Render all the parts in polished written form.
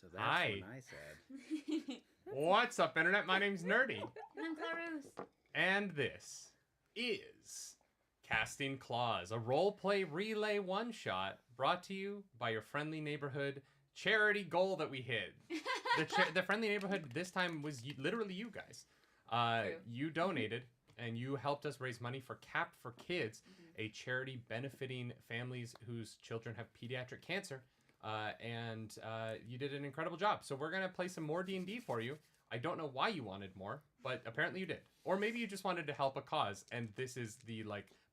So that's Hi. what I said. What's up, Internet? My name's Nerdy. And I'm Claus. And this is Casting Claus, a roleplay relay one-shot brought to you by your friendly neighborhood charity goal that we hit. The friendly neighborhood this time was literally you guys. You donated, and you helped us raise money for Cap for Kids, a charity benefiting families whose children have pediatric cancer. And you did an incredible job. So we're going to play some more D&D for you. I don't know why you wanted more, but apparently you did. Or maybe you just wanted to help a cause, and this is the,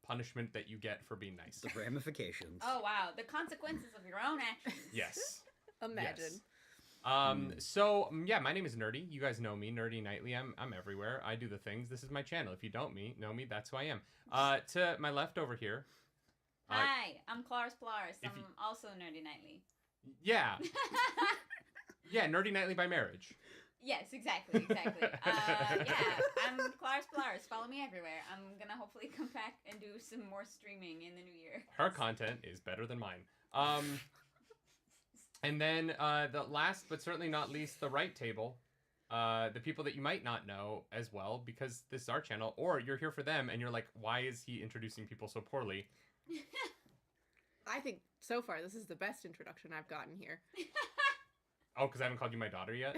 punishment that you get for being nice. The ramifications. Oh, wow. The consequences of your own actions. Yes. Imagine. Yes. So, my name is Nerdy. You guys know me, Nerdy Nightly. I'm everywhere. I do the things. This is my channel. If you don't know me, that's who I am. To my left over here. Hi, I'm Claus. I'm you- also Nerdy Nightly. Yeah. Yeah, Nerdy Nightly by marriage. Yes, exactly. I'm Claus. Follow me everywhere. I'm gonna hopefully come back and do some more streaming in the new year. Her content is better than mine. And then the last but certainly not least, the right table. The people that you might not know as well, because this is our channel, or you're here for them and you're like, why is he introducing people so poorly? I think so far this is the best introduction I've gotten here. Oh, because I haven't called you my daughter yet?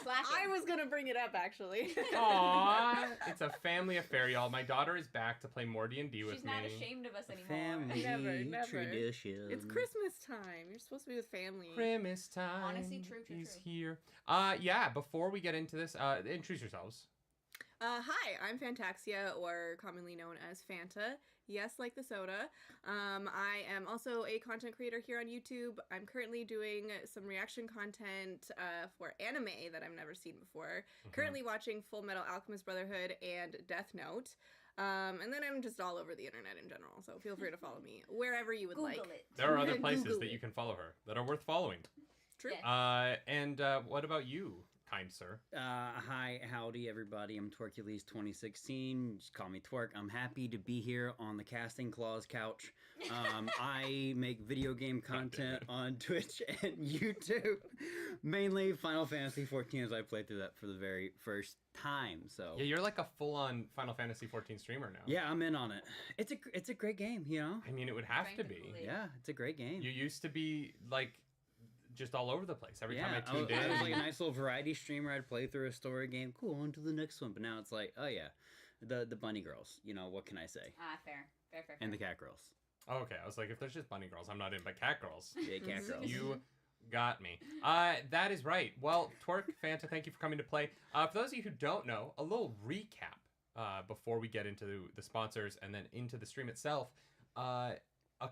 I was going to bring it up, actually. Aww. It's a family affair, y'all. My daughter is back to play more D&D with me. She's not ashamed of us anymore. Family Never. tradition. It's Christmas time. You're supposed to be with family. Christmas time. Honestly, true. He's here. Before we get into this, introduce yourselves. Hi, I'm Fantaxia, or commonly known as Fanta. Yes, like the soda. I am also a content creator here on YouTube. I'm currently doing some reaction content for anime that I've never seen before. Currently watching Full Metal Alchemist Brotherhood and Death Note. And then I'm just all over the internet in general, so feel free to follow me wherever you would Google like. it. There are other places Google that it. you can follow her that are worth following. True. Yes. And what about you, kind sir? Hi, howdy, everybody. I'm Twerkules2016. Just call me Twerk. I'm happy to be here on the Casting Claus couch. I make video game content on Twitch and YouTube. Mainly Final Fantasy XIV, as I played through that for the very first time. So Yeah, you're like a full-on Final Fantasy XIV streamer now. yeah, I'm in on it. It's a great game, you know? I mean, it would have to be. Frankly. Yeah, it's a great game. You used to be, just all over the place. Every time I I tuned in. was like a nice little variety streamer. I'd play through a story game. Cool, on to the next one. But now it's like, oh yeah, the bunny girls. You know, what can I say? Fair. And the cat girls. Oh, okay, I was like, if there's just bunny girls, I'm not in, but cat girls. Yeah, cat girls. You got me. That is right. Well, Twerk, Fanta, thank you for coming to play. For those of you who don't know, a little recap before we get into the sponsors and then into the stream itself. A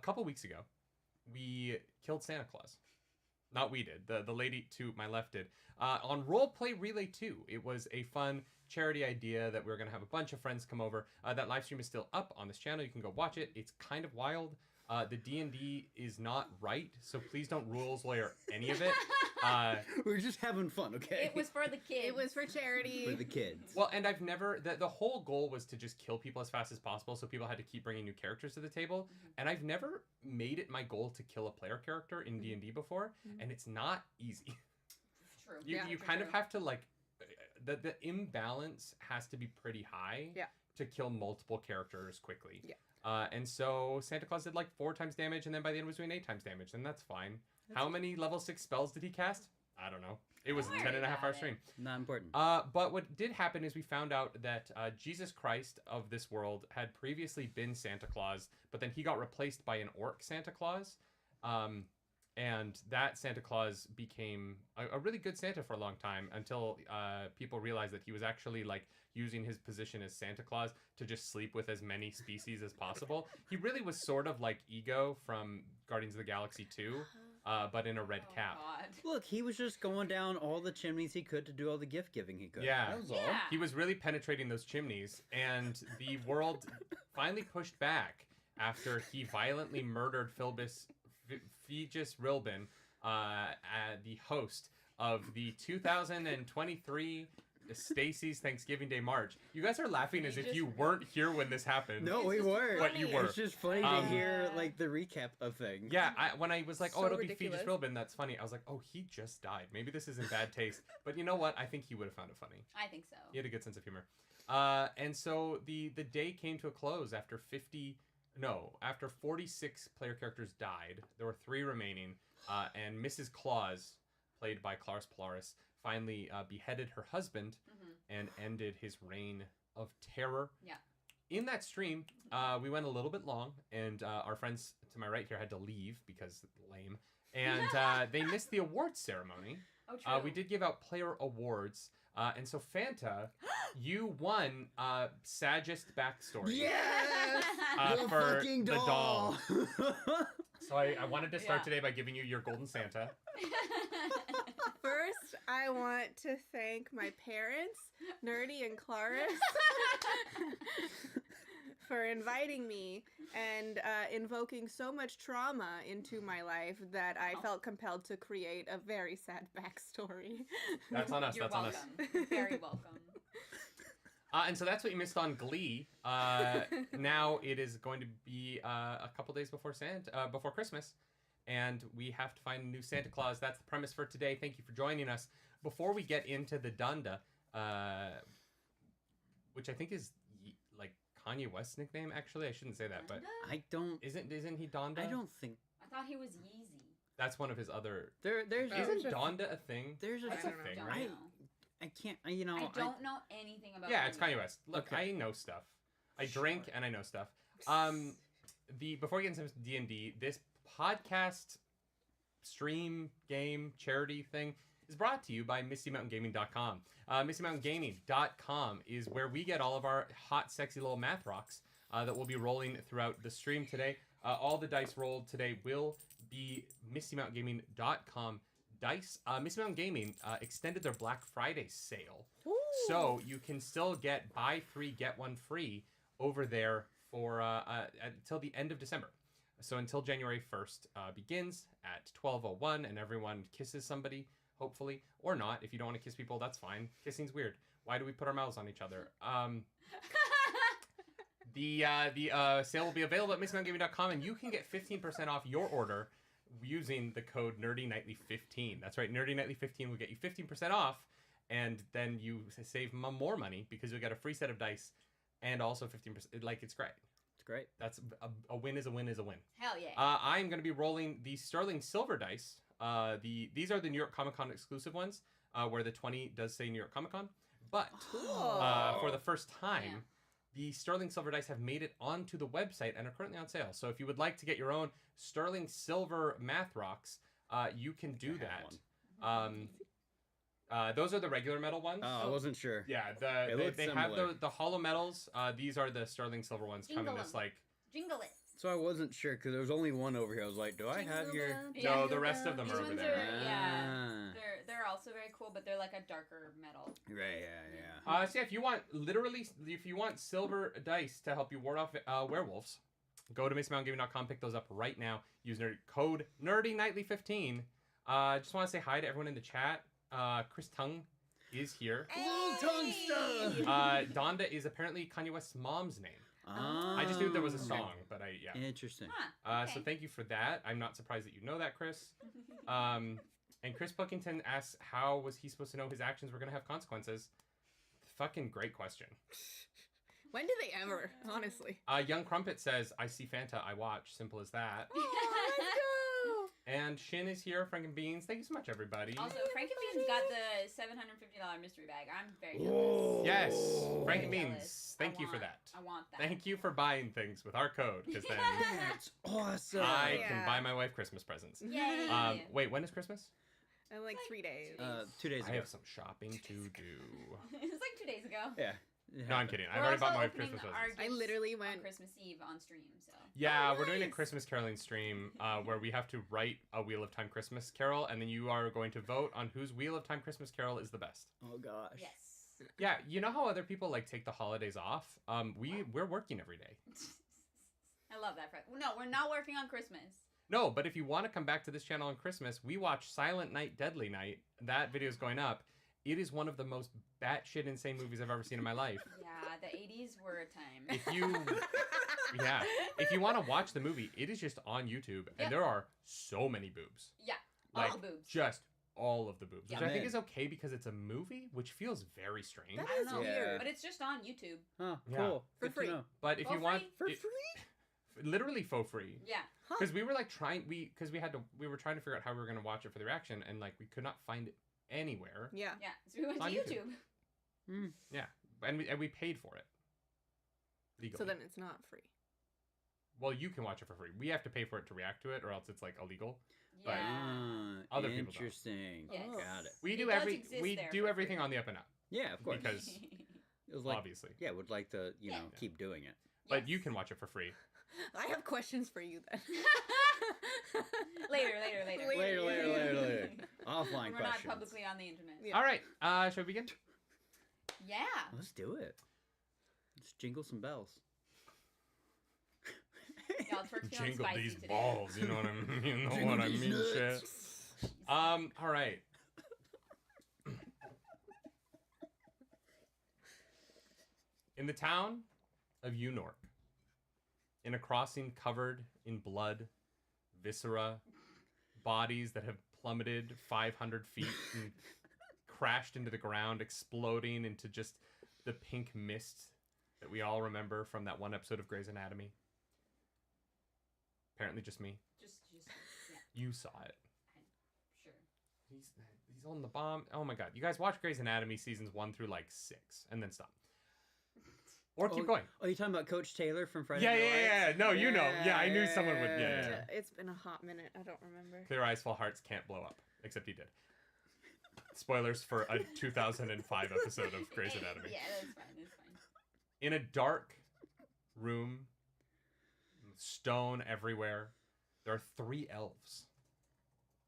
couple weeks ago, we killed Santa Claus. Not we did. The lady to my left did. On Roleplay Relay 2, it was a fun charity idea that we were going to have a bunch of friends come over. That live stream is still up on this channel. You can go watch it. It's kind of wild. The D&D is not right, so please don't rules lawyer any of it. We're just having fun, okay? It was for the kids. It was for charity. for the kids. Well, and I've never... The whole goal was to just kill people as fast as possible, so people had to keep bringing new characters to the table. And I've never made it my goal to kill a player character in D&D before, and it's not easy. True. You kind of have to, the imbalance has to be pretty high to kill multiple characters quickly. Yeah. And so Santa Claus did 4 times damage, and then by the end was doing 8 times damage, and that's fine. How many level 6 spells did he cast? I don't know. It was a Don't 10 and a worry half hour about stream. Not important. But what did happen is we found out that Jesus Christ of this world had previously been Santa Claus, but then he got replaced by an orc Santa Claus. And that Santa Claus became a really good Santa for a long time until people realized that he was actually using his position as Santa Claus to just sleep with as many species as possible. He really was sort of like Ego from Guardians of the Galaxy 2, but in a red cap. God. Look, he was just going down all the chimneys he could to do all the gift giving he could. Yeah. That was all. Yeah. He was really penetrating those chimneys, and the world finally pushed back after he violently murdered Fegus Rilbin, the host of the 2023 Stacy's Thanksgiving Day March. You guys are laughing as You if just you forgot. weren't here when this happened. No, It's we just weren't. But you funny. were. It's just funny Um, to hear Yeah. like the recap of things. Yeah, when I was like, oh, So it'll ridiculous. be Feej's Philbin, that's funny. I was like, oh, he just died. Maybe this is in bad taste. But you know what? I think he would have found it funny. I think so. He had a good sense of humor. And so the day came to a close after 46 player characters died. There were 3 remaining. And Mrs. Claus, played by Claus Polaris, finally beheaded her husband and ended his reign of terror. Yeah. In that stream, we went a little bit long, and our friends to my right here had to leave because lame. And they missed the awards ceremony. Oh, true. We did give out player awards. And so, Fanta, you won Saggest Backstory. Yes! The For fucking the doll. So I wanted to start Yeah. today by giving you your Golden Santa. First, I want to thank my parents, Nerdy and Claris, for inviting me and invoking so much trauma into my life that I Oh. felt compelled to create a very sad backstory. That's on us. You're That's on us. welcome. You're very welcome. And so that's what you missed on Glee. Now it is going to be a couple days before before Christmas, and we have to find a new Santa Claus. That's the premise for today. Thank you for joining us. Before we get into the Donda, which I think is like Kanye West's nickname. Actually, I shouldn't say that, but I don't. isn't he Donda? I don't think I thought he was Yeezy. That's one of his other. there's Oh, Isn't just- Donda a thing? there's a I That's a don't thing, know. right? I can't. You know. I don't know anything about. Yeah, it's Kanye West. Look, Okay. I know stuff. I drink Sure. and I know stuff. Before we get into D&D, this podcast stream game charity thing is brought to you by MistyMountainGaming.com. MistyMountainGaming.com is where we get all of our hot, sexy little math rocks that will be rolling throughout the stream today. All the dice rolled today will be MistyMountainGaming.com dice. Misty Mountain Gaming extended their Black Friday sale. So you can still get buy 3, get 1 free over there for until the end of December. So until January 1st begins at 12:01, and everyone kisses somebody, hopefully, or not. If you don't want to kiss people, that's fine. Kissing's weird. Why do we put our mouths on each other? The sale will be available at MistyMountainGaming.com, and you can get 15% off your order using the code nerdynightly15. That's right, nerdynightly15 will get you 15% off, and then you save more money because you'll get a free set of dice and also 15%. Like, it's great. It's great. That's a win is a win is a win. Hell yeah. I'm going to be rolling the Sterling Silver dice. These are the New York Comic Con exclusive ones, where the 20 does say New York Comic Con. But for the first time, the Sterling Silver dice have made it onto the website and are currently on sale. So if you would like to get your own Sterling Silver math rocks, you can do that. Those are the regular metal ones. Oh, I wasn't sure. Yeah, It looks they have similar. the hollow metals. These are the Sterling Silver ones. Come in Jingle this 'em. like. Jingle it. So I wasn't sure because there was only one over here. I was like, do I have your? No, the rest of them These are over ones there. are, yeah. Ah. They're also very cool, but they're like a darker metal. Right. Yeah. So yeah, if you want silver dice to help you ward off werewolves, go to MistyMountainGaming.com, pick those up right now. Use code nerdynightly15. Just want to say hi to everyone in the chat. Chris Tung is here. Little tongue stuff. Donda is apparently Kanye West's mom's name. Oh. I just knew there was a song, but yeah. Interesting. Huh. So thank you for that. I'm not surprised that you know that, Chris. And Chris Pilkington asks, how was he supposed to know his actions were going to have consequences? Fucking great question. When do they ever? Honestly. Young Crumpet says, I see Fanta, I watch. Simple as that. Oh, let's go. And Shin is here, Frank and Beans. Thank you so much, everybody. Also, Frank and Beans got the $750 mystery bag. I'm very Whoa. jealous. Yes, Frank and Very Beans, jealous. thank I you for want- that. I want that. Thank you for buying things with our code, because then That's awesome. I can Yeah. buy my wife Christmas presents. Yay. Wait, when is Christmas? In like 3 days. 2 days I ago. have some shopping to do. It was like 2 days ago. Yeah. No, I'm kidding. I've We're already bought also my wife opening Christmas our presents. I gifts literally on went. Christmas Eve on stream, so. Yeah, Oh, we're doing a nice. Christmas caroling stream where we have to write a Wheel of Time Christmas carol, and then you are going to vote on whose Wheel of Time Christmas carol is the best. Oh gosh. Yes. Yeah, you know how other people like take the holidays off? We're working every day. I love that. No, we're not working on Christmas. No, but if you want to come back to this channel on Christmas, we watch Silent Night, Deadly Night. That video is going up. It is one of the most batshit insane movies I've ever seen in my life. Yeah, the 80s were a time. If you want to watch the movie, it is just on YouTube, and Yep. there are so many boobs. Yeah, Like, all boobs. Just all of the boobs, Yeah. which I think Man. is okay because it's a movie, which feels very strange. That I don't is know, weird. but it's just on YouTube. Oh, Yeah. cool. For Good to free. know. But if For you want, free? it- literally faux free. Yeah. Because we were like we were trying to figure out how we were gonna watch it for the reaction, and like we could not find it anywhere. Yeah. Yeah, so we went to On YouTube. Mm. And we paid for it. Legally. So then it's not free. Well, you can watch it for free. We have to pay for it to react to it, or else it's like illegal. But- Yeah. Other people don't. Interesting. Yes. Got it. We It do does exist we there do for everything free. on the up and up, Yeah, of course. because It was like, obviously. yeah, would like to, you Yeah. know, keep doing it. But you can watch it for free. I have questions for you then. later. Later. Offline When we're not questions. publicly on the internet. Yeah. All right. Shall we begin? Yeah. Let's do it. Let's jingle some bells. Y'all, Twerk's feeling Jingle spicy these today. balls. You know what I mean? You know Jingle what I these mean, shit. nuts. All right. In the town of Unork, in a crossing covered in blood, viscera, bodies that have plummeted 500 feet and crashed into the ground, exploding into just the pink mist that we all remember from that one episode of Grey's Anatomy. Apparently just me. Just, yeah, You saw it. sure. He's on the bomb. Oh my god. You guys watch Grey's Anatomy seasons 1 through like 6 and then stop. Or keep going. Oh, you talking about Coach Taylor from Friday Yeah, Night yeah, Lights? yeah. No, you know. Yeah, I knew someone would. Yeah. It's been a hot minute. I don't remember. Clear Eyes, Full Hearts can't blow up. Except he did. Spoilers for a 2005 episode of Grey's Anatomy. Yeah, that's fine. That's fine. In a dark room, stone everywhere, there are 3 elves.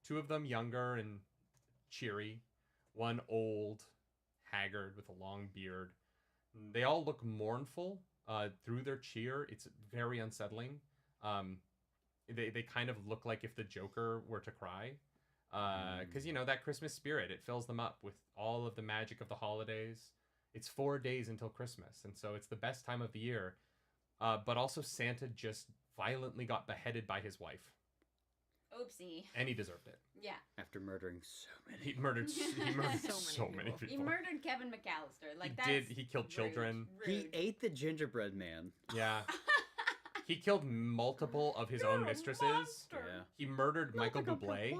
2 of them younger and cheery. 1 old, haggard with a long beard. They all look mournful through their cheer. It's very unsettling. They kind of look like if the Joker were to cry. Because, you know, that Christmas spirit, it fills them up with all of the magic of the holidays. It's 4 days until Christmas, and so it's the best time of the year. But also Santa just violently got beheaded by his wife, Oopsie. and he deserved it. Yeah. After murdering so many. He murdered So many people. He murdered Kevin McAllister. Like, that's He killed rude. children. He Rude. ate the gingerbread man. Yeah. He killed multiple of his own mistresses. monster. Yeah. He murdered Michael Bublé.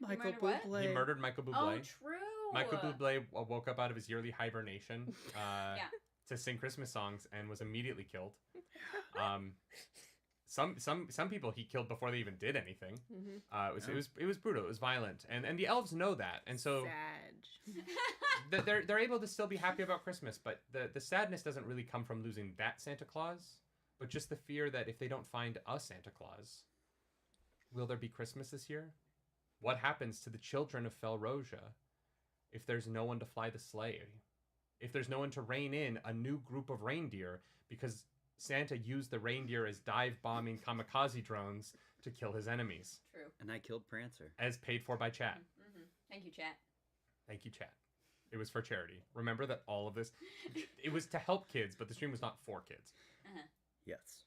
Michael murdered what? Bublé. He murdered Michael Bublé. Oh, true. Michael Bublé woke up out of his yearly hibernation Yeah. to sing Christmas songs and was immediately killed. Some people he killed before they even did anything. Mm-hmm. It was brutal. It was violent, and the elves know that, and so they're able to still be happy about Christmas. But the sadness doesn't really come from losing that Santa Claus, but just the fear that if they don't find a Santa Claus, will there be Christmas this year? What happens to the children of Felrosia if there's no one to fly the sleigh? If there's no one to rein in a new group of reindeer because Santa used the reindeer as dive-bombing kamikaze drones to kill his enemies, True. And I killed Prancer. as paid for by chat. Mm-hmm. Thank you, chat. Thank you, chat. It was for charity. Remember that all of this, it was to help kids, but the stream was not for kids. Yes.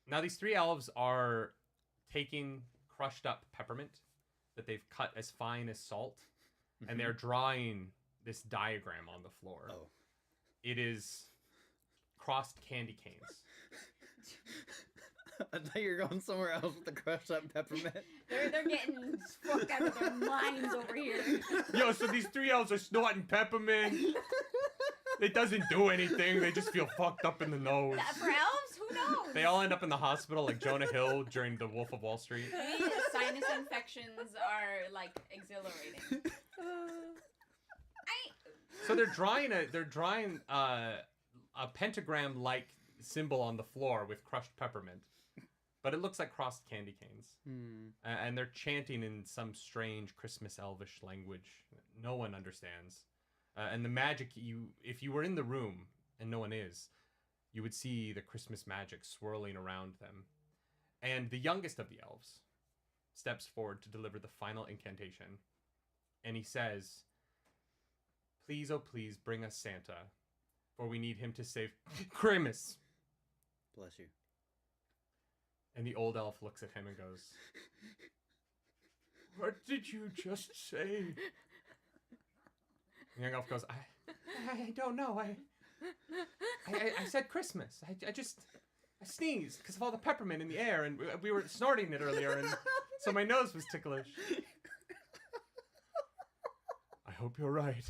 Now these 3 elves are taking crushed up peppermint that they've cut as fine as salt, and they're drawing this diagram on the floor. Oh. It is crossed candy canes. I thought you were going somewhere else with the crushed up peppermint. They're getting fucked out of their minds over here. Yo, so these 3 elves are snorting peppermint. It doesn't do anything. They just feel fucked up in the nose. For elves, who knows? They all end up in the hospital like Jonah Hill during The Wolf of Wall Street. Maybe sinus infections are like exhilarating. So they're drawing a pentagram-like symbol on the floor with crushed peppermint, but it looks like crossed candy canes. And they're chanting in some strange Christmas elvish language no one understands. And the magic, if you were in the room and no one is, you would see the Christmas magic swirling around them. And the youngest of the elves steps forward to deliver the final incantation. And he says, please, oh please, bring us Santa, for we need him to save Christmas. Bless you. And the old elf looks at him and goes, what did you just say? The young elf goes, I don't know. I said Christmas. I sneezed because of all the peppermint in the air, and we were snorting it earlier, and so my nose was ticklish. I hope you're right.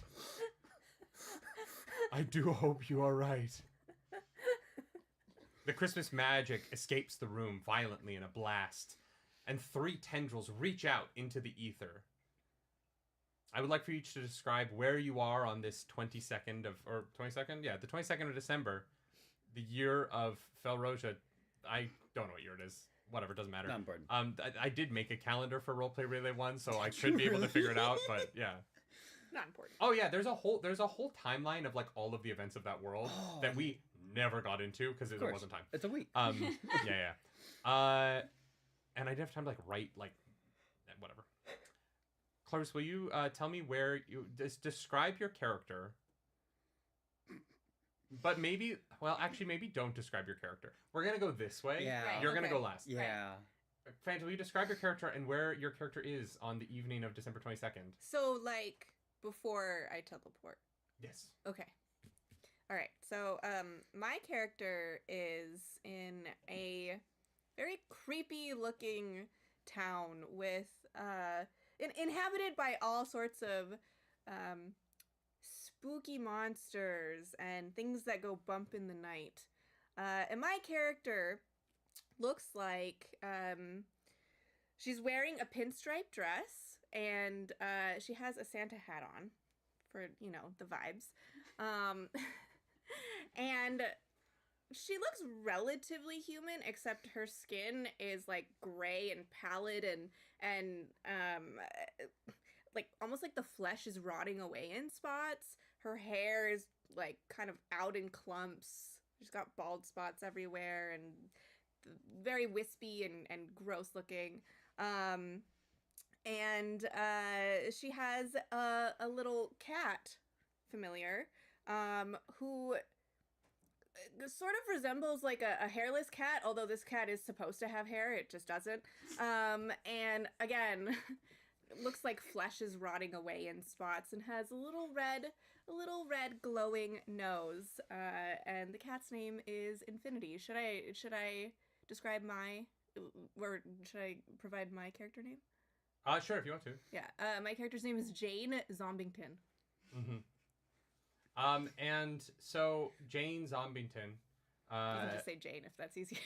I do hope you are right. The Christmas magic escapes the room violently in a blast, and 3 tendrils reach out into the ether. I would like for you each to describe where you are on this 22nd of, or 22nd? Yeah, the 22nd of December, the year of Felroja. I don't know what year it is. Whatever, doesn't matter. Not important. I did make a calendar for Roleplay Relay 1, so I should be able to figure it out, but yeah. Not important. Oh yeah, there's a whole timeline of like all of the events of that world that we never got into because there wasn't time. It's a week. Yeah. And I didn't have time to like write like whatever. Claus, will you tell me where you describe your character? But maybe, well, actually, maybe don't describe your character. We're gonna go this way. Yeah. Right, You're gonna okay. go last. Yeah. Fanta, will you describe your character and where your character is on the evening of December 22nd? So, like, before I teleport. Yes. Okay. All right. So, my character is in a very creepy-looking town with, inhabited by all sorts of, spooky monsters and things that go bump in the night. And my character looks like, she's wearing a pinstripe dress, and she has a Santa hat on for, you know, the vibes. And she looks relatively human, except her skin is like gray and pallid and like almost like the flesh is rotting away in spots. Her hair is like kind of out in clumps. She's got bald spots everywhere and very wispy and gross looking. And she has a little cat familiar who sort of resembles like a hairless cat, although this cat is supposed to have hair, it just doesn't. And again, looks like flesh is rotting away in spots and has a little red glowing nose. And the cat's name is Infinity. Should I describe or should I provide my character name? Sure, if you want to. Yeah, my character's name is Jane Zombington. Mm-hmm. And so Jane Zombington. You can just say Jane if that's easier.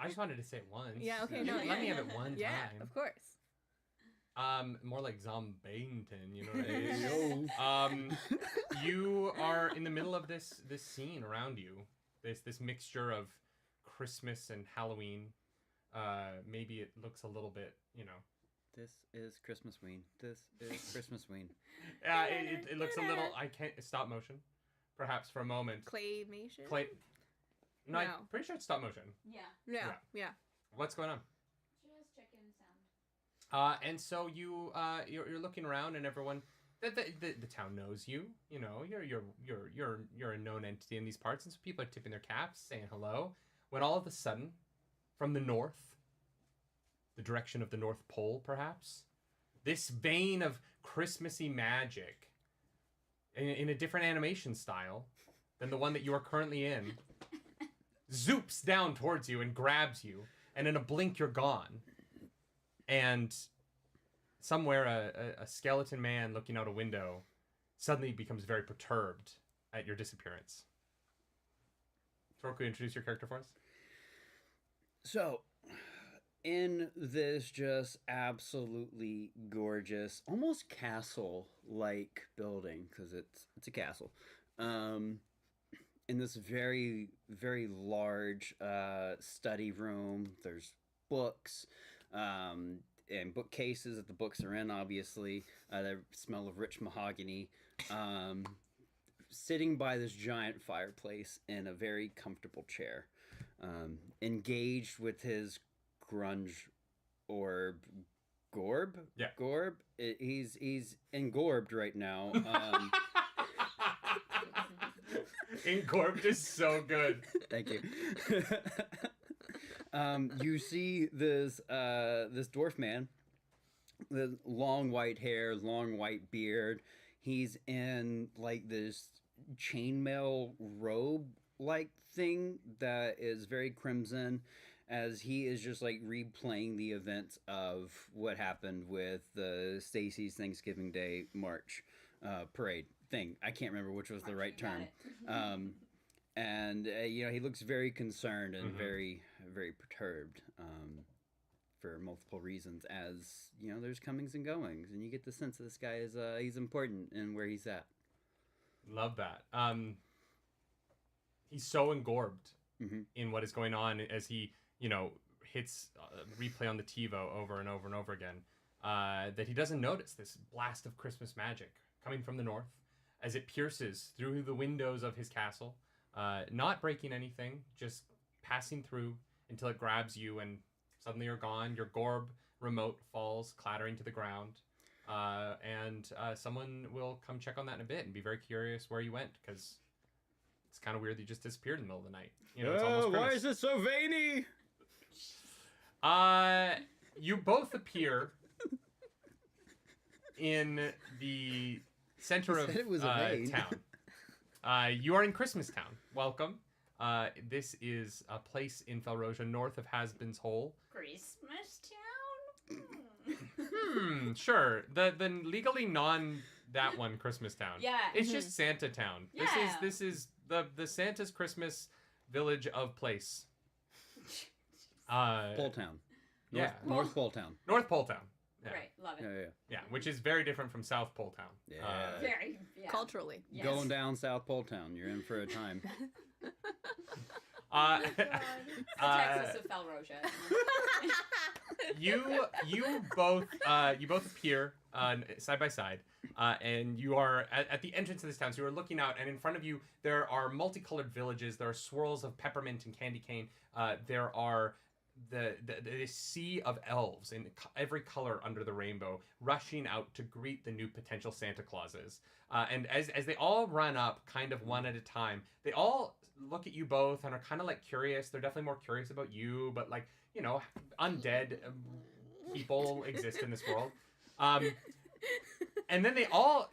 I just wanted to say it once. Yeah, okay, no, Let yeah. me have it one Yeah, time. of course. More like Zombington, you know what I mean? You are in the middle of this scene around you. This mixture of Christmas and Halloween. Maybe it looks a little bit, you know. This is Christmas Ween. This is Christmas Ween. Yeah, it looks a little. I can't stop motion, perhaps for a moment. Claymation? No, I'm pretty sure it's stop motion. Yeah. What's going on? Just checking sound. And so you're looking around, and everyone, the town knows you. You know, you're a known entity in these parts, and so people are tipping their caps, saying hello. When all of a sudden, from the north, the direction of the North Pole, perhaps, this vein of Christmassy magic, in a different animation style than the one that you are currently in, zoops down towards you and grabs you, and in a blink you're gone. And somewhere a skeleton man looking out a window suddenly becomes very perturbed at your disappearance. Torque, introduce your character for us? So, in this just absolutely gorgeous, almost castle-like building, because it's a castle, in this very, very large study room, there's books, and bookcases that the books are in, obviously. The smell of rich mahogany. Sitting by this giant fireplace in a very comfortable chair. Engaged with his grunge orb. Gorb? Yeah. Gorb? He's engorbed right now. Engorged is so good. Thank you. You see this dwarf man with long white hair, long white beard. He's in like this chainmail robe like thing that is very crimson, as he is just like replaying the events of what happened with the Stacy's Thanksgiving Day March parade thing. I can't remember which was the right term. And he looks very concerned and very, very perturbed for multiple reasons. As there's comings and goings, and you get the sense that this guy is he's important in where he's at. Love that. He's so engorbed in what is going on as he, hits replay on the TiVo over and over and over again, that he doesn't notice this blast of Christmas magic coming from the north as it pierces through the windows of his castle, not breaking anything, just passing through until it grabs you and suddenly you're gone. Your Gorb remote falls clattering to the ground. And someone will come check on that in a bit and be very curious where you went, because it's kind of weird that you just disappeared in the middle of the night. It's almost why Christmas. is it so veiny? You both appear in the center of It was a vein. town. You are in Christmas Town. Welcome. This is a place in Felrosia north of Hasbin's Hole. Christmas Town? Sure. The legally non that one Christmas Town. Yeah. It's just Santa Town. Yeah. This is the Santa's Christmas village of place. Pole Town. North Pole Town. North Pole Town. Yeah. Right, love it. Yeah, which is very different from South Pole Town. Yeah. Very, yeah. Culturally. Yes. Going down South Pole Town, you're in for a time. Oh, God. It's the Texas of Felrosia. You both appear side by side, and you are at the entrance of this town. So you are looking out, and in front of you there are multicolored villages. There are swirls of peppermint and candy cane. There are the sea of elves in every color under the rainbow, rushing out to greet the new potential Santa Clauses. And as they all run up, kind of one at a time, they all look at you both and are kind of like curious. They're definitely more curious about you, but like, undead people exist in this world. And then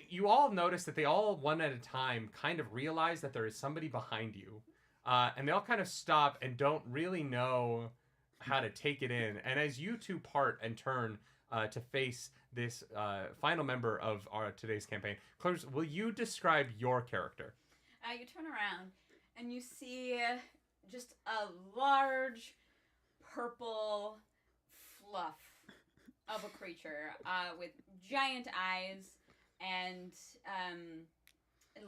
you all notice that they all one at a time kind of realize that there is somebody behind you. And they all kind of stop and don't really know how to take it in. And as you two part and turn to face this final member of our today's campaign, Claus, will you describe your character? You turn around and you see just a large purple fluff of a creature with giant eyes and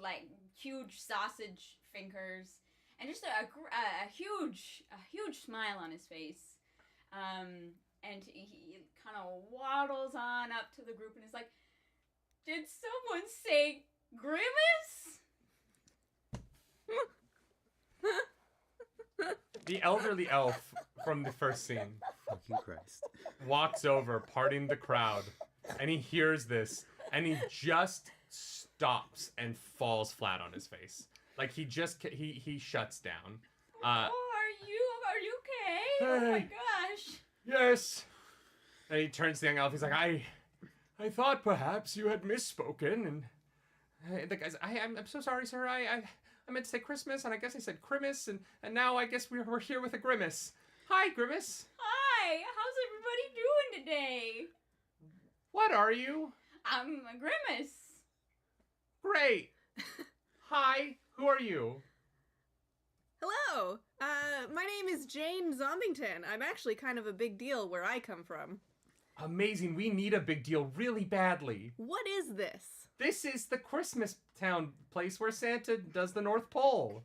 like huge sausage fingers and just a huge smile on his face. And he kind of waddles on up to the group and is like, "Did someone say Grimace?" The elderly elf from the first scene Fucking Christ. walks over, parting the crowd, and he hears this, and he just stops and falls flat on his face. Like he shuts down. Are you okay? Oh my gosh. Yes. And he turns to the young elf. He's like, I thought perhaps you had misspoken. And the guy's, I'm so sorry, sir. I meant to say Christmas, and I guess I said Grimace, and now I guess we're here with a Grimace. Hi, Grimace. Hi. How's everybody doing today? What are you? I'm a Grimace. Great. Hi. Who are you? Hello. My name is Jane Zombington. I'm actually kind of a big deal where I come from. Amazing. We need a big deal really badly. What is this? This is the Christmas Town place where Santa does the North Pole.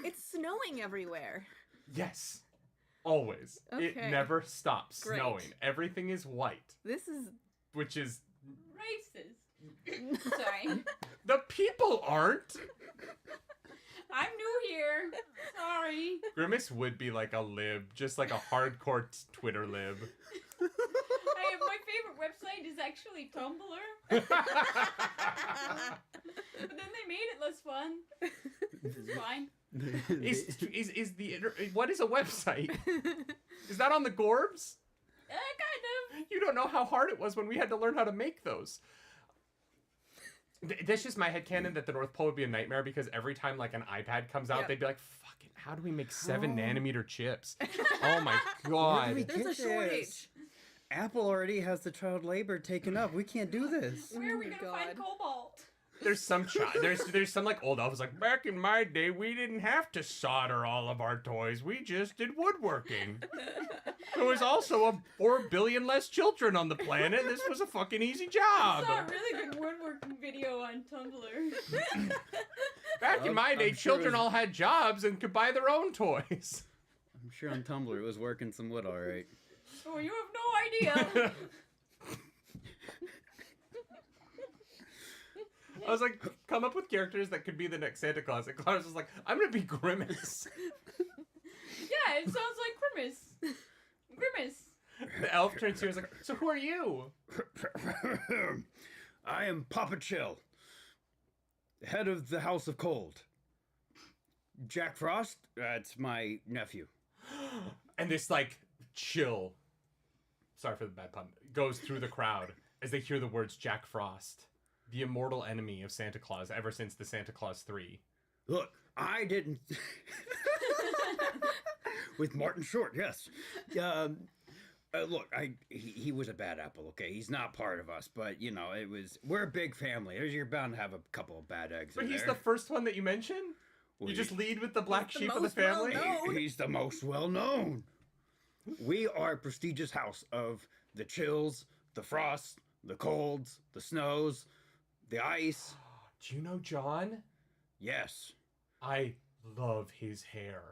It's snowing everywhere. Yes. Always. It Okay. never stops Great. snowing. Everything is white, This is... which is... Racist. Sorry. The people aren't! I'm new here. Sorry. Grimace would be like a lib, just like a hardcore Twitter lib. My favorite website is actually Tumblr. But then they made it less fun. It's fine. What is a website? Is that on the Gorbs? Kind of. You don't know how hard it was when we had to learn how to make those. That's just my headcanon that the North Pole would be a nightmare because every time like an iPad comes out, they'd be like, "Fucking, how do we make 7-nanometer chips?" Oh my god! There's a shortage. Apple already has the child labor taken up. We can't do this. Where are we Oh my gonna find God. cobalt? There's some there's some like old elf like back in my day we didn't have to solder all of our toys. We just did woodworking. There was also a 4 billion less children on the planet. This was a fucking easy I job. saw a really good woodworking video on Tumblr. Back in my day, I'm sure it children was- all had jobs and could buy their own toys. I'm sure on Tumblr it was working some wood all right. Oh, you have no idea. I was like, come up with characters that could be the next Santa Claus. And Claus was like, I'm gonna be Grimace. Yeah, it sounds like Grimace. Grimace. The elf turns to you and is like, so who are you? I am Papa Chill, head of the House of Cold. Jack Frost, that's my nephew. And this like chill, sorry for the bad pun, goes through the crowd as they hear the words Jack Frost, the immortal enemy of Santa Claus ever since the Santa Claus 3. Look, I didn't. With Martin Short, yes. Look, he was a bad apple. Okay, he's not part of us, but you know, we're a big family. You're bound to have a couple of bad eggs. But in he's there. the first one that you mention? Well, You just lead with the black He's the sheep of the most well family? known. He's the most well known. We are a prestigious house of the chills, the frosts, the colds, the snows, the ice. Do you know John? Yes, I love his hair.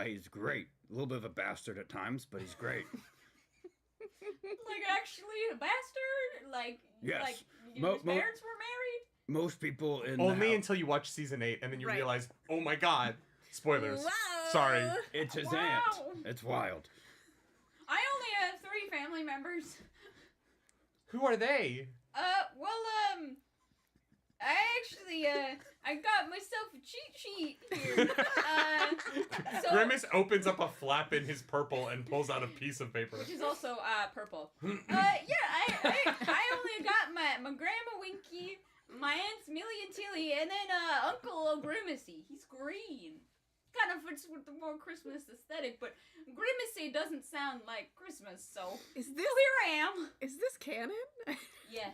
he's great. A little bit of a bastard at times, but he's great. Like actually a bastard? Like Yes. like his Mo- mo- parents were married? Most people in Only the house, until you watch season 8 and then you Right. realize, oh my god, spoilers. Wow. Sorry. it's his Wow. aunt. It's wild. I only have 3 family members. Who are they? Well, I actually, I got myself a cheat sheet here. So, Grimace opens up a flap in his purple and pulls out a piece of paper. which is also, purple. Yeah, I only got my Grandma Winky, my Aunts Millie and Tilly, and then, Uncle O'Grimacy. He's green. Kind of fits with the more Christmas aesthetic, but Grimacy doesn't sound like Christmas, so Is so this here I am. canon? Yes.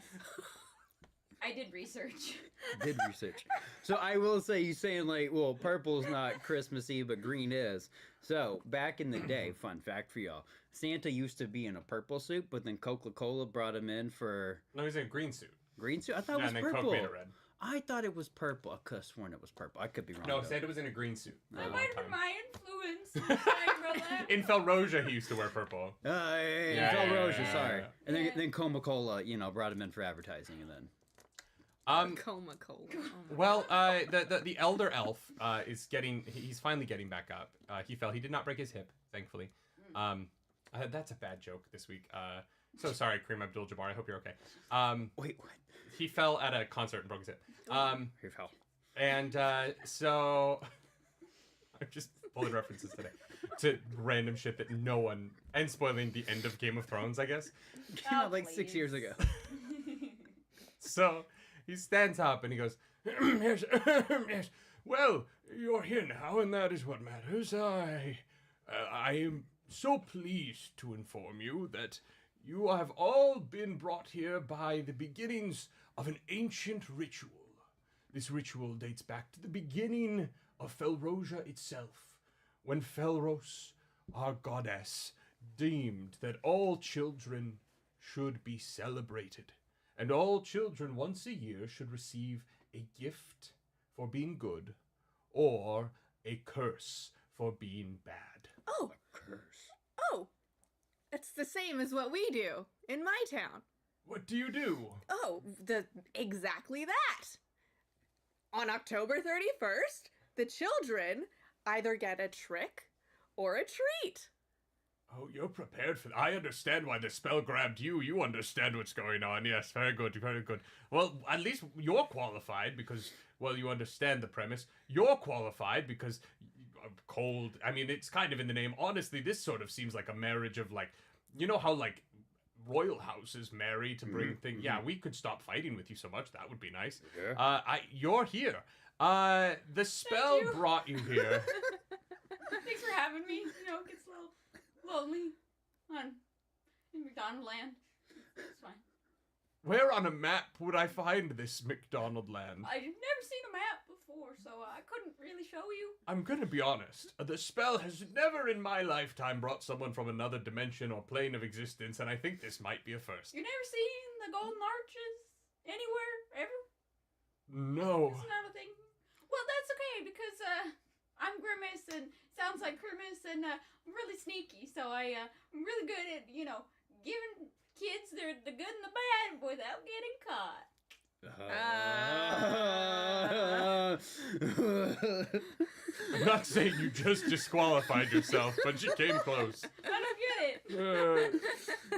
I did research. Did research. So I will say, you saying like, well, purple's not Christmassy, but green is. So back in the day, fun fact for y'all, Santa used to be in a purple suit, but then Coca-Cola brought him in for No, he's in a green suit. green suit. I thought Yeah, it and was then Coke purple. made it red. I thought it was purple. I could have sworn it was purple. I could be wrong. No, though. Santa was in a green suit. for a That long might have been time. my influence. Sorry about that. In Felrosia, he used to wear purple. Yeah, Yeah, Rosa, yeah, sorry. yeah. And Yeah. then Coca-Cola, brought him in for advertising, and then Coma cola. Oh my Well, the elder elf he's finally getting back up. He fell. He did not break his hip, thankfully. That's a bad joke this week. So sorry, Kareem Abdul-Jabbar. I hope you're okay. wait, what? He fell at a concert and broke his hip. Here fell. And so I'm just pulling references today to random shit that no one, and spoiling the end of Game of Thrones, I guess. Came out like please. 6 years ago. So he stands up and he goes, yes, yes. Well, you're here now, and that is what matters. I am so pleased to inform you that you have all been brought here by the beginnings of an ancient ritual. This ritual dates back to the beginning of Felrosia itself, when Felros, our goddess, deemed that all children should be celebrated, and all children once a year should receive a gift for being good, or a curse for being bad. Oh, Curse. oh, it's the same as what we do in my town. What do you do? Oh, exactly that. On October 31st, the children either get a trick or a treat. Oh, you're prepared for that. I understand why the spell grabbed you. You understand what's going on. Yes, very good, very good. Well, at least you're qualified because, well, you understand the premise. You're qualified because cold. I mean, it's kind of in the name. Honestly, this sort of seems like a marriage of, like, you know how, like, royal houses marry to bring things. Yeah, we could stop fighting with you so much. That would be nice. Yeah. You're here. The spell you. brought you here. Thanks for having me. You know, it gets a little lonely in McDonald land. It's fine. Where on a map would I find this McDonald land? I've never seen a map before, so I couldn't really show you. I'm gonna be honest. The spell has never in my lifetime brought someone from another dimension or plane of existence, and I think this might be a first. You never seen the Golden Arches anywhere, ever? No. It's not a thing. Well, that's okay, because I'm Grimace, and sounds like Grimace, and I'm really sneaky, so I'm really good at, you know, giving kids the good and the bad without getting caught. I'm not saying you just disqualified yourself, but you came close. I don't get it.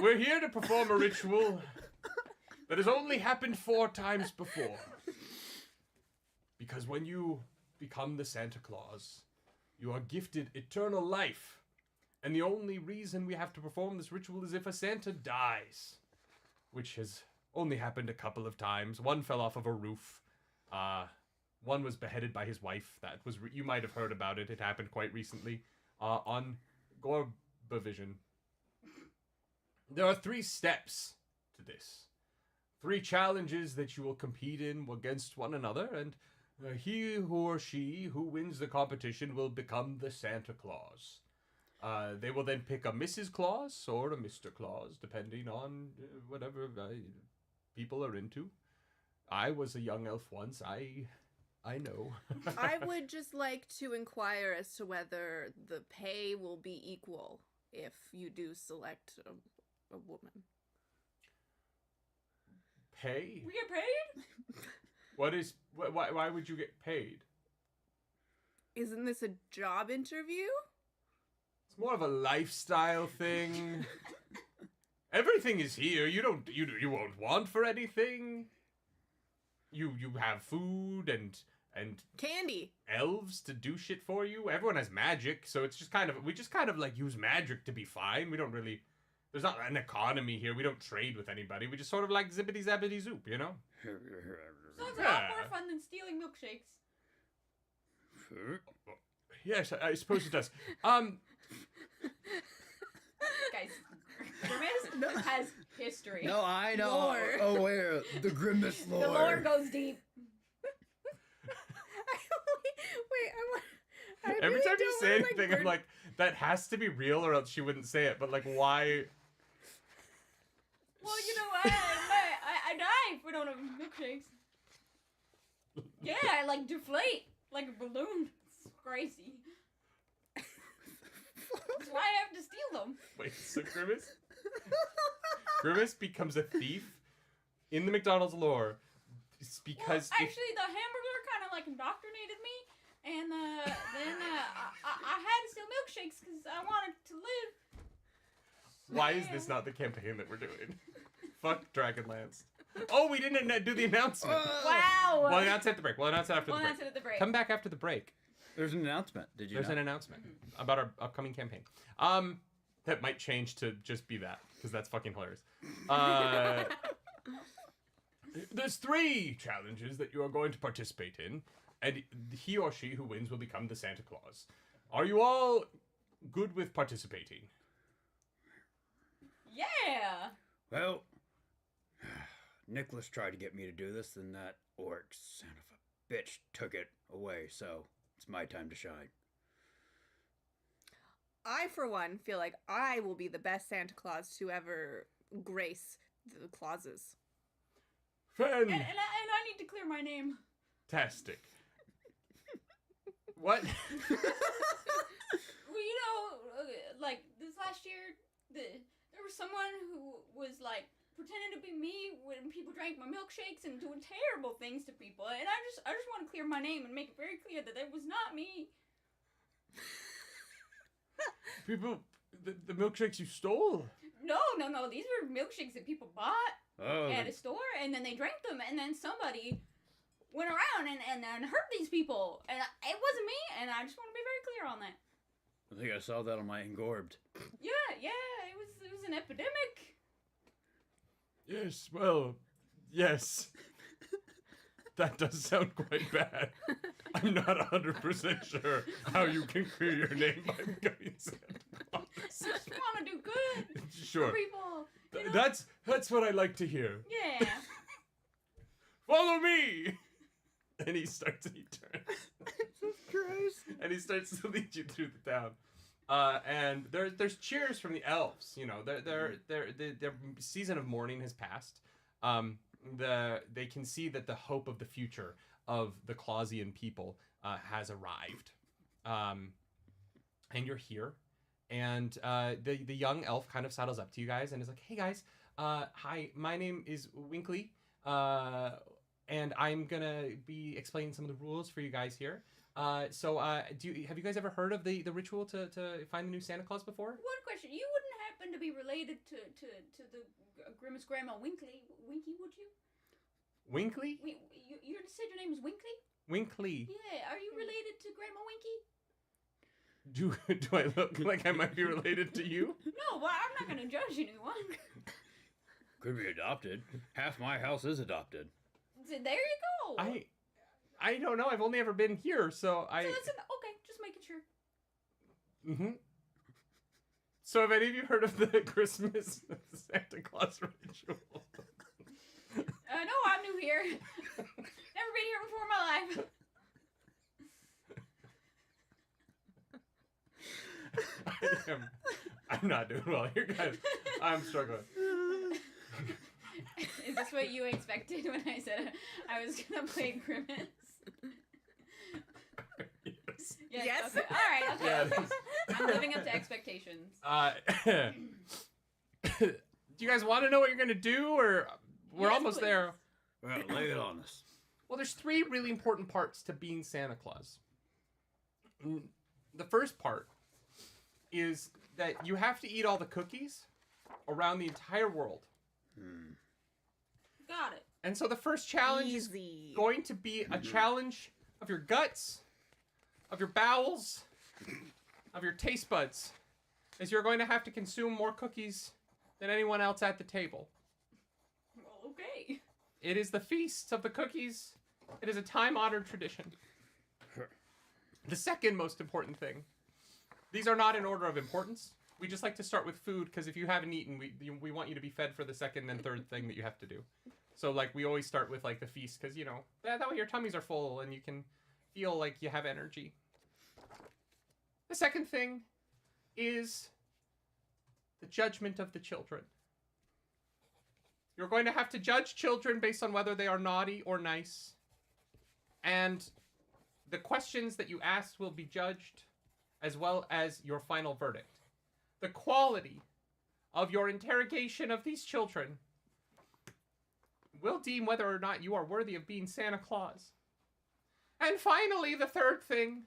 We're here to perform a ritual that has only happened 4 times before. Because when you become the Santa Claus, you are gifted eternal life. And the only reason we have to perform this ritual is if a Santa dies. Which has only happened a couple of times. One fell off of a roof. One was beheaded by his wife. That was you might have heard about it. It happened quite recently on Gorbavision. There are 3 steps to this. 3 challenges that you will compete in against one another, and he or she who wins the competition will become the Santa Claus. They will then pick a Mrs. Claus or a Mr. Claus, depending on whatever people are into. I was a young elf once. I know. I would just like to inquire as to whether the pay will be equal if you do select a woman. Pay? We get paid? Why would you get paid? Isn't this a job interview? It's more of a lifestyle thing. Everything is here. You won't want for anything. You have food and Candy. elves to do shit for you. Everyone has magic, so it's just we just kind of like use magic to be fine. We don't really. There's not an economy here. We don't trade with anybody. We just sort of like zippity zappity zoop, you know? Sounds a lot more fun than stealing milkshakes. Yes, I suppose it does. Guys, Grimace has history. No, I know. Lore. Oh, wait, the Grimace lore. The lore goes deep. Every time you say anything, I'm like, that has to be real or else she wouldn't say it. But, like, why? Well, you know, I die if we don't have milkshakes. Yeah, I, like, deflate like a balloon. It's crazy. That's why I have to steal them. Wait, so Grimace becomes a thief in the McDonald's lore. It's because well, actually, the hamburger kind of, like, indoctrinated me. And then I had to steal milkshakes because I wanted to live. Why is this not the campaign that we're doing? Fuck Dragonlance. Oh, we didn't do the announcement. Wow. We'll announce it at the break. We'll announce it after the break. Announce it at the break. Come back after the break. There's an announcement. Did you There's know? an announcement about our upcoming campaign. That might change to just be that, because that's fucking hilarious. There's 3 challenges that you are going to participate in, and he or she who wins will become the Santa Claus. Are you all good with participating? Yeah. Well, Nicholas tried to get me to do this, and that orc son of a bitch took it away, so it's my time to shine. I, for one, feel like I will be the best Santa Claus to ever grace the Clauses. And I need to clear my name. Fantastic. What? Well, you know, like, this last year, there was someone who was, like, pretending to be me when people drank my milkshakes and doing terrible things to people. And I just want to clear my name and make it very clear that it was not me. The milkshakes you stole? No. These were milkshakes that people bought Oh, at a store, and then they drank them, and then somebody went around and hurt these people, and it wasn't me, and I just want to be very clear on that. I think I saw that on my Engorbed. Yeah, it was an epidemic. Yes, well, yes. That does sound quite bad. I'm not 100% sure how you can clear your name by becoming Santa Claus. I just want to do good Sure. for people. You know? That's what I like to hear. Yeah. Follow me! And he turns. Jesus Christ. And he starts to lead you through the town. And there's cheers from the elves. You know, their season of mourning has passed. They can see that the hope of the future of the Clausian people has arrived. And you're here. And the young elf kind of saddles up to you guys and is like, hey guys, hi, my name is Winkley. And I'm gonna be explaining some of the rules for you guys here. Have you guys ever heard of the ritual to find the new Santa Claus before? One question: you wouldn't happen to be related to the Grimace Grandma Winky, would you? Winkley? You said your name is Winkley? Winkley. Yeah. Are you related to Grandma Winky? Do I look like I might be related to you? No, well, I'm not gonna judge anyone. Could be adopted. Half my house is adopted. So there you go. I don't know. I've only ever been here, so I. So listen, okay, just making sure. Mm-hmm. So have any of you heard of the Christmas Santa Claus ritual? No, I'm new here. Never been here before in my life. I'm not doing well here, guys. I'm struggling. Is this what you expected when I said I was gonna play Grimace? Yes. Yes. Okay. All right. Okay. Yeah. I'm living up to expectations. Do you guys want to know what you're gonna do, or we're Yes, almost please. there? Well, lay it on us. Well, there's 3 really important parts to being Santa Claus. The first part is that you have to eat all the cookies around the entire world. Got it. And so the first challenge Easy. is going to be a challenge of your guts, of your bowels, of your taste buds, as you're going to have to consume more cookies than anyone else at the table. Well, okay. It is the feast of the cookies. It is a time-honored tradition. The second most important thing. These are not in order of importance. We just like to start with food because if you haven't eaten, we want you to be fed for the second and third thing that you have to do. So like we always start with like the feast because that way your tummies are full and you can feel like you have energy. The second thing is the judgment of the children. You're going to have to judge children based on whether they are naughty or nice. And the questions that you ask will be judged as well as your final verdict. The quality of your interrogation of these children will deem whether or not you are worthy of being Santa Claus. And finally, the third thing,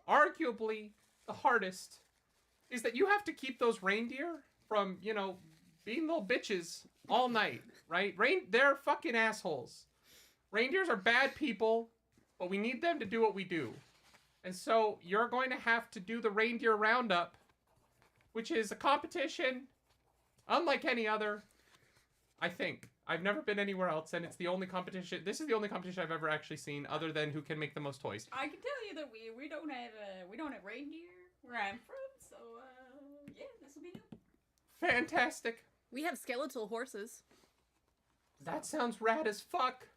arguably the hardest, is that you have to keep those reindeer from, being little bitches all night, right? They're fucking assholes. Reindeers are bad people, but we need them to do what we do. And so you're going to have to do the reindeer roundup, which is a competition unlike any other, I think. I've never been anywhere else, and it's the only competition. This is the only competition I've ever actually seen, other than who can make the most toys. I can tell you that we don't have reindeer where I'm from, so yeah, this will be new. Fantastic. We have skeletal horses. That sounds rad as fuck.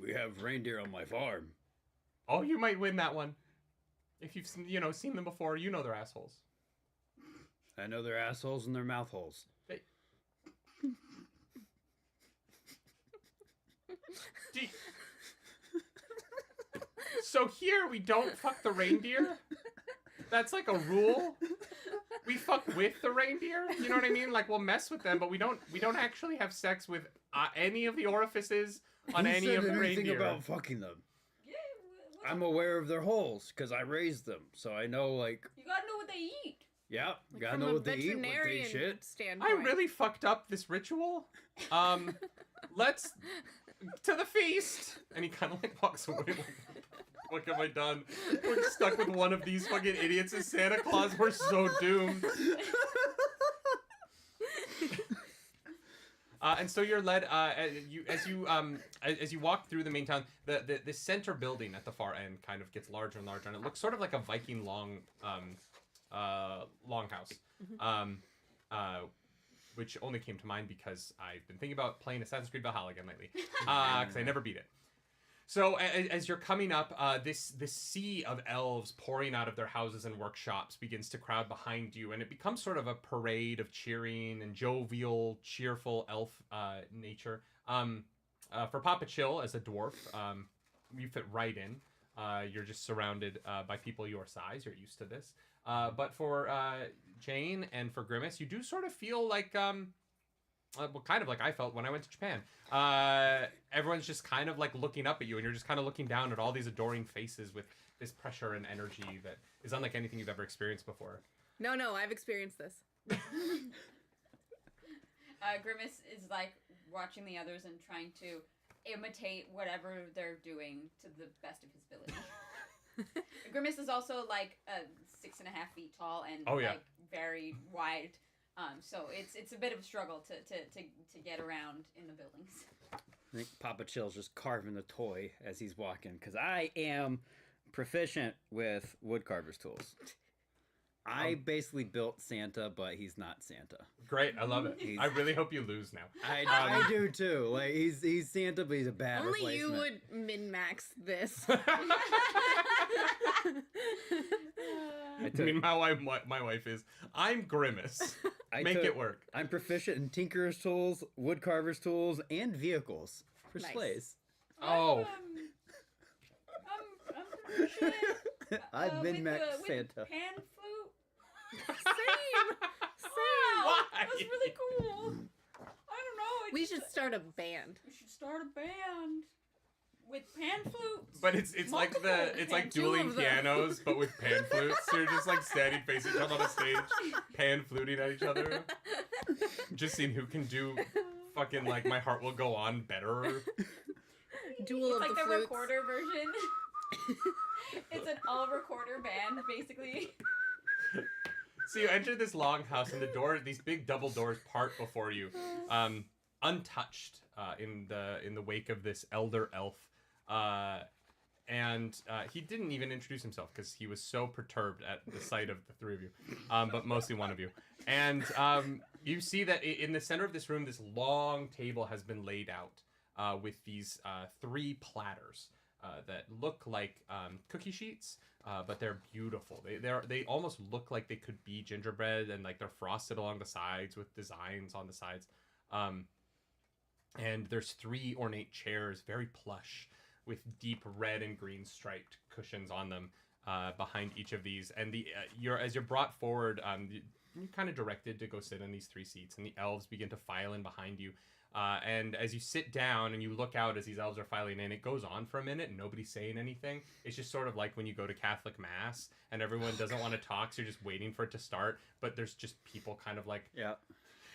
We have reindeer on my farm. Oh, you might win that one. If you've seen them before, they're assholes. I know they're assholes and they're mouth holes. So here we don't fuck the reindeer. That's like a rule. We fuck with the reindeer. You know what I mean? Like we'll mess with them, but we don't actually have sex with any of the orifices on Who any said of the anything reindeer. about fucking them? Yeah, I'm aware of their holes because I raised them, so I know like. you gotta know what they eat. Yep, Like gotta from know a what they eat, what they veterinarian shit. standpoint. I really fucked up this ritual. Let's to the feast. And he kind of like walks away. Like, what have I done? We're stuck with one of these fucking idiots as Santa Claus. We're so doomed. And so you're led as you walk through the main town. The center building at the far end kind of gets larger and larger, and it looks sort of like a Viking longhouse, which only came to mind because I've been thinking about playing Assassin's Creed Valhalla again lately, because I never beat it. So as you're coming up, this sea of elves pouring out of their houses and workshops begins to crowd behind you, and it becomes sort of a parade of cheering and jovial, cheerful elf nature. For Papa Chill, as a dwarf, you fit right in. You're just surrounded by people your size. You're used to this. But for Jane and for Grimace, you do sort of feel like... well, kind of like I felt when I went to Japan. Everyone's just kind of like looking up at you, and you're just kind of looking down at all these adoring faces with this pressure and energy that is unlike anything you've ever experienced before. No, I've experienced this. Grimace is like watching the others and trying to imitate whatever they're doing to the best of his ability. Grimace is also like 6.5 feet tall and like very wide. So it's a bit of a struggle to get around in the buildings. I think Papa Chill's just carving the toy as he's walking, because I am proficient with woodcarver's tools. I basically built Santa, but he's not Santa. Great, I love it. I really hope you lose now. I do too. Like he's Santa, but he's a bad Only replacement. you would min-max this. Meanwhile, my wife is, I'm Grimace. Make it work. I'm proficient in tinkerer's tools, woodcarver's tools, and vehicles for Nice. sleighs. Oh. I'm proficient. I've been Max with Santa. pan flute. Same. Wow, Why? that's really cool. I don't know. We should start a band. We should start a band with pan flutes. But it's like it's like Two dueling of them. pianos, but with pan flutes. So you're just like standing facing each other on a stage, pan fluting at each other. Just seeing who can do fucking like My Heart Will Go On better. Duel of It's like the the flutes. recorder version. It's an all recorder band, basically. So you enter this long house, and these big double doors part before you, untouched in the wake of this elder elf. And he didn't even introduce himself because he was so perturbed at the sight of the three of you, but mostly one of you. And you see that in the center of this room, this long table has been laid out with these 3 platters that look like cookie sheets, but they're beautiful. They almost look like they could be gingerbread, and like they're frosted along the sides with designs on the sides. And there's 3 ornate chairs, very plush, with deep red and green striped cushions on them behind each of these. And as you're brought forward, you're kind of directed to go sit in these 3 seats, and the elves begin to file in behind you. And as you sit down and you look out as these elves are filing in, it goes on for a minute and nobody's saying anything. It's just sort of like when you go to Catholic Mass and everyone doesn't want to talk, so you're just waiting for it to start, but there's just people kind of like... Yeah.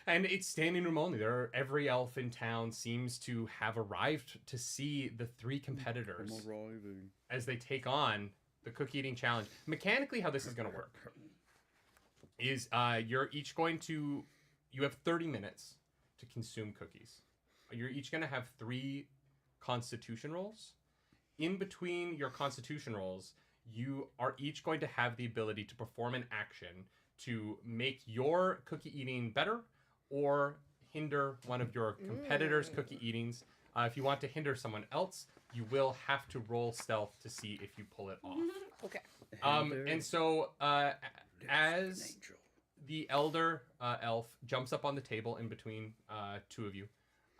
And it's standing room only. Every elf in town seems to have arrived to see the 3 competitors I'm arriving. as they take on the cookie eating challenge. Mechanically, how this is going to work is you're each going to... You have 30 minutes to consume cookies. You're each going to have 3 constitution rolls. In between your constitution rolls, you are each going to have the ability to perform an action to make your cookie eating better or hinder one of your competitors' cookie eatings. If you want to hinder someone else, you will have to roll stealth to see if you pull it off. Okay. And so as the elder elf jumps up on the table in between 2 of you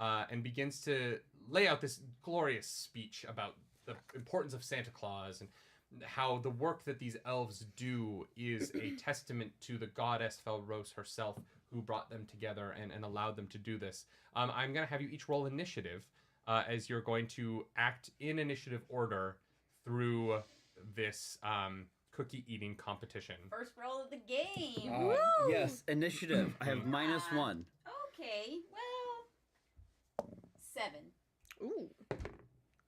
and begins to lay out this glorious speech about the importance of Santa Claus and how the work that these elves do is a testament to the goddess Felrose herself, who brought them together and allowed them to do this. I'm going to have you each roll initiative as you're going to act in initiative order through this cookie eating competition. First roll of the game. Yes, initiative. I have -1. Okay, well, 7. Ooh.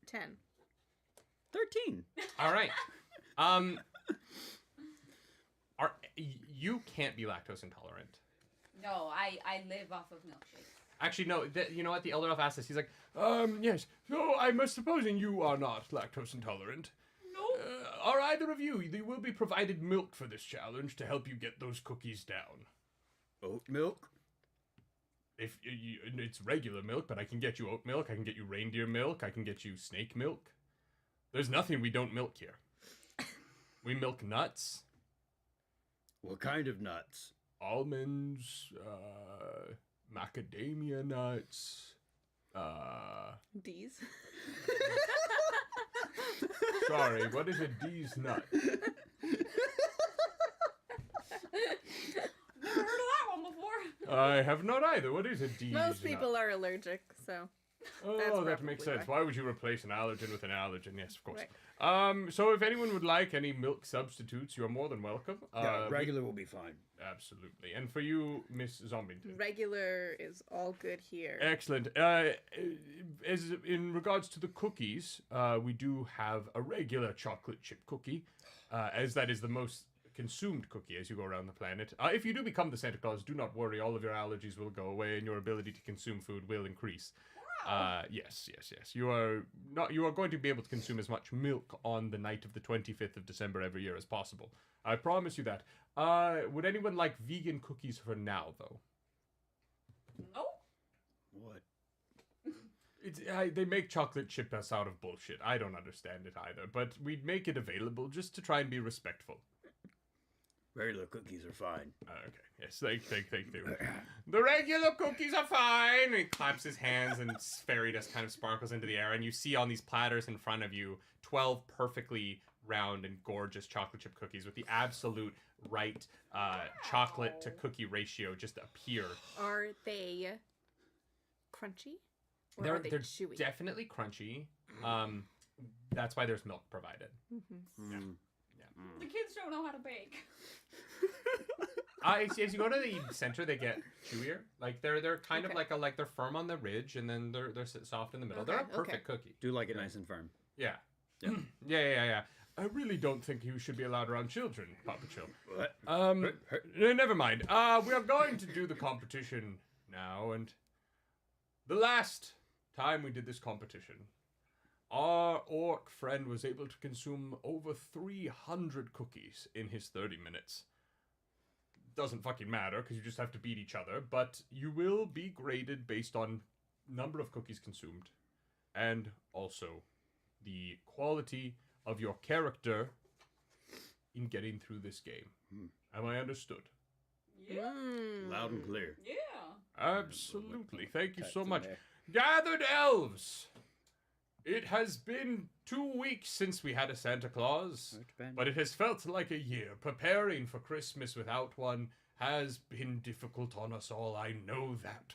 10. 13. All right. You can't be lactose intolerant. No, I live off of milkshakes. Actually, no. You know what? The elder elf asked us. He's like, yes. So I'm supposing you are not lactose intolerant. No. Are either of you? You will be provided milk for this challenge to help you get those cookies down. Oat milk? If it's regular milk, but I can get you oat milk. I can get you reindeer milk. I can get you snake milk. There's nothing we don't milk here. We milk nuts. What kind of nuts? Almonds, macadamia nuts, D's. Sorry, what is a D's nut? Never heard of that one before. I have not either. What is a D's Most people nut? are allergic, so. Oh, that makes probably sense. why. Why would you replace an allergen with an allergen? Yes, of course. Right. So if anyone would like any milk substitutes, you are more than welcome. Regular will be fine. Absolutely. And for you, Miss Zombington. Regular is all good here. Excellent. As in regards to the cookies, we do have a regular chocolate chip cookie, as that is the most consumed cookie as you go around the planet. If you do become the Santa Claus, do not worry. All of your allergies will go away, and your ability to consume food will increase. Yes. You are going to be able to consume as much milk on the night of the 25th of December every year as possible. I promise you that. Would anyone like vegan cookies for now, though? Nope. What? They make chocolate chips out of bullshit. I don't understand it either, but we'd make it available just to try and be respectful. Regular cookies are fine. Okay, yes, thank you. The regular cookies are fine! And he claps his hands and fairy dust kind of sparkles into the air, and you see on these platters in front of you 12 perfectly round and gorgeous chocolate chip cookies with the absolute right chocolate to cookie ratio just appear. Are they crunchy? Or are they They're chewy? definitely crunchy. That's why there's milk provided. Mm-hmm. Yeah. The kids don't know how to bake. As you go to the center, they get chewier. Like they're kind of Okay. like they're firm on the ridge, and then they're soft in the middle. They're a Okay, perfect cookie. Do like it nice and firm. Yeah. Yeah. Yeah. I really don't think you should be allowed around children, Papa Chill. What? Never mind. We are going to do the competition now, and the last time we did this competition, our orc friend was able to consume over 300 cookies in his 30 minutes. Doesn't fucking matter, because you just have to beat each other, but you will be graded based on number of cookies consumed, and also the quality of your character in getting through this game. Am I understood? Yeah. Loud and clear. Yeah. Absolutely. Thank you so Text in much. there. Gathered elves! It has been 2 weeks since we had a Santa Claus, but it has felt like a year. Preparing for Christmas without one has been difficult on us all, I know that.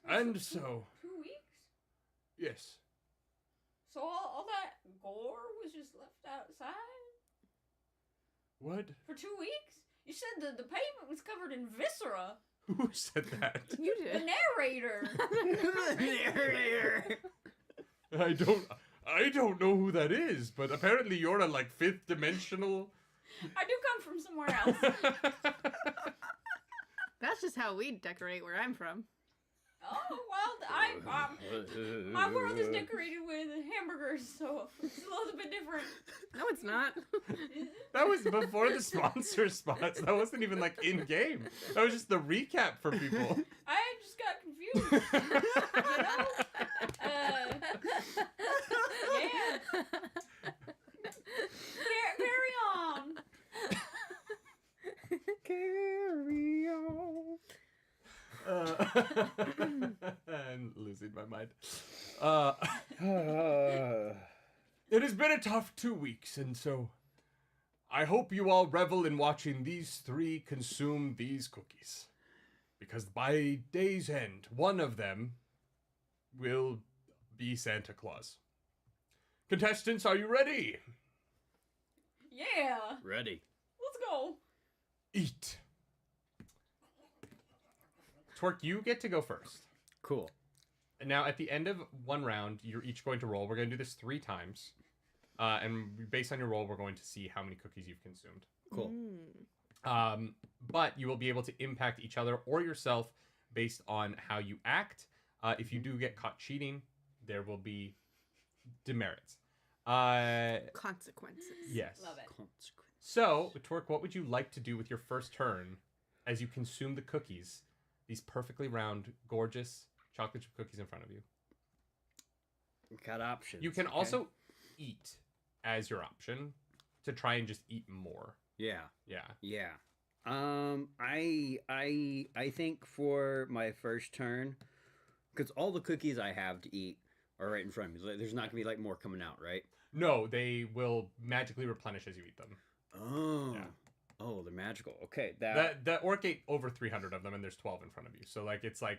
And so, 2 weeks? yes. So all that gore was just left outside? What? For 2 weeks? You said the pavement was covered in viscera. Who said that? You The did. narrator. I don't know who that is, but apparently you're a like 5th dimensional. I do come from somewhere else. That's just how we decorate where I'm from. Oh, well, my world is decorated with hamburgers, so it's a little bit different. No, it's not. That was before the sponsor spots. That wasn't even like in game. That was just the recap for people. I just got confused. You know? Yeah. Carry on. Carry on. And losing my mind. It has been a tough 2 weeks, and so I hope you all revel in watching these 3 consume these cookies. Because by day's end, one of them will be Santa Claus. Contestants, are you ready? Yeah. Ready. go. Eat. Twerk, you get to go first. Cool. Now, at the end of one round, you're each going to roll. We're going to do this 3 times. And based on your roll, we're going to see how many cookies you've consumed. Cool. But you will be able to impact each other or yourself based on how you act. If you do get caught cheating, there will be demerits. Consequences. Yes. Love it. Consequence. So, Twerk, what would you like to do with your first turn as you consume the cookies? These perfectly round, gorgeous chocolate chip cookies in front of you. Got options. You can okay? also eat as your option to try and just eat more. Yeah. Yeah. Yeah. I think for my first turn, because all the cookies I have to eat are right in front of me. Like, there's not gonna be like more coming out, right? No, they will magically replenish as you eat them. Oh. Yeah. Oh, they're magical. Okay. The orc ate over 300 of them, and there's 12 in front of you. So like it's like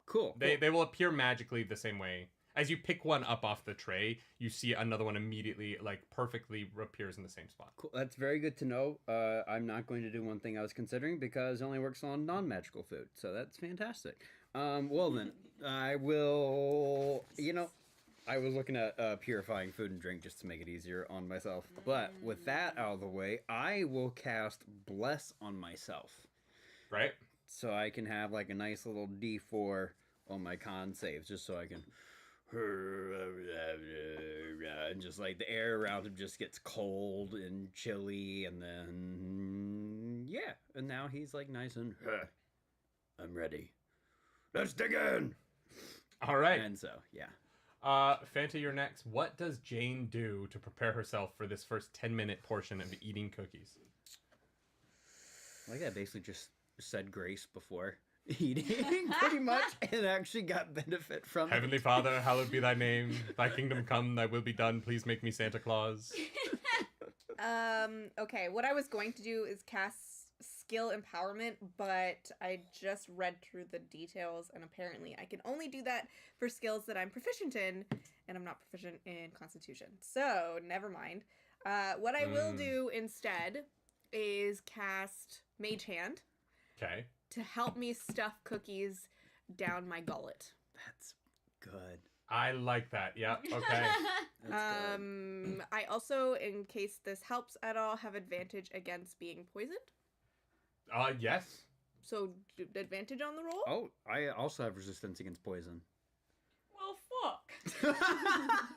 Cool. they will appear magically the same way. As you pick one up off the tray, you see another one immediately, like, perfectly appears in the same spot. Cool. That's very good to know. I'm not going to do one thing I was considering because it only works on non-magical food. So that's fantastic. Well then, I will, I was looking at purifying food and drink just to make it easier on myself. But with that out of the way, I will cast Bless on myself. Right? So I can have like a nice little D4 on my con saves just so I can... and just like the air around him just gets cold and chilly, and then and now he's like nice and I'm ready, let's dig in. All right. And so Fanta, you're next. What does Jane do to prepare herself for this first 10-minute portion of eating cookies? like I basically just said grace before eating pretty much and actually got benefit from Heavenly it. Father, hallowed be thy name. Thy kingdom come, thy will be done. Please make me Santa Claus. Okay, what I was going to do is cast skill empowerment, but I just read through the details, and apparently I can only do that for skills that I'm proficient in, and I'm not proficient in Constitution. So, never mind. What I will do instead is cast Mage Hand Okay. to help me stuff cookies down my gullet. That's good. I like that. Yeah. Okay. That's good. I also, in case this helps at all, have advantage against being poisoned. Yes. So, advantage on the roll? Oh, I also have resistance against poison. Well, fuck.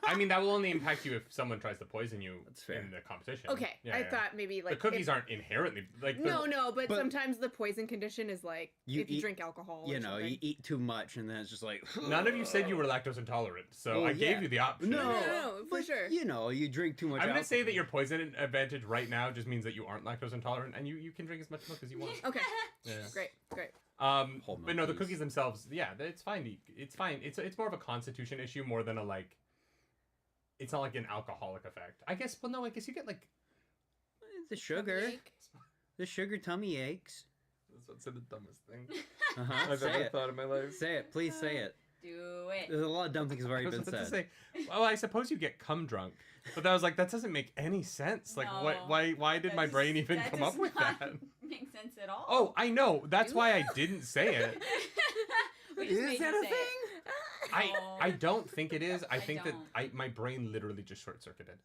I mean, that will only impact you if someone tries to poison you That's fair. in the competition. Okay, Yeah, I yeah. thought maybe like the cookies aren't inherently like. No, but But- sometimes the poison condition is like You if you eat- drink alcohol. You or know, something. you eat too much and then it's just like... None of you said you were lactose intolerant, so Well, I yeah. gave you the option. No, No, for but, sure. You drink too much I'm gonna say that alcohol. your poison advantage right now just means that you aren't lactose intolerant, and you can drink as much milk as you want. Okay, Yeah. great. Whole But no, milk, the please. cookies themselves, yeah, it's fine. It's fine. It's more of a constitution issue more than a like. It's not like an alcoholic effect. I guess. Well, no, I guess you get like. The sugar. Tummy The sugar tummy aches. That's the dumbest thing Uh-huh. I've Say ever it. thought in my life. Say it. Please say it. Do it. There's a lot of dumb things have I already was been about to said. say, well, I suppose you get cum drunk, but I was like, that doesn't make any sense. Like, No. why did my brain even That come does up with not that? Make sense at all. Oh, I know. That's Do why I you? didn't say it. We just Is made that you a say thing? it. I don't think it is. I I think that don't. my brain literally just short circuited.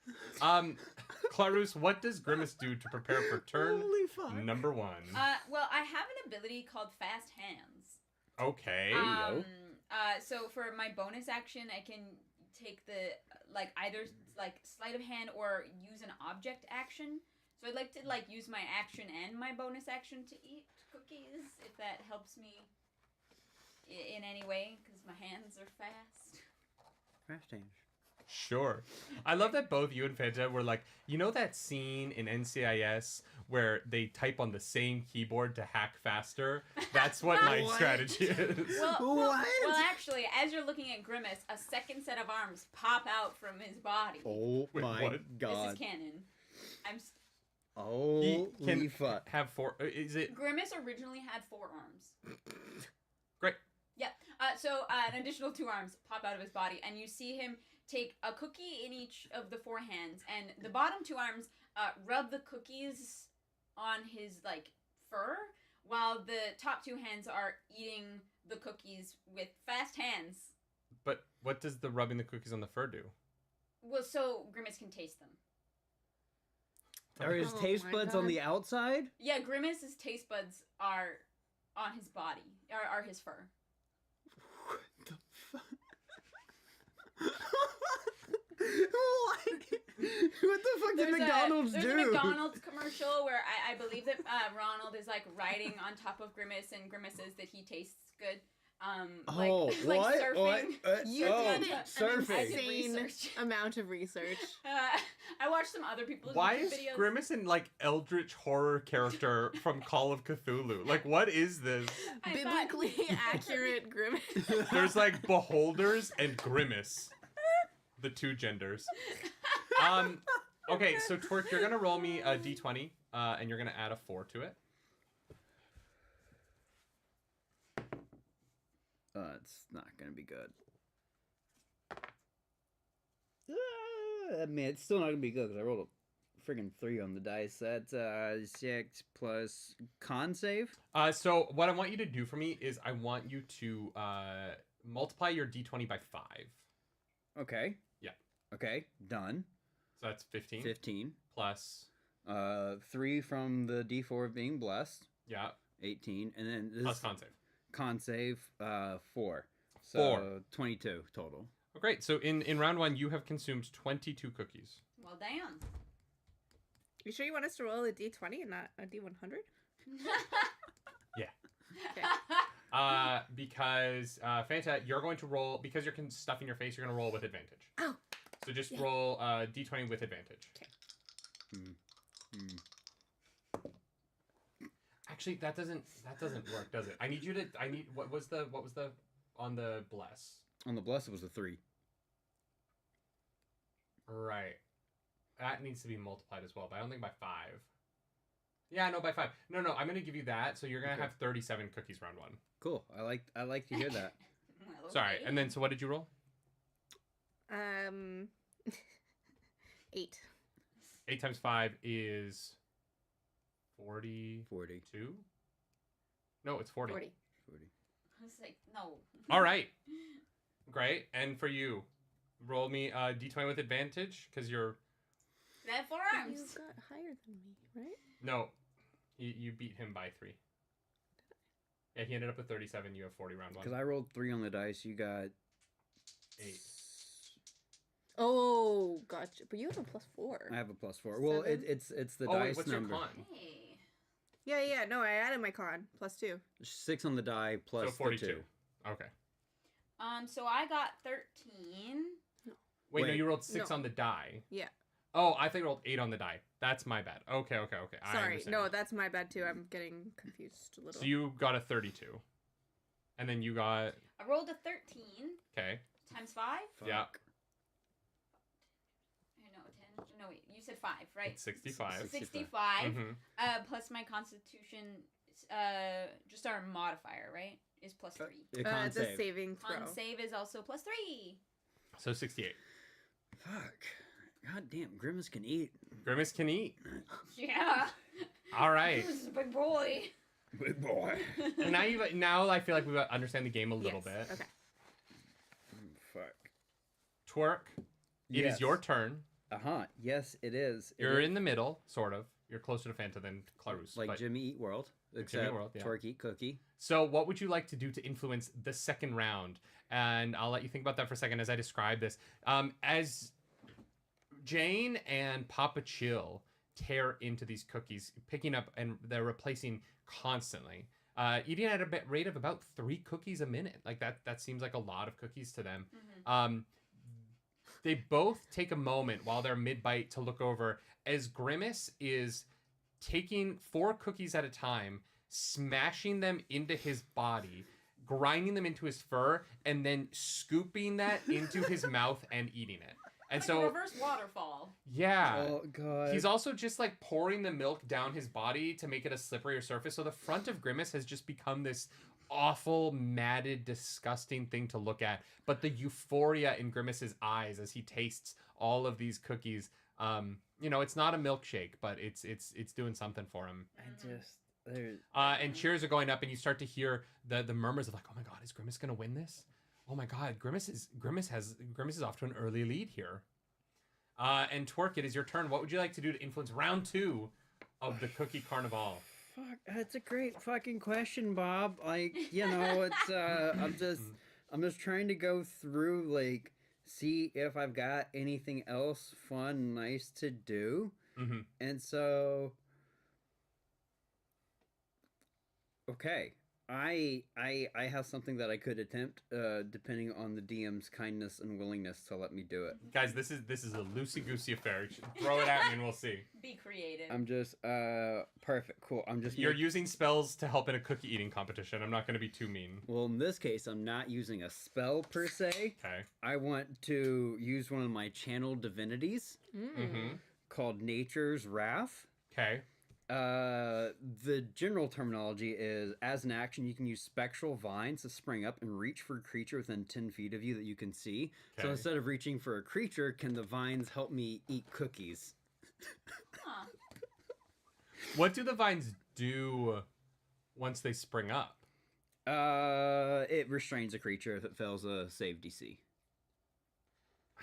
Clarus, what does Grimace do to prepare for turn Holy fuck. number 1? Well, I have an ability called Fast Hands. Okay. you go. So for my bonus action, I can take the either sleight of hand or use an object action. So I'd like to use my action and my bonus action to eat cookies, if that helps me in any way, because my hands are fast. Fast hands. Sure. I love that both you and Fanta were like, you know that scene in NCIS where they type on the same keyboard to hack faster? That's what my What? strategy is. Well, actually, as you're looking at Grimace, a second set of arms pop out from his body. Oh Wait, my what? This god. is canon. Holy Can fuck. have 4. Is it Grimace originally had 4 arms. great? Yep. So an additional 2 arms pop out of his body, and you see him take a cookie in each of the 4 hands, and the bottom 2 arms rub the cookies on his like fur, while the top two hands are eating the cookies with fast hands. But what does the rubbing the cookies on the fur do? Well, so Grimace can taste them. Are his Oh taste my buds God. on the outside? Yeah, Grimace's taste buds are on his body, are his fur. What the fuck? What the fuck did McDonald's there's do? a McDonald's commercial where I believe that Ronald is like riding on top of Grimace, and Grimace says that he tastes good. Oh, like what? surfing. What? You Oh, did surfing. I did insane research. amount of research. I watched some other people's Why YouTube is videos. Grimace an like eldritch horror character from Call of Cthulhu? Like, what is this? I Biblically accurate Grimace. There's like beholders and Grimace, the two genders. Okay, so Twerk, you're gonna roll me a d20, and you're gonna add a 4 to it. It's not gonna be good. I mean, it's still not gonna be good because I rolled a friggin' 3 on the dice. That's 6 plus con save. So what I want you to do for me is I want you to multiply your d20 by 5. Okay. Yeah. Okay. Done. So that's 15 15. plus 3 from the D4 of being blessed. yeah 18, and then this plus con save. con save 4. So 4. 22 total. Oh, great. So in round 1, you have consumed 22 cookies. Well, damn. You sure you want us to roll a D20 and not a D100? Because Fanta, you're going to roll because you're stuffing your face. You're going to roll with advantage. Oh. So just Yeah. roll d20 with advantage. Actually, that doesn't work, does it? I need you to. What was the on the bless? On the blessed was a 3. Right. That needs to be multiplied as well, but I don't think by 5. Yeah, no, by 5. No, I'm going to give you that, so you're going to Okay. have 37 cookies round 1. Cool. I like to hear that. Well, Sorry, okay. and then, so what did you roll? 8. 8 times 5 is 42? 40. No, it's 40. 40. 40. I was like, no. All right. Great. And for you, roll me a d20 with advantage, because you're... They have You 4 arms. got higher than me, right? No, you beat him by 3. Yeah, he ended up with 37. You have 40 round 1. Because I rolled 3 on the dice. You got 8. Oh, gotcha. But you have a +4. I have a +4. Well, 7? it's the Oh, wait, dice what's number. your con? Hey. Yeah. No, I added my con. +2. 6 on the die plus So 42. the 2. Okay. So I got 13. Wait, no, Wait. you rolled 6 No. on the die. Yeah. Oh, I think you rolled 8 on the die. That's my bad. Okay. I Sorry. understand. No, that's my bad too. I'm getting confused a little. So you got a 32. And then you got... I rolled a 13 Okay. times 5. Yeah. No, 10. No, wait. You said 5, right? It's 65. 65. Mhm. Plus my constitution, just our modifier, right? Is plus 3. The con the save. saving throw. Con save is also plus 3. So 68. Fuck. God damn, Grimace can eat. Grimace can eat. Yeah. All right. This is a big boy. Big boy. And now I feel like we understand the game a little Yes. bit. Okay. Fuck. Twerk, it is your turn. Yes, it is. It You're is. in the middle, sort of. You're closer to Fanta than Claus. Like but- Jimmy Eat World. Except World, yeah. Twerk Eat Cookie. So what would you like to do to influence the second round? And I'll let you think about that for a second as I describe this. As Jane and Papa Chill tear into these cookies, picking up, and they're replacing constantly. Eating at a rate of about 3 cookies a minute. Like that seems like a lot of cookies to them. They both take a moment while they're mid-bite to look over as Grimace is taking 4 cookies at a time, smashing them into his body, grinding them into his fur, and then scooping that into his mouth and eating it. And Like so, a reverse waterfall. yeah. Oh god. He's also just like pouring the milk down his body to make it a slipperier surface. So the front of Grimace has just become this awful, matted, disgusting thing to look at. But the euphoria in Grimace's eyes as he tastes all of these cookies it's not a milkshake, but it's doing something for him. There's And cheers are going up, and you start to hear the murmurs of like, oh my god, is Grimace gonna win this? Oh my god, Grimace is off to an early lead here. And Twerk, it is your turn. What would you like to do to influence round 2 of the Cookie Carnival? Fuck, that's a great fucking question, Bob. Like, it's I'm just trying to go through, like, see if I've got anything else fun, nice to do. Mm-hmm. And so, okay, I have something that I could attempt, depending on the DM's kindness and willingness to let me do it. Guys, this is a loosey-goosey affair. Throw it at me and we'll see. Be creative. I'm just, perfect, cool. You're using spells to help in a cookie eating competition. I'm not going to be too mean. Well, in this case, I'm not using a spell per se. Okay. I want to use one of my channeled divinities Mm-hmm. called Nature's Wrath. Okay. The general terminology is, as an action, you can use spectral vines to spring up and reach for a creature within 10 feet of you that you can see. Okay. So instead of reaching for a creature, can the vines help me eat cookies? Huh. What do the vines do once they spring up? It restrains a creature if it fails a save DC.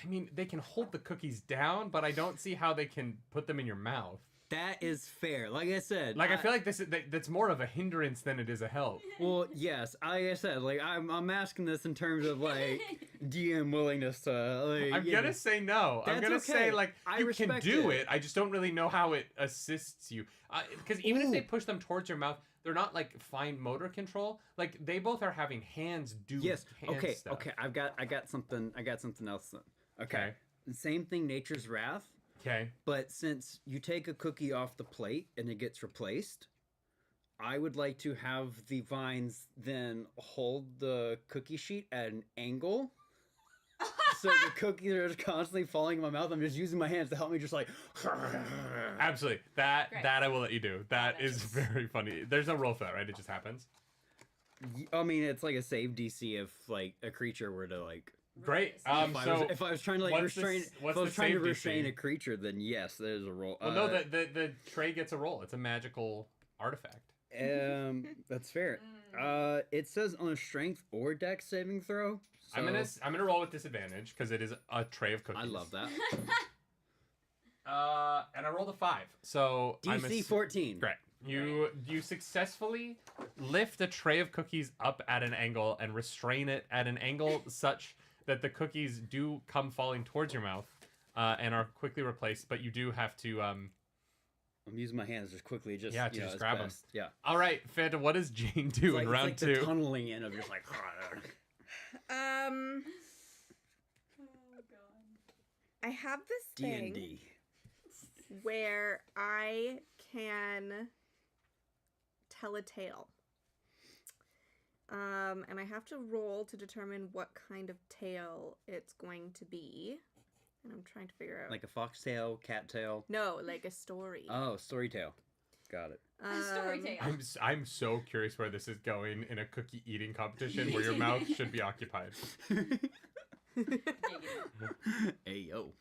I mean, they can hold the cookies down, but I don't see how they can put them in your mouth. That is fair. Like I said, Like, I feel like that's more of a hindrance than it is a help. Well, yes. Like I said, like I'm asking this in terms of like DM willingness to. Like, I'm gonna say no. I'm That's gonna okay. say like I you can respect do it. it. I just don't really know how it assists you. Because even if they Ooh. push them towards your mouth, they're not like fine motor control. Like they both are having hands do. Yes. hand Okay. stuff. Okay. I got something else then. Okay. Okay. The same thing. Nature's Wrath. Okay. But since you take a cookie off the plate and it gets replaced, I would like to have the vines then hold the cookie sheet at an angle. So the cookies are just constantly falling in my mouth. I'm just using my hands to help me just like... Absolutely. That Great. I will let you do. That That's is just- very funny. There's no roll for that, right? It just happens. I mean, it's like a save DC if like a creature were to like... Great. If I was trying to like what's restrain, what's if I was the trying to save DC? restrain a creature, then yes, there's a roll. Well, no, the tray gets a roll. It's a magical artifact. That's fair. It says on a strength or dex saving throw. So I'm gonna roll with disadvantage because it is a tray of cookies. I love that. And I rolled a 5, so DC 14. Great. You successfully lift a tray of cookies up at an angle and restrain it at an angle such that the cookies do come falling towards your mouth and are quickly replaced, but you do have to. I'm using my hands just quickly, just Yeah, to you know, just as grab 'em. best. Yeah. All right, Fanta, what does Jane do in round it's 2? The tunneling in of just like. Oh god. I have this thing D&D. where I can tell a tale. And I have to roll to determine what kind of tale it's going to be. And I'm trying to figure out. Like a foxtail, cattail. No, like a story. Oh, storytale. Got it. A story tale. I'm so curious where this is going in a cookie eating competition where your mouth should be occupied. Hey yo.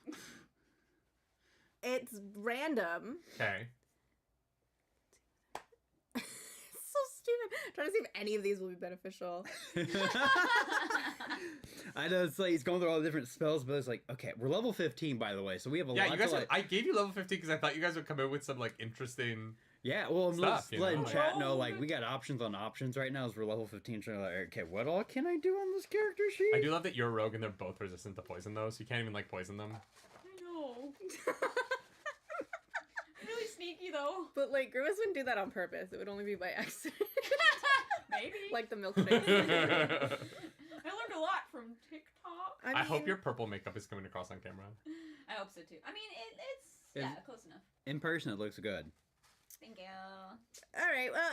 It's random. Okay. It's so stupid. I'm trying to see if any of these will be beneficial. I know it's like he's going through all the different spells, but it's like, okay, we're level 15 by the way, so we have a Yeah, lot you guys. to like. I gave you level 15 because I thought you guys would come in with some like interesting. Yeah, well, I'm Stuff, just letting you know? chat know, like, we got options on options right now as we're level 15. So, like, okay, what all can I do on this character sheet? I do love that you're a rogue and they're both resistant to poison though, so you can't even like poison them. I know. Really sneaky though. But like Grimace wouldn't do that on purpose. It would only be by accident. Maybe. Like the milkshake. I learned a lot from TikTok. I hope your purple makeup is coming across on camera. I hope so too. I mean, it's Is- close enough. In person, it looks good. Thank you. All right. Well,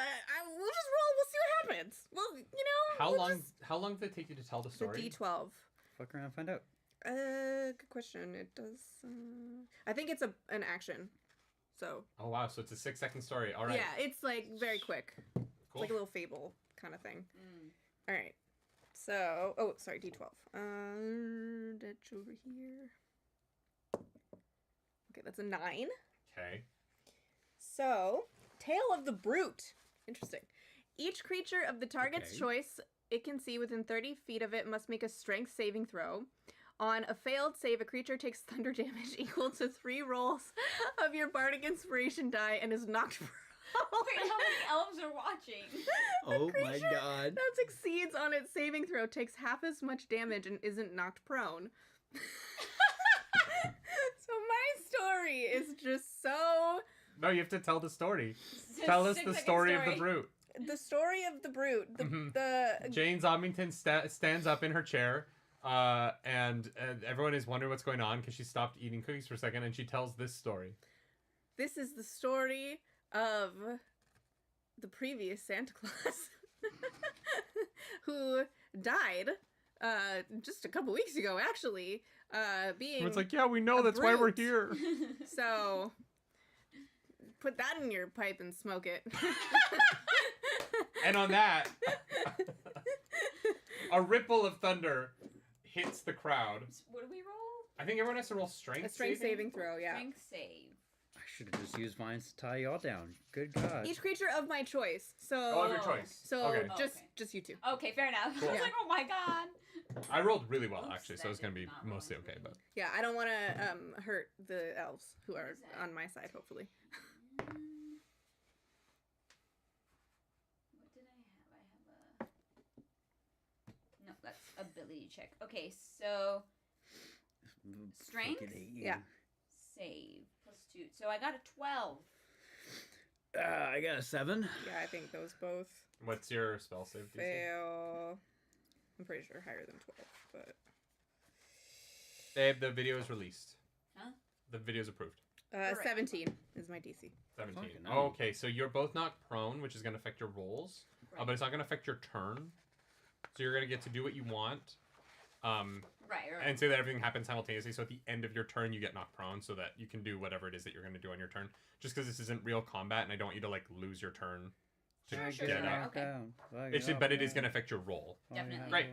we'll just roll. We'll see what happens. Well, you know. How we'll long? just- How long did it take you to tell the The story? D12. Fuck around, find out. Good question. It does. I think it's an action. So. Oh wow, so it's a 6-second story. All right. Yeah, it's like very quick. It's Cool. like a little fable kind of thing. Mm. All right. So, oh, sorry, D12. That's over here. Okay, that's a 9. Okay. So, Tail of the Brute. Interesting. Each creature of the target's choice it can see within 30 feet of it must make a strength saving throw. On a failed save, a creature takes thunder damage equal to 3 rolls of your bardic inspiration die and is knocked prone. Wait, how many elves are watching? Oh my god. That succeeds on its saving throw takes half as much damage and isn't knocked prone. So my story is just so... No, you have to tell the story. Tell us the story of the brute. The story of the brute. The Jane Zombington stands up in her chair, and everyone is wondering what's going on because she stopped eating cookies for a second, and she tells this story. This is the story of the previous Santa Claus who died just a couple weeks ago, actually. Being It's like, yeah, we know, that's why we're here. So put that in your pipe and smoke it. And on that, a ripple of thunder hits the crowd. What do we roll? I think everyone has to roll strength. A strength saving throw, yeah. Strength save. I should have just used mine to tie y'all down. Good God. Each creature of my choice. So Oh, of your choice. So Okay. just you two. Okay, fair enough. Cool. I was like, oh my god. I rolled really well, Oops, actually, so that it's going to did be not roll mostly okay. good. But Yeah, I don't want to hurt the elves who are Exactly. on my side, hopefully. What did I have? No, that's ability check. Okay, so strength? Fucking hate you. Yeah. save +2. So I got a 12. I got a 7. Yeah, I think those both what's your spell save DC? fail. I'm pretty sure higher than 12, but Babe, the video is released. Huh? The video's approved. Correct. 17 is my DC. 17. Fucking hell. Oh, okay, so you're both knocked prone, which is going to affect your rolls, Right. but it's not going to affect your turn. So you're going to get to do what you want. Right. And say that everything happens simultaneously. So at the end of your turn, you get knocked prone, so that you can do whatever it is that you're going to do on your turn. Just because this isn't real combat, and I don't want you to like lose your turn to Sure, get sure. out. Okay. But it is going to affect your roll. Definitely. Great.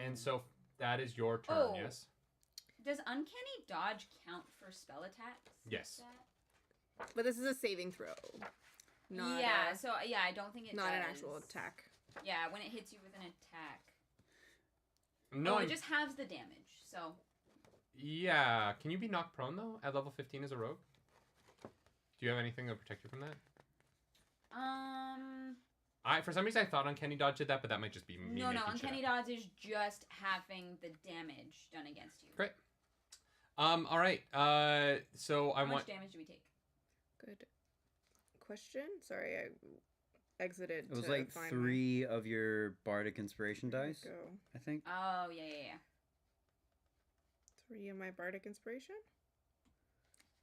And so that is your turn. Oh. Yes. Does uncanny dodge count for spell attacks? Yes. But this is a saving throw. Not yeah. a- So yeah, I don't think it. not an does. actual attack. Yeah, when it hits you with an attack. No. Oh, I'm- it just halves the damage. So. Yeah. Can you be knocked prone though at level 15 as a rogue? Do you have anything that will protect you from that? For some reason I thought Uncanny Dodge did that, but that might just be me. No, making shit uncanny up. dodge is just having the damage done against you. Great. All right. So I How want. much damage do we take? Good question. Sorry, I exited. It was to like find 3 of your bardic inspiration my... dice, Go. I think. Oh yeah. 3 of my bardic inspiration.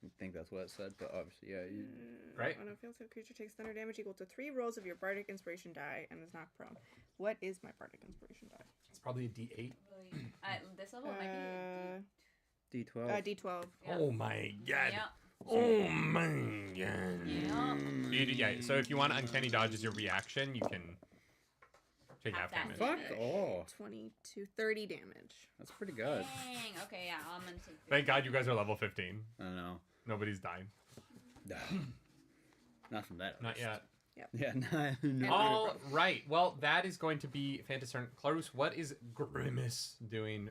I think that's what it said, but obviously, yeah. Right. On a failed save, creature takes thunder damage equal to 3 rolls of your bardic inspiration die and is knocked prone. What is my bardic inspiration die? It's probably a D8. Really, at this level, it might be. D12. D12. Yeah. Oh my god. Yeah. Oh my god. Yeah. Yeah. So if you want Uncanny Dodge as your reaction, you can take half Half that. damage. Fuck off. 22, 30 damage. That's pretty good. Dang. Okay, yeah, I'm gonna take. Thank God you guys are level 15. I don't know. Nobody's dying. No. Not from that. Not yet. Yeah, no. All right. Well, that is going to be Fantasy. Claus, what is Grimace doing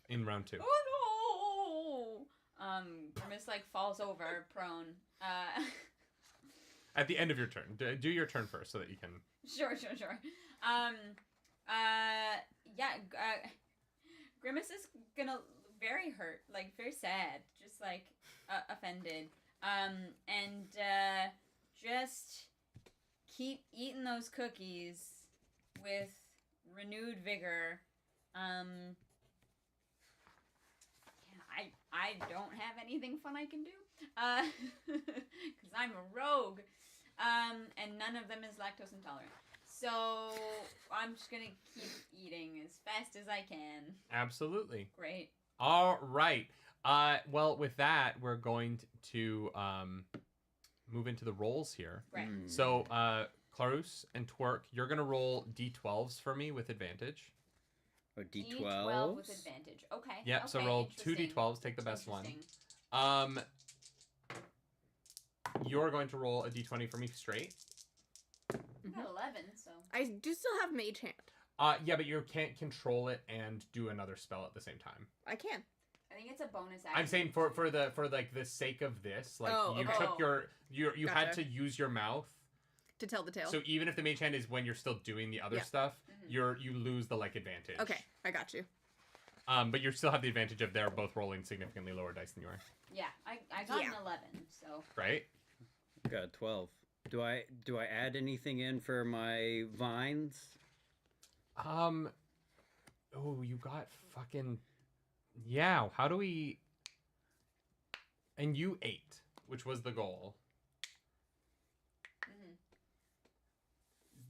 in round 2? Oh no! Grimace like falls over, prone. At the end of your turn. Do your turn first so that you can... Sure. Yeah. Grimace is gonna very hurt, like very sad, just like offended, and just keep eating those cookies with renewed vigor. Yeah, I don't have anything fun I can do, because I'm a rogue, and none of them is lactose intolerant. So I'm just gonna keep eating as fast as I can. Absolutely. Great. All right. Well, with that, we're going to move into the rolls here. Right. So, Claus and Twerk, you're going to roll D12s for me with advantage. Or D12. D12 with advantage. Okay. Yep, okay, so roll 2 interesting. D12s, take the best one. Interesting. you're going to roll a d20 for me straight. I got 11, so. I do still have Mage Hand. Yeah, but you can't control it and do another spell at the same time. I can. I think it's a bonus action. I'm saying for like the sake of this, like you okay. took you had Gotcha. to use your mouth To tell the tale. So even if the mage hand is when you're still doing the other stuff, you lose the like advantage. Okay, I got you. But you still have the advantage of they're both rolling significantly lower dice than you are. Yeah, I got an 11, so. Right? Got a 12. Do I add anything in for my vines? Oh, you got fucking. Yeah. How do we? And you 8, which was the goal.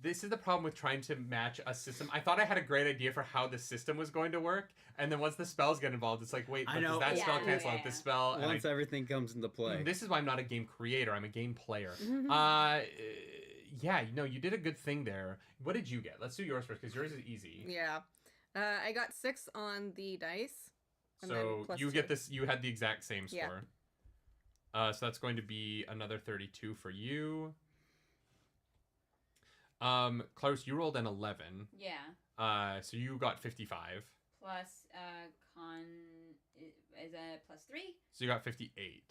This is the problem with trying to match a system. I thought I had a great idea for how the system was going to work, and then once the spells get involved, it's like, wait, but does that spell cancel out this spell? Once everything comes into play. This is why I'm not a game creator. I'm a game player. Yeah, no, you did a good thing there. What did you get? Let's do yours first, because yours is easy. Yeah. I got 6 on the dice. So you get this. You had the exact same score. So that's going to be another 32 for you. Klaus, you rolled an 11. Yeah. So you got 55. Plus, con is a plus 3. So you got 58.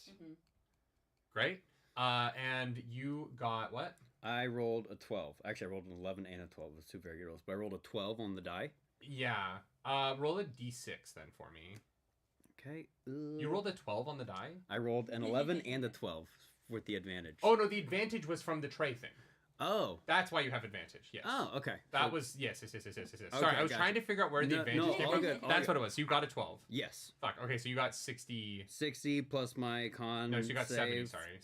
Great. And you got what? I rolled a 12. Actually, I rolled an 11 and a 12. It was 2 very good rolls. But I rolled a 12 on the die. Yeah. Roll a d6 then for me. Okay. You rolled a 12 on the die? I rolled an 11 and a 12 with the advantage. Oh, no, the advantage was from the tray thing. Oh. That's why you have advantage, yes. Oh, okay. That was, yes. Sorry, Okay, I was trying to figure out where the advantage came from. That's what it was. So you got a 12. Yes. Fuck, okay, so you got 60. 60 plus my con No, so you got save. 70, sorry.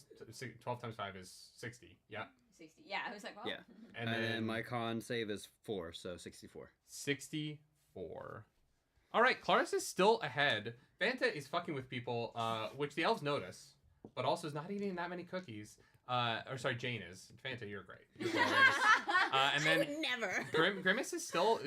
12 times 5 is 60, yeah. 60. Yeah, I was like, well. Yeah. And then my con save is 4, so 64. 64. All right, Claris is still ahead. Fanta is fucking with people, which the elves notice, but also is not eating that many cookies. Or sorry, Jane is. Fanta, you're great. You're and then I would never. Grimace still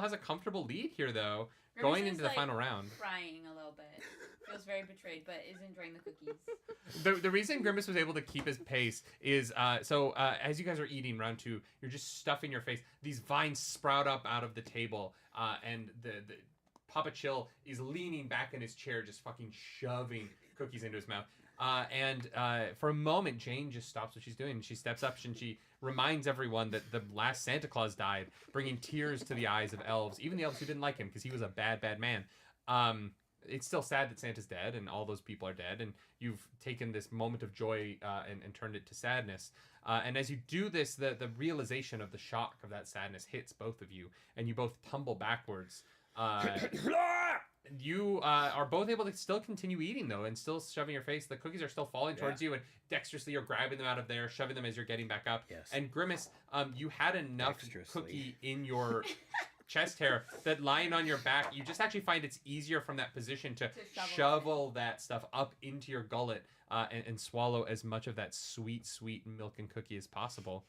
has a comfortable lead here though, going into the final round. Crying a little bit. Feels very betrayed, but is enjoying the cookies. The reason Grimace was able to keep his pace is as you guys are eating round 2, you're just stuffing your face. These vines sprout up out of the table, and the Papa Chill is leaning back in his chair, just fucking shoving cookies into his mouth. And for a moment, Jane just stops what she's doing. She steps up and she reminds everyone that the last Santa Claus died, bringing tears to the eyes of elves, even the elves who didn't like him because he was a bad, bad man. It's still sad that Santa's dead and all those people are dead, and you've taken this moment of joy and turned it to sadness. And as you do this, the realization of the shock of that sadness hits both of you, and you both tumble backwards. You are both able to still continue eating, though, and still shoving your face. The cookies are still falling towards you, and dexterously you're grabbing them out of there, shoving them as you're getting back up. Yes. And Grimace, you had enough cookie in your chest hair that lying on your back, you just actually find it's easier from that position to shovel that stuff up into your gullet and swallow as much of that sweet, sweet milk and cookie as possible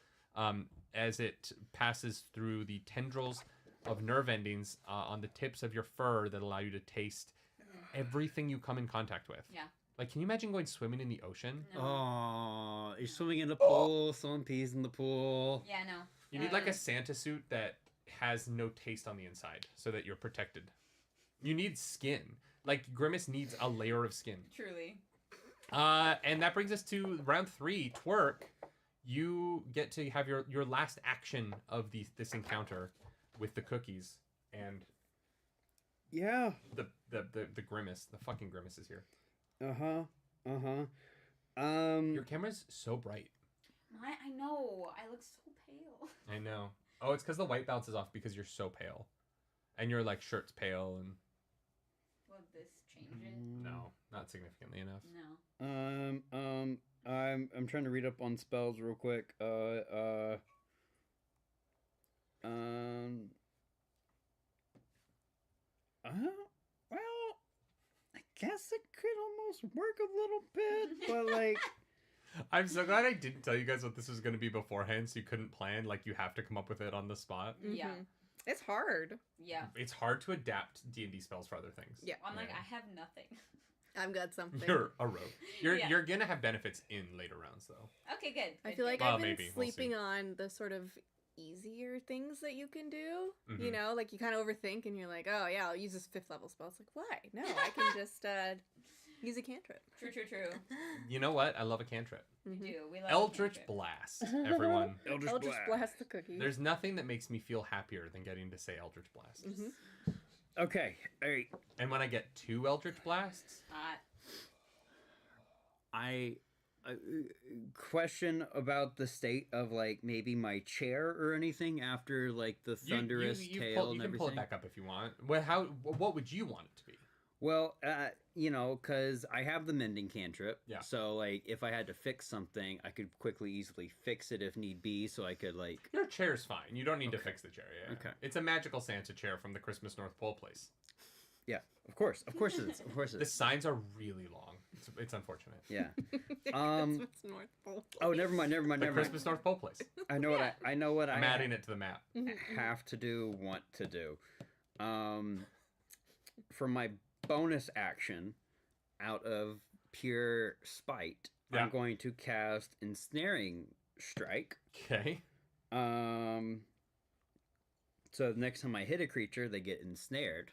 as it passes through the tendrils of nerve endings on the tips of your fur that allow you to taste everything you come in contact with. Yeah. Like, can you imagine going swimming in the ocean? No. Oh, you're swimming in the pool, someone pees in the pool. Yeah, no. You need like a Santa suit that has no taste on the inside so that you're protected. You need skin. Like, Grimace needs a layer of skin. Truly. And that brings us to round 3, Twerk. You get to have your last action of this encounter with the cookies and the Grimace. The fucking Grimace is here. Your camera's so bright. I know. I look so pale. I know. Oh, it's because the white bounces off because you're so pale. And your like shirt's pale and Will this change it? no, not significantly enough. No. I'm trying to read up on spells real quick. Well, I guess it could almost work a little bit, but like, I'm so glad I didn't tell you guys what this was going to be beforehand, so you couldn't plan. Like, you have to come up with it on the spot. Yeah. It's hard. Yeah. It's hard to adapt D&D spells for other things. Yeah. I'm like, I have nothing. I've got something. You're a rogue. Yeah. You're gonna have benefits in later rounds though. Okay, good. I good, feel like good. Well, I've been maybe. We'll see. sleeping on the sort of easier things that you can do. You Mhm. know, like you kind of overthink and you're like, oh yeah, I'll use this 5th level spell. It's like, why? No, I can just use a cantrip. True. You know what? I love a cantrip. We Mhm. do. We love Eldritch cantrip. Blast, everyone. Eldritch blast the cookie. There's nothing that makes me feel happier than getting to say Eldritch Blast. Mhm. Okay. All right. And when I get 2 Eldritch Blasts, I question about the state of like maybe my chair or anything after like the thunderous tail you and can pull it everything. back up if you want. What would you want it to be? Well, you know, because I have the mending cantrip. Yeah. So like, if I had to fix something, I could easily fix it if need be. So I could like. Your chair's fine. You don't need to Okay. fix the chair. Yeah. Okay. It's a magical Santa chair from the Christmas North Pole place. Yeah. Of course it is. Of course it The is. signs are really long. It's unfortunate. Yeah. Christmas North Pole. Oh, never mind. The Christmas North Pole place. I know what I know what I'm I adding it to the map. have to do, want to do. For my bonus action, out of pure spite, Yeah. I'm going to cast Ensnaring Strike. Okay. So the next time I hit a creature, they get ensnared.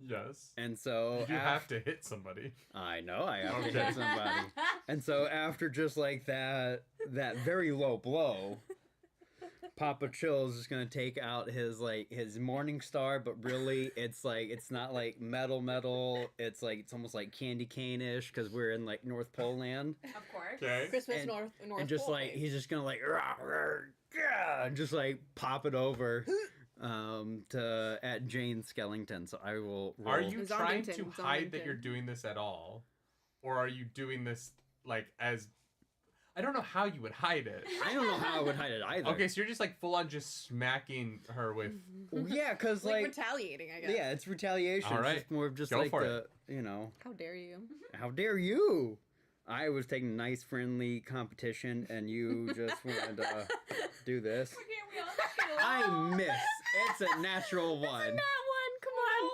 Yes. And so You have to hit somebody. I know I have to Okay. hit somebody. And so after just like that very low blow, Papa Chill's just gonna take out his Morning Star, but really it's not like metal. It's like it's almost like candy cane-ish because we're in like North Pole land. Of course. Okay. Christmas And- North And just Pole like place. he's just gonna like rah, rah, gah, and just like pop it over to at Jane Skellington. So I will roll. Are you trying to Zombington, hide that Zombington. you're doing this at all? Or are you doing this like as I don't know how you would hide it. I don't know how I would hide it either. Okay, so you're just like full on just smacking her with Well, yeah, because like like retaliating, I guess. yeah, it's retaliation. All It's right. just more of just Go like for the you know, How dare you? how dare you? I was taking a nice friendly competition, and you just wanted to do this. Okay, we all chill I out. miss. It's a natural Not one. one. Come on,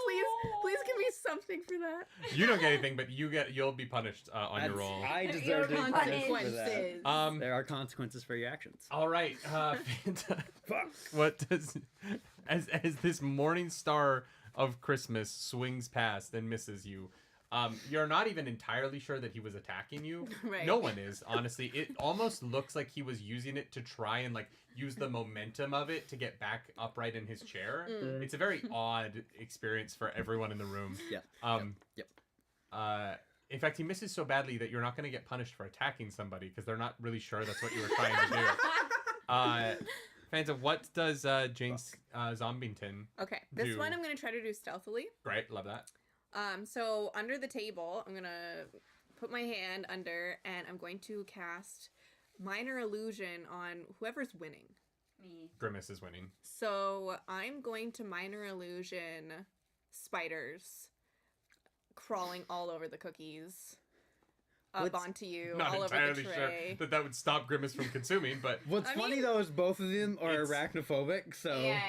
please give me something for that. you don't get anything, but you'll be punished on your That's- roll. I There deserve are to exist for that. Consequences. There are consequences for your actions. All right, Fanta, Fuck. what does as this morning star of Christmas swings past and misses you? You're not even entirely sure that he was attacking you. Right. No one is, honestly. It almost looks like he was using it to try and like use the momentum of it to get back upright in his chair. Mm. It's a very odd experience for everyone in the room. Yeah. Yep. In fact, he misses so badly that you're not going to get punished for attacking somebody because they're not really sure that's what you were trying to do. Fanta, what does James Zombington? Okay, this do- one I'm gonna try to do stealthily. Great, love that. So under the table, I'm gonna put my hand under, and I'm going to cast Minor Illusion on whoever's winning. Me. Grimace is winning. So I'm going to Minor Illusion spiders crawling all over the cookies, up What's- onto you, Not all over the entirely sure tray. that would stop Grimace from consuming, but What's I funny mean- though is both of them are It's- arachnophobic. So. Yeah.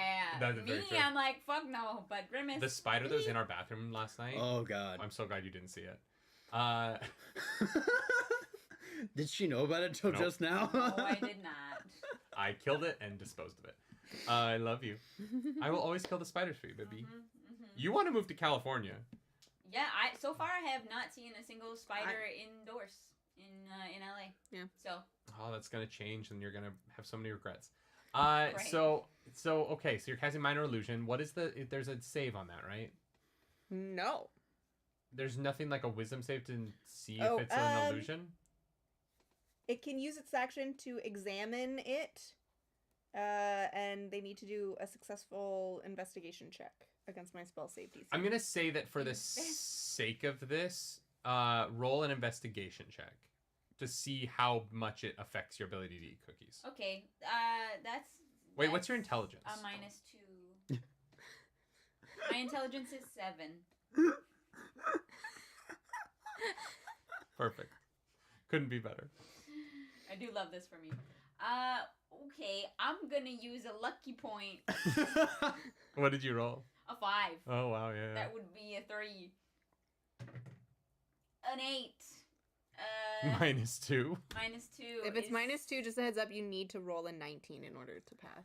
That is Me, very true. I'm like, fuck no, but Grimace. the spider that was in our bathroom last night. Oh God. I'm so glad you didn't see it. Did she know about it till Nope. just now? No, I did not. I killed it and disposed of it. I love you. I will always kill the spiders for you, baby. You want to move to California? Yeah, so far I have not seen a single spider indoors in LA. Yeah. So Oh, that's gonna change, and you're gonna have so many regrets. Right. So okay, so you're casting Minor Illusion. What is there's a save on that, right? No. There's nothing like a Wisdom save to see Oh, if it's an illusion. It can use its action to examine it, and they need to do a successful investigation check against my spell safety. I'm gonna say that for the sake of this, roll an investigation check to see how much it affects your ability to eat cookies. okay, that's. Wait, what's your that's intelligence? A -2. My intelligence is 7. Perfect. Couldn't be better. I do love this for me. Okay, I'm gonna use a lucky point. What did you roll? A 5. Oh wow, yeah. That would be a 3. an 8. -2. -2. If it's is... -2, just a heads up, you need to roll a 19 in order to pass.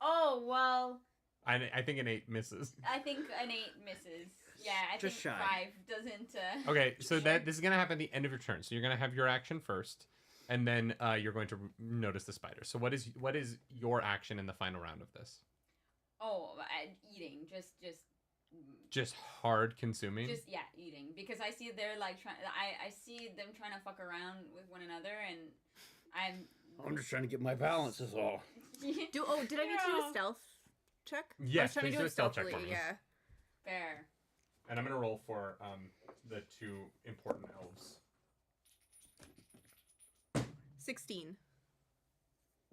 Oh, well, I think an 8 misses. I think an 8 misses. Yeah, I Just think shy. 5 doesn't. Okay, so Sure. this is gonna happen at the end of your turn. So you're gonna have your action first, and then you're going to notice the spider. So what is your action in the final round of this? Oh, eating. Just hard consuming. Just yeah, eating, because I see they're like trying. I see them trying to fuck around with one another, and I'm just trying to get my balance, is all. Did I need to do a stealth check? Yes, I was trying please to do do a it stealth check for stealthily, me. Yeah. Fair. And I'm gonna roll for the 2 important elves. 16.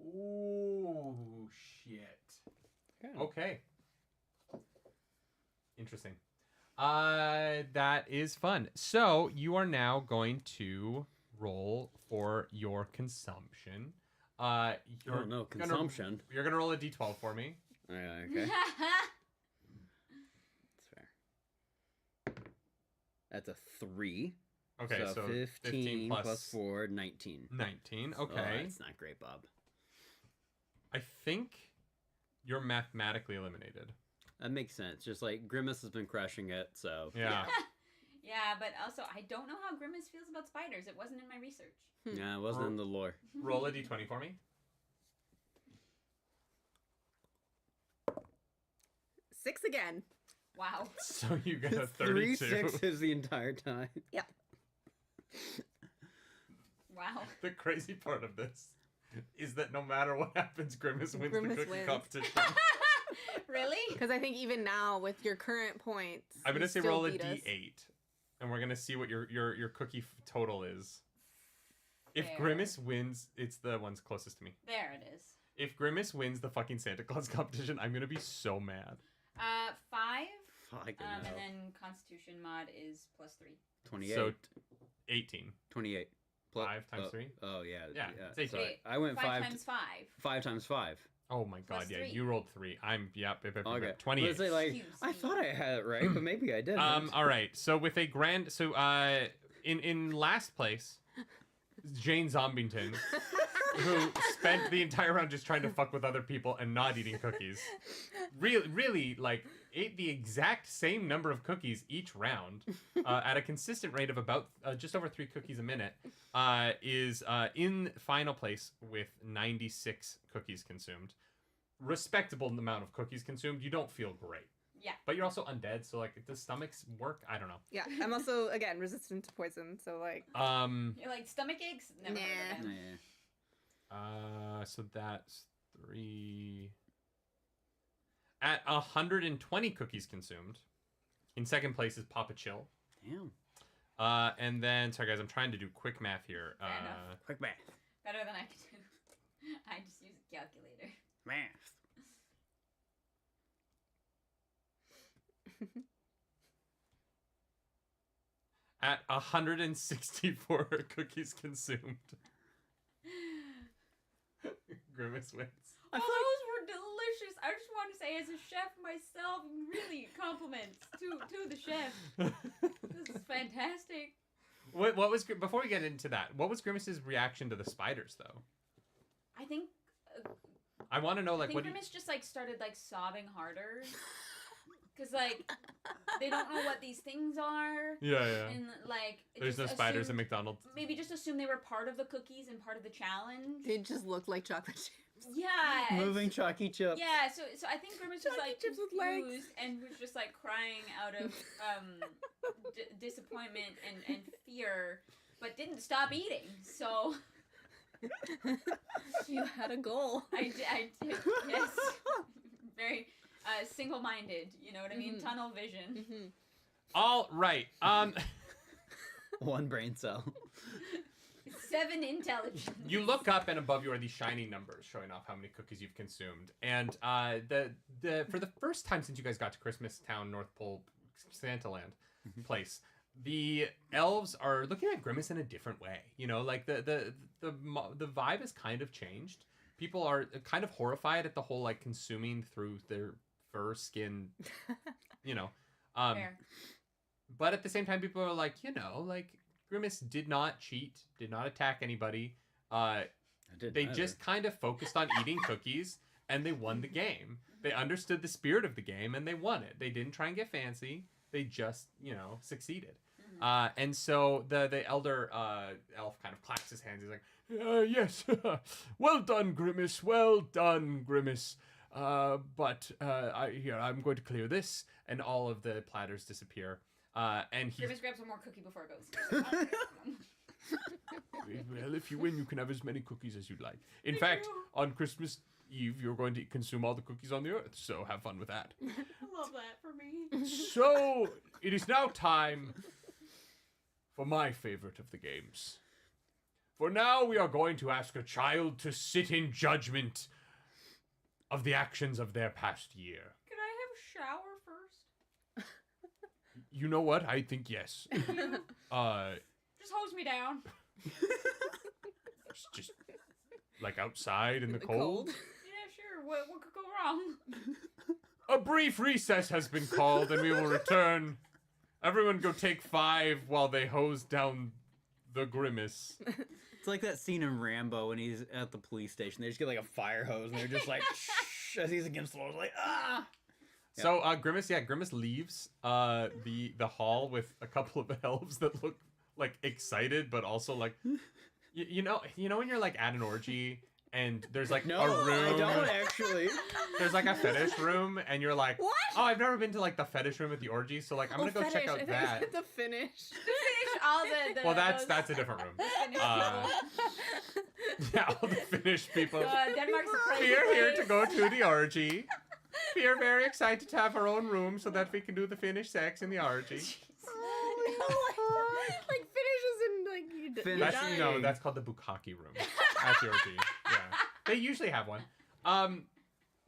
Ooh, shit. Okay. Interesting. That is fun. So you are now going to roll for your consumption. You're no, consumption. You're gonna roll a d12 for me. Yeah, okay. That's fair. That's a 3. Okay, so 15 plus plus 4, 19. 19. Oh, Okay. that's not great, Bob. I think you're mathematically eliminated. That makes sense. Just like Grimace has been crushing it, so. Yeah. Yeah, but also I don't know how Grimace feels about spiders. It wasn't in my research. Yeah, it wasn't in the lore. Roll a d20 for me. 6 again. Wow. So you get a 3 32. 6s the entire time. Yep. Wow. The crazy part of this is that no matter what happens, Grimace wins Grimace the cookie wins. competition. Really? Because I think even now, with your current points, I'm gonna you say still roll a beat us. d8, and we're gonna see what your cookie total is. If Fair. Grimace wins, it's the one's closest to me. There it is. If Grimace wins the fucking Santa Claus competition, I'm gonna be so mad. 5. Fucking And hell. then Constitution mod is +3. 28. So 18. 28. 5 times 3? Oh, yeah. Yeah, it's 18. Sorry. I went 5 5 times 5. 5 times 5. Oh my god, Plus yeah, 3. you rolled 3. Okay. 28. Let's say, like, Excuse I me. thought I had it right, but maybe I didn't. All right. So with a grand, in last place, Jane Zombington, who spent the entire round just trying to fuck with other people and not eating cookies, really like ate the exact same number of cookies each round, at a consistent rate of about just over 3 cookies a minute, is in final place with 96 cookies consumed. Respectable amount of cookies consumed. You don't feel great. Yeah. But you're also undead, so like, does stomachs work? I don't know. Yeah, I'm also, again, resistant to poison, so, like... You're like, stomach aches? Never heard of them. Yeah. So that's 3. At 120 cookies consumed. In second place is Papa Chill. Damn. And then, sorry guys, I'm trying to do quick math here. Fair enough. Quick math. Better than I could do. I just use a calculator. Math. At 164 cookies consumed. Grimace wins. Oh, those were delicious. I just want to say, as a chef myself, really compliments to the chef. This is fantastic. What was, before we get into that, what was Grimace's reaction to the spiders, though? I think. I want to know, I like, think what Grimace just like started like sobbing harder, because like they don't know what these things are, Yeah. and like it There's no just spiders in assumed- McDonald's. Maybe just assume they were part of the cookies and part of the challenge. It just looked like chocolate chips. Yeah. Moving chalky chip. Yeah, so I think Grimace was Chucky like chips with legs. confused and was just like crying out of disappointment and fear, but didn't stop eating. So You had a goal. I did, yes, very single-minded. You know what I mean? Mhm. Tunnel vision. Mm-hmm. All right. One brain cell. 7 intelligence. You look up, and above you are these shiny numbers showing off how many cookies you've consumed. And the for the first time since you guys got to Christmas Town, North Pole, Santa Land place, the elves are looking at Grimace in a different way. You know, like the vibe has kind of changed. People are kind of horrified at the whole like consuming through their fur, skin. You know, Fair. but at the same time, people are like, you know, like Grimace did not cheat, did not attack anybody. I didn't They either. just kind of focused on eating cookies, and they won the game. They understood the spirit of the game, and they won it. They didn't try and get fancy. They just, succeeded. And so the elder elf kind of claps his hands. He's like, yes, well done, Grimace. Well done, Grimace. But I'm going to clear this, and all of the platters disappear. And he, Grimace grabs one more cookie before it goes. well, if you win, you can have as many cookies as you'd like. In Thank fact, you. on Christmas Eve, you're going to consume all the cookies on the earth. So have fun with that. I love that for me. So it is now time for my favorite of the games. For now, we are going to ask a child to sit in judgment of the actions of their past year. Can I have a shower first? You know what? I think yes. Just hose me down. Just like outside in the The cold. Yeah, sure. What could go wrong? A brief recess has been called, and we will return. Everyone go take 5 while they hose down the Grimace. It's like that scene in Rambo when he's at the police station. They just get like a fire hose and they're just like, shh, as he's against the wall, like, ah. So Grimace leaves the hall with a couple of elves that look like excited, but also like, you know when you're like at an orgy and there's like No, a room. I don't actually. There's like a fetish room, and you're like, What? oh, I've never been to like the fetish room at the orgy, so like I'm gonna go check out I that. thought the finish. Finish all the Well, those that's a different room. Finnish people. Yeah, all the Finnish people. Denmark's a crazy We are here to place. go to the orgy. We are very excited to have our own room so that we can do the Finnish sex in the orgy. Like finishes and like you Finish. That's dying. no, that's called the bukkake room at the orgy. Yeah, they usually have one.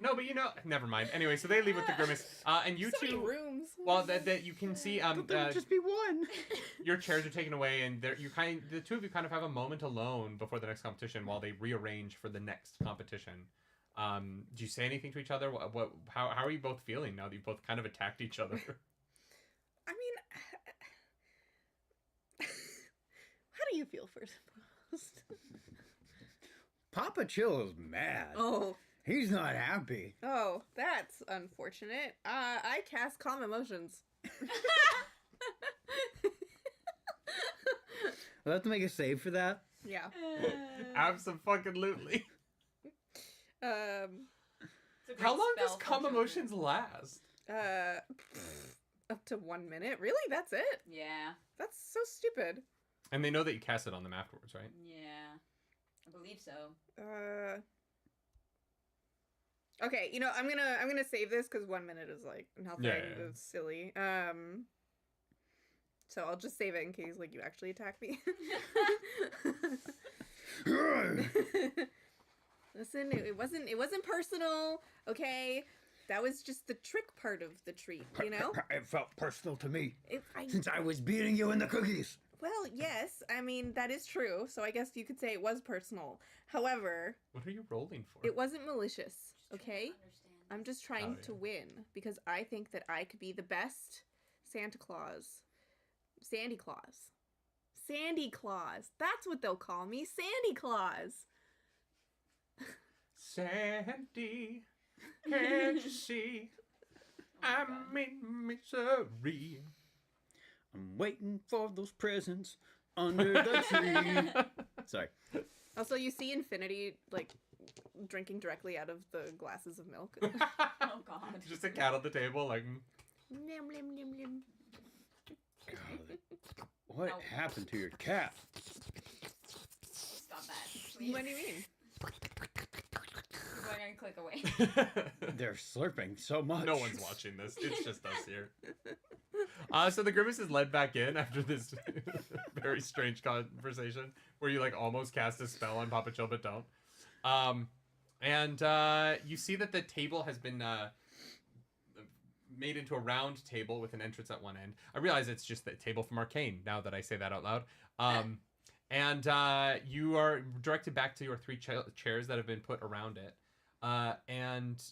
No, but never mind. Anyway, so they leave with the Grimace, and you so many two. rooms. Well, that you can see. But there would just be one. Your chairs are taken away, and the two of you kind of have a moment alone before the next competition while they rearrange for the next competition. Do you say anything to each other? How are you both feeling now that you've both kind of attacked each other? I mean, how do you feel first and foremost? Papa Chill is mad. Oh, He's not happy. that's unfortunate. I cast calm emotions. We'll have to make a save for that. Yeah. Absolutely. It's a great How long spell does for calm children. emotions last? Up to 1 minute. Really? That's it? Yeah. That's so stupid. And they know that you cast it on them afterwards, right? Yeah. I believe so. Okay, I'm gonna save this because 1 minute is like nothing. Yeah. It's silly. So I'll just save it in case like you actually attack me. Listen, it wasn't personal, okay? That was just the trick part of the treat, you know? It felt personal to me I since I was beating you in the cookies. Well, yes, I mean, that is true, so I guess you could say it was personal. However, What are you rolling for? it wasn't malicious, okay? Understand. I'm just trying to yeah. win because I think that I could be the best Santa Claus. Sandy Claus. Sandy Claus. That's what they'll call me. Sandy Claus. Sandy, can't you see? I'm in misery. I'm waiting for those presents under the tree. Sorry. Also, you see Infinity, like, drinking directly out of the glasses of milk. Oh god. Just a cat on the table, like. Nom, nom, nom, nom. God, what No. happened to your cat? Stop that. Please. What do you mean? We're gonna click away. They're slurping so much. No one's watching this. It's just us here. So the Grimace is led back in after this very strange conversation where you like almost cast a spell on Papa Chill but don't. And you see that the table has been made into a round table with an entrance at one end. I realize it's just the table from Arcane now that I say that out loud. And you are directed back to your 3 chairs that have been put around it. And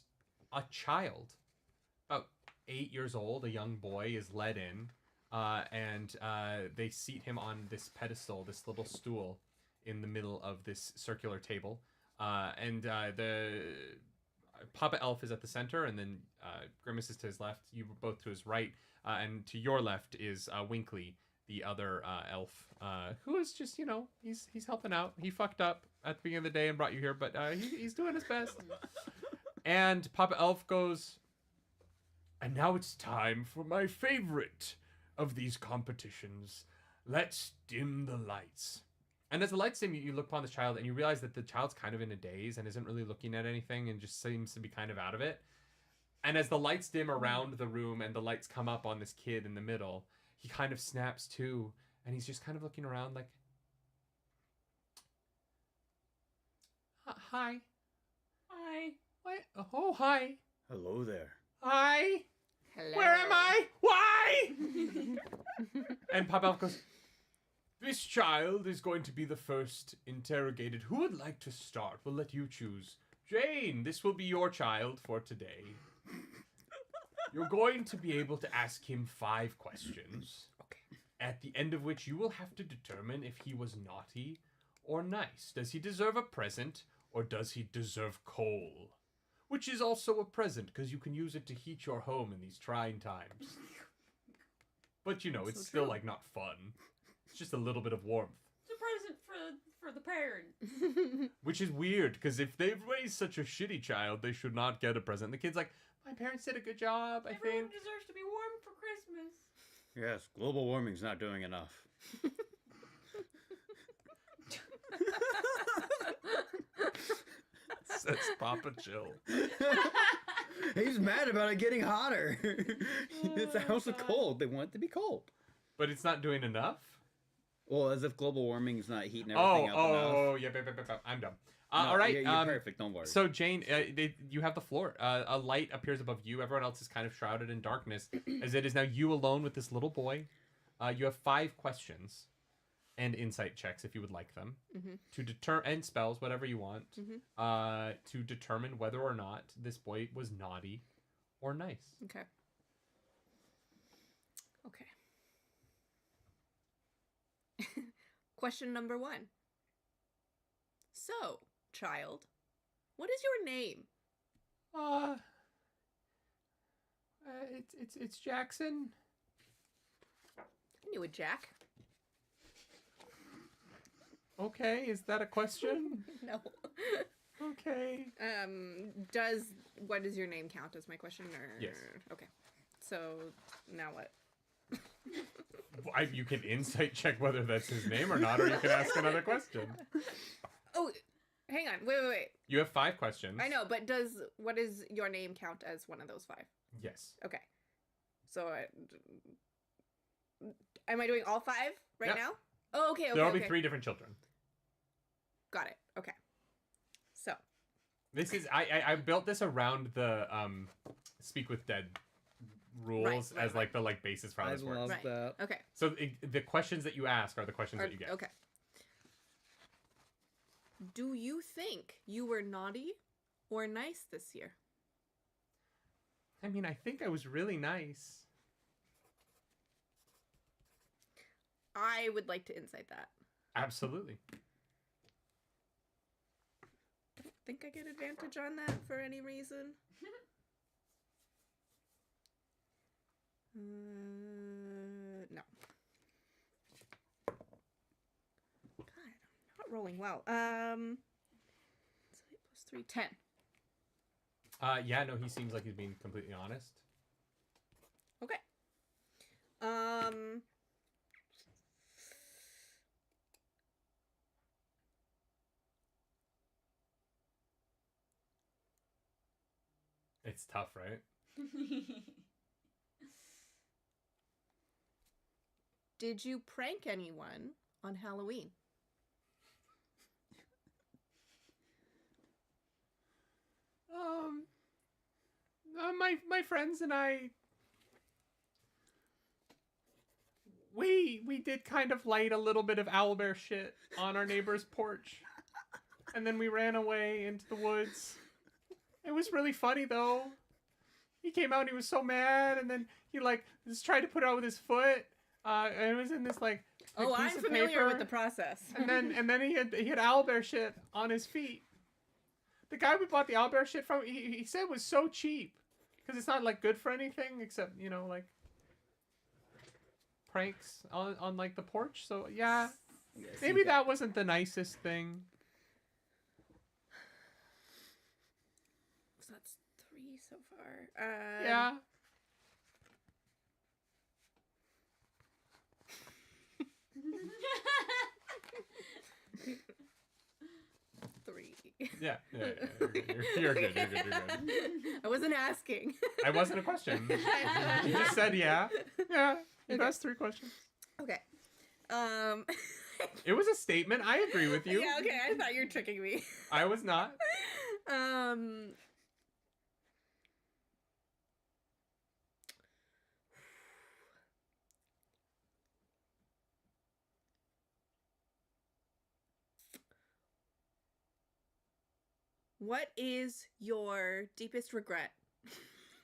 a child, about 8 years old, a young boy, is led in. and they seat him on this pedestal, this little stool, in the middle of this circular table. And the Papa Elf is at the center, and then Grimace is to his left. You were both to his right, and to your left is Winkley, the other elf, who is just, he's helping out. He fucked up at the beginning of the day and brought you here, but he's doing his best. And Papa Elf goes, and now it's time for my favorite of these competitions. Let's dim the lights. And as the lights dim, you look upon this child and you realize that the child's kind of in a daze and isn't really looking at anything and just seems to be kind of out of it. And as the lights dim around the room and the lights come up on this kid in the middle, he kind of snaps to, and he's just kind of looking around like, hi. Hi. What? Oh, hi. Hello there. Hi. Hello. Where am I? Why? And Papa Elf goes, this child is going to be the first interrogated. Who would like to start? We'll let you choose. Jane, this will be your child for today. You're going to be able to ask him 5 questions. Okay. At the end of which you will have to determine if he was naughty or nice. Does he deserve a present or does he deserve coal? Which is also a present because you can use it to heat your home in these trying times. But it's So still true. like not fun. It's just a little bit of warmth. It's a present for the parents. Which is weird, because if they've raised such a shitty child, they should not get a present. The kid's like, my parents did a good job, I Everyone think. deserves to be warm for Christmas. Yes, global warming's not doing enough. Says Papa Chill. He's mad about it getting hotter. It's a house of God. cold. They want it to be cold. But it's not doing enough? Well, as if global warming is not heating everything up enough. Yeah, I'm done. No, All right. You're perfect. Don't worry. So, Jane, you have the floor. A light appears above you. Everyone else is kind of shrouded in darkness, as it is now you alone with this little boy. You have 5 questions and insight checks, if you would like them, to and spells, whatever you want, to determine whether or not this boy was naughty or nice. Okay. Okay. Question number 1. So, child, what is your name? It's Jackson. I knew it, Jack. Okay, is that a question? No. Okay. What does your name count as my question? Or... Yes. Okay. So, now what? You can insight check whether that's his name or not, or you can ask another question. Oh, hang on. Wait. You have 5 questions. I know, but what does your name count as one of those 5? Yes. Okay. So, am I doing all 5 right Yep. now? Oh, okay. There will be 3 different children. Got it. Okay. So. This is I built this around the Speak with Dead rules Right, as like the basis for how I this works. love Right. that. Okay. So the questions that you ask are the questions that you get. Okay. Do you think you were naughty or nice this year? I mean, I think I was really nice. I would like to insight that. Absolutely. Think I get advantage on that for any reason? No. God, I'm not rolling well. So 8 plus 3, 10. Yeah, no, he seems like he's being completely honest. Okay. It's tough, right? Did you prank anyone on Halloween? My friends and I, we did kind of light a little bit of owlbear shit on our neighbor's porch, and then we ran away into the woods. It was really funny though. He came out and he was so mad, and then he just tried to put it out with his foot, And it was in this like Oh, piece I'm of familiar paper. with the process. And then he had owlbear shit on his feet. The guy we bought the owlbear shit from, he said it was so cheap because it's not like good for anything except like pranks on like the porch. So yeah, maybe that wasn't the nicest thing. So that's 3 so far. Yeah. 3. Yeah. You're good. I wasn't asking. I wasn't a question. You just said yeah. Yeah. It Okay. has 3 questions. Okay. It was a statement. I agree with you. Yeah, okay. I thought you were tricking me. I was not. What is your deepest regret?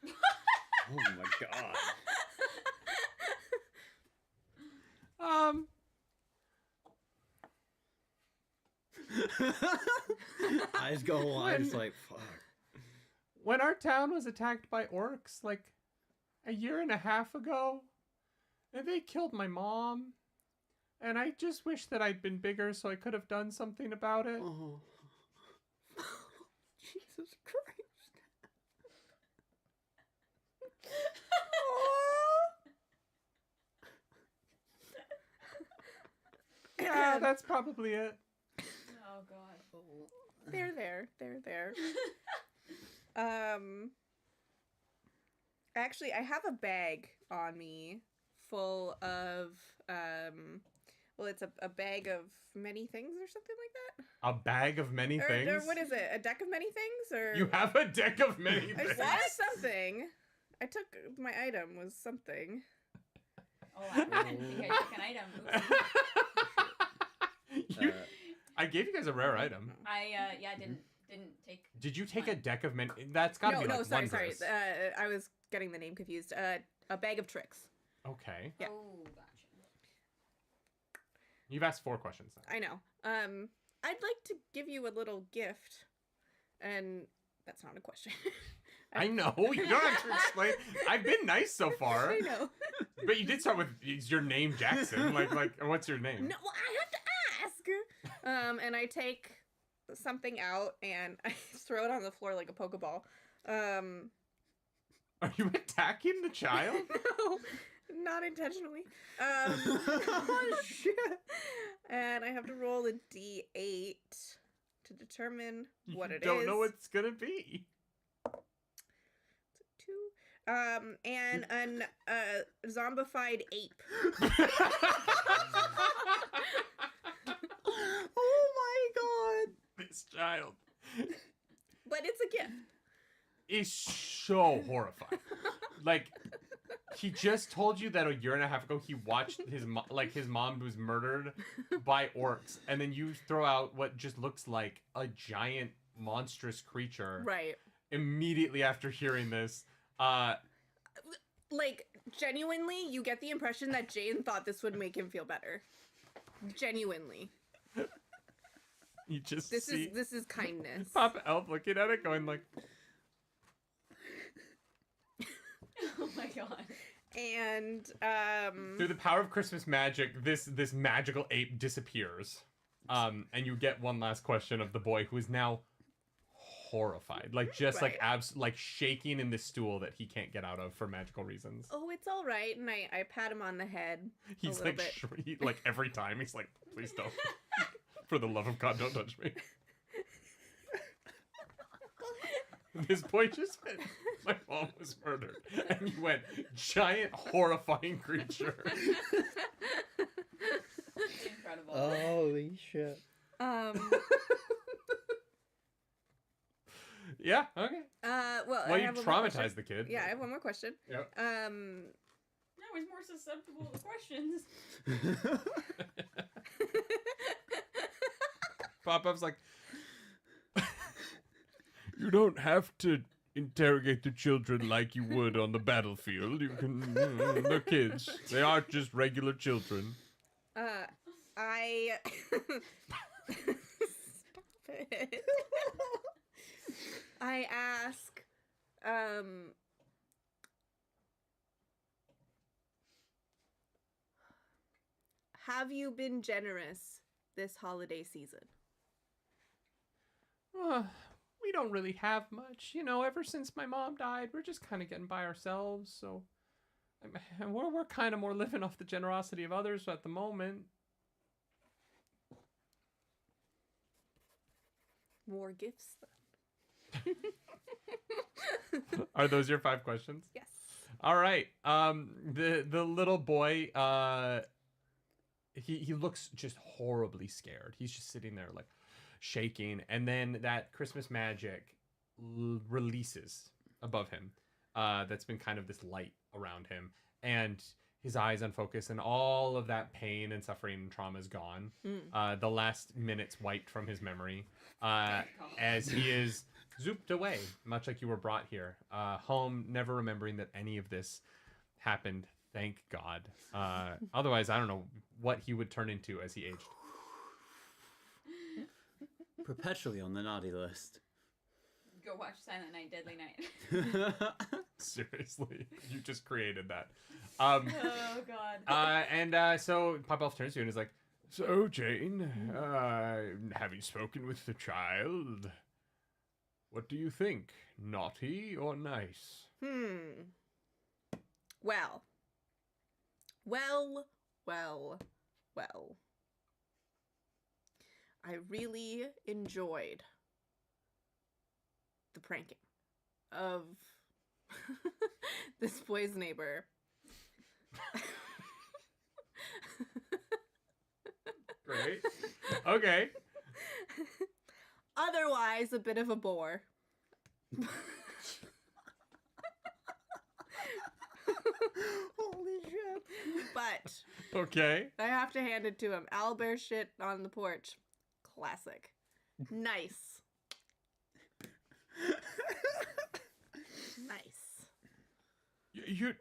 Oh my god. Eyes go wide. It's like, fuck. When our town was attacked by orcs like a year and a half ago, and they killed my mom, and I just wish that I'd been bigger so I could have done something about it. Oh. Jesus Christ. Yeah, that's probably it. Oh god. They're there. Actually, I have a bag on me full of, well, it's a bag of many things or something like A bag of many that. things. Or what is it? A deck of many things? Or You have a deck of many I things. said something. I took my item was something. Oh, I didn't think I took an item. Oops. I gave you guys a rare item. I didn't take. Did you take a deck of many? That's gotta No, be like sorry. wondrous. I was getting the name confused. A bag of tricks. Okay. Yeah. Oh, gotcha. You've asked 4 questions then. I know. I'd like to give you a little gift, and that's not a question. I know. You don't have to explain. I've been nice so far. I know. But you did start with, is your name Jackson? Like, what's your name? No, well, I have to ask. And I take something out and I throw it on the floor like a Pokeball. Are you attacking the child? No, not intentionally. Oh shit! And I have to roll a D8 to determine what it is. Don't know what it's gonna be. It's a 2. And an zombified ape. Oh my god. This child But it's a gift. is so horrified. Like, he just told you that a year and a half ago he watched his mom was murdered by orcs, and then you throw out what just looks like a giant monstrous creature Right. immediately after hearing this. Like, genuinely, you get the impression that Jane thought this would make him feel better. Genuinely. You just This see is kindness. Papa Elf looking at it going like, Oh my god. And through the power of Christmas magic, this magical ape disappears. And you get one last question of the boy who is now horrified, like just Right. like shaking in the stool that he can't get out of for magical reasons. oh, it's all right. And I pat him on the head. He's a like little like every time he's like, please don't. For the love of God, don't touch me. This boy just went, my mom was murdered. And you went, giant, horrifying creature. Incredible. Holy shit. Yeah, okay. Well, Well, I you have one more question. traumatized the kid. Yeah, I have one more question. Yep. Now he's more susceptible to questions. Pop-Up's like, you don't have to interrogate the children like you would on the battlefield. You can, they're kids. They aren't just regular children. I stop it. I ask, have you been generous this holiday season? We don't really have much. You know, ever since my mom died, we're just kind of getting by ourselves. So we're kind of more living off the generosity of others at the moment. More gifts then. Are those your 5 questions? Yes. All right. The little boy, he looks just horribly scared. He's just sitting there like shaking, and then that Christmas magic releases above him. That's been kind of this light around him, and his eyes unfocus, and all of that pain and suffering and trauma is gone. The last minutes wiped from his memory, as he is zooped away, much like you were brought here, home, never remembering that any of this happened. Thank God. Otherwise, I don't know what he would turn into as he aged. Perpetually on the naughty list. Go watch Silent Night, Deadly Night. Seriously, you just created that. Oh God. So Pop Elf turns to you and is like, "So Jane, have you spoken with the child? What do you think? Naughty or nice?" Well. I really enjoyed the pranking of this boy's neighbor. Great. Okay. Otherwise, a bit of a bore. Holy shit. But Okay. I have to hand it to him. Owlbear shit on the porch. Classic. Nice. Nice. You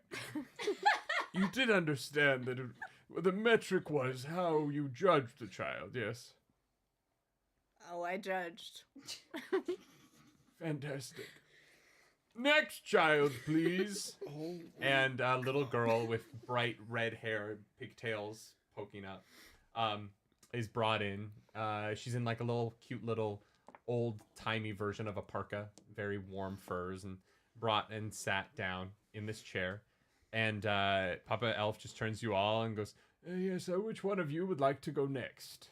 did understand that the metric was how you judged the child, yes? Oh, I judged. Fantastic. Next child, please. And a little girl with bright red hair, pigtails poking up, is brought in. She's in like a little cute little old-timey version of a parka, very warm furs, and brought and sat down in this chair. And Papa Elf just turns to you all and goes, "Yes, which one of you would like to go next?"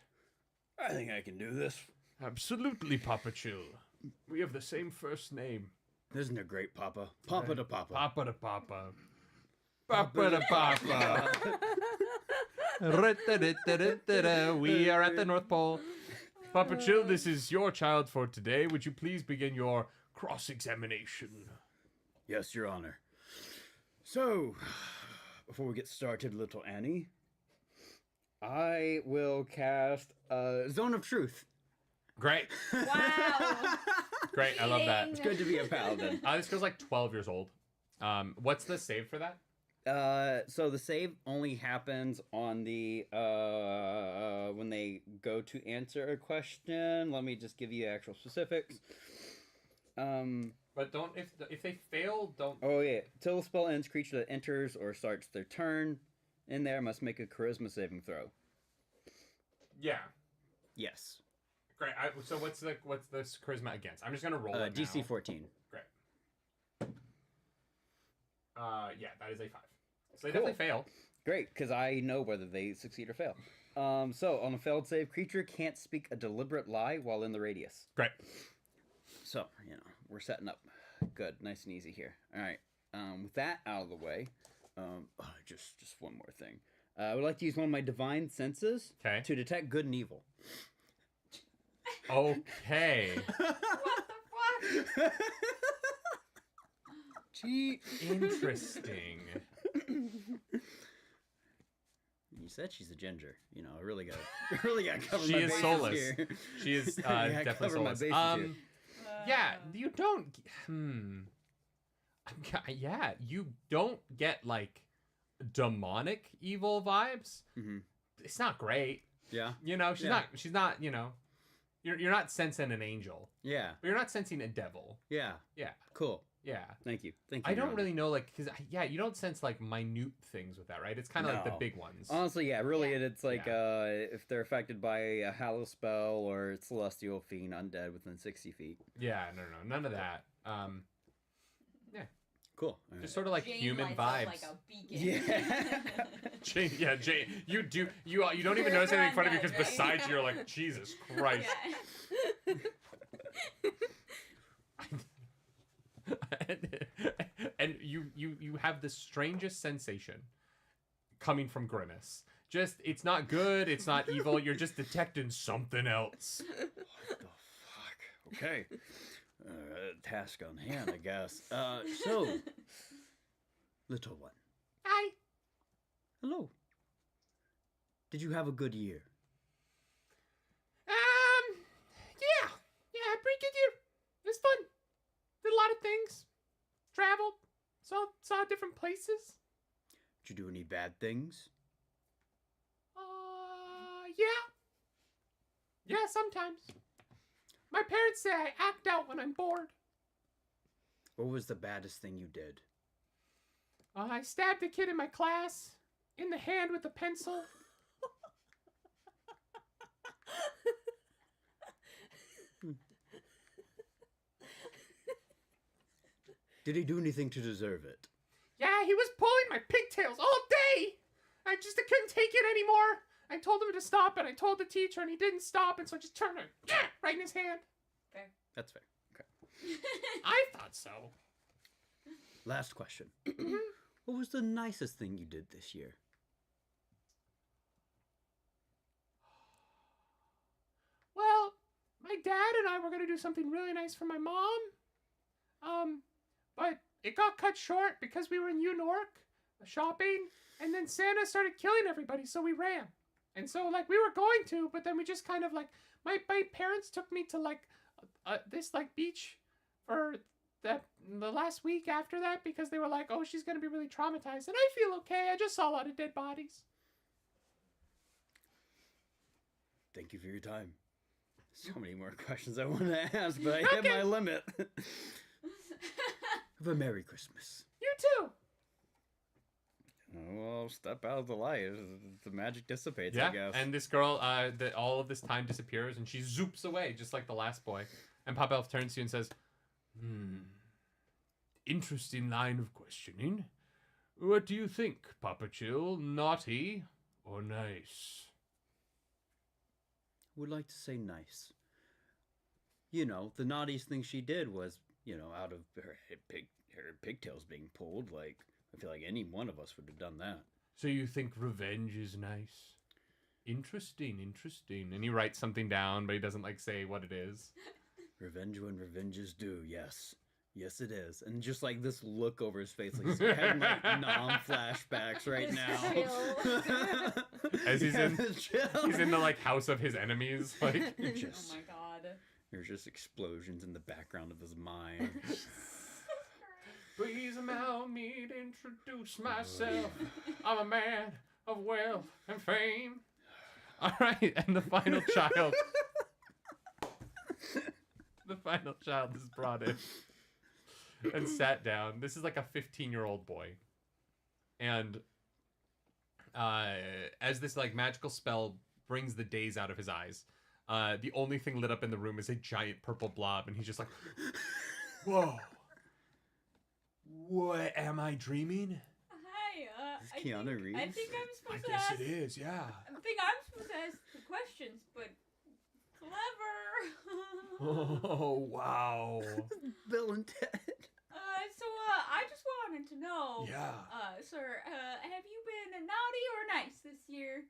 I think I can do this. Absolutely, Papa Chill. We have the same first name. Isn't it great, Papa? Papa to Papa. Papa to Papa. Papa to Papa. We are at the North Pole. Papa Chill, this is your child for today. Would you please begin your cross-examination? Yes, Your Honor. So, before we get started, little Annie, I will cast Zone of Truth. Great. Wow. Great, I love that. It's good to be a paladin. This girl's like 12 years old. What's the save for that? So the save only happens on the when they go to answer a question. Let me just give you actual specifics. But don't if they fail, don't. Oh yeah, till the spell ends, creature that enters or starts their turn in there must make a charisma saving throw. Yeah. Yes. Great. So what's the charisma against? I'm just gonna roll it DC now. 14. Great. Yeah, that is a 5. So they definitely fail. Great, because I know whether they succeed or fail. So on a failed save, creature can't speak a deliberate lie while in the radius. Great. So, we're setting up good, nice and easy here. All right. With that out of the way, just one more thing. I would like to use one of my divine senses to detect good and evil. Okay. What the fuck? Cheat. Interesting. You said she's a ginger. I really got to cover She my is bases soulless. here. She is I definitely cover my soulless. bases here. Yeah, you don't. Yeah, you don't get like demonic evil vibes. Mm-hmm. It's not great. Yeah. You know, she's not, you know, you're not sensing an angel. Yeah. But you're not sensing a devil. Yeah. Yeah. Cool. Yeah. Thank you. I don't really know, like, because, yeah, you don't sense, like, minute things with that, right? It's kind of like the No. big ones. Honestly, yeah, really, Yeah. it's like if they're affected by a hallow spell or celestial fiend, undead within 60 feet. Yeah, no, none of that. Cool. Just sort of like Jane human lights up vibes. like a beacon. Yeah. Jane, yeah, Jane, you don't even notice anything in front of you because beside you, you're like, Jesus Christ. and you have the strangest sensation coming from Grimace. Just, it's not good, it's not evil, you're just detecting something else. What the fuck? Okay. Task on hand, I guess. So, little one. Hi. Hello. Did you have a good year? Yeah, pretty good year. It was fun. Did a lot of things. Traveled. Saw different places. Did you do any bad things? Yeah. Yeah, sometimes. My parents say I act out when I'm bored. What was the baddest thing you did? I stabbed a kid in my class in the hand with a pencil. Did he do anything to deserve it? Yeah, he was pulling my pigtails all day. I couldn't take it anymore. I told him to stop, and I told the teacher, and he didn't stop, and so I just turned it right in his hand. Fair. That's fair. Okay. I thought so. Last question. What was the nicest thing you did this year? Well, my dad and I were going to do something really nice for my mom. But it got cut short because we were in New York shopping, and then Santa started killing everybody, so we ran. And so, like, we were going to, but then we just kind of, like, my parents took me to, like, this, like, beach for the last week after that because they were like, oh, she's going to be really traumatized. And I feel okay. I just saw a lot of dead bodies. Thank you for your time. So many more questions I want to ask, but I hit my limit. Have a Merry Christmas. You too. Well, step out of the light. The magic dissipates, Yeah, I guess. and this girl, all of this time disappears, and she zoops away, just like the last boy. And Pop Elf turns to you and says, interesting line of questioning. What do you think, Papa Chill? Naughty or nice? Would like to say nice. You know, the naughtiest thing she did was, you know, out of her pigtails being pulled. Like, I feel like any one of us would have done that. So you think revenge is nice? Interesting. And he writes something down, but he doesn't, like, say what it is. Revenge when revenge is due, yes. Yes, it is. And just, like, this look over his face, like he's having, like, non-flashbacks right now. As he's in chill. He's in the, like, house of his enemies. Like, Oh my god. There's just explosions in the background of his mind. please allow me to introduce myself. I'm a man of wealth and fame. All right, and the final child. The final child is brought in and sat down. This is like a 15-year-old boy. And as this like magical spell brings the daze out of his eyes, the only thing lit up in the room is a giant purple blob, and he's just like, whoa. What, am I dreaming? Hi, Is this Keanu Reeves? I think I'm I supposed to guess ask. it is, yeah. I think I'm supposed to ask the questions, but clever. Oh, wow. Bill and Ted. So I just wanted to know, Yeah. sir, have you been naughty or nice this year?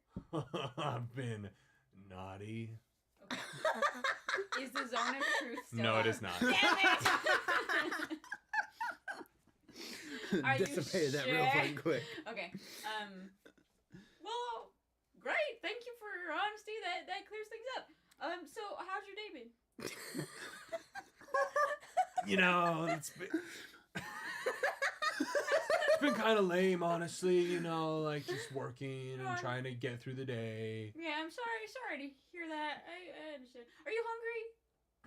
I've been naughty. Okay. Is the zone of truth still No, it up? is not. Damn it! Are you Dissipated that real sure? fucking quick. Okay. Well, great. Thank you for your honesty. That clears things up. So how's your day been? You know, it's been kind of lame, honestly. You know, like just working and trying to get through the day. Yeah, I'm sorry to hear that. I understand. Are you hungry?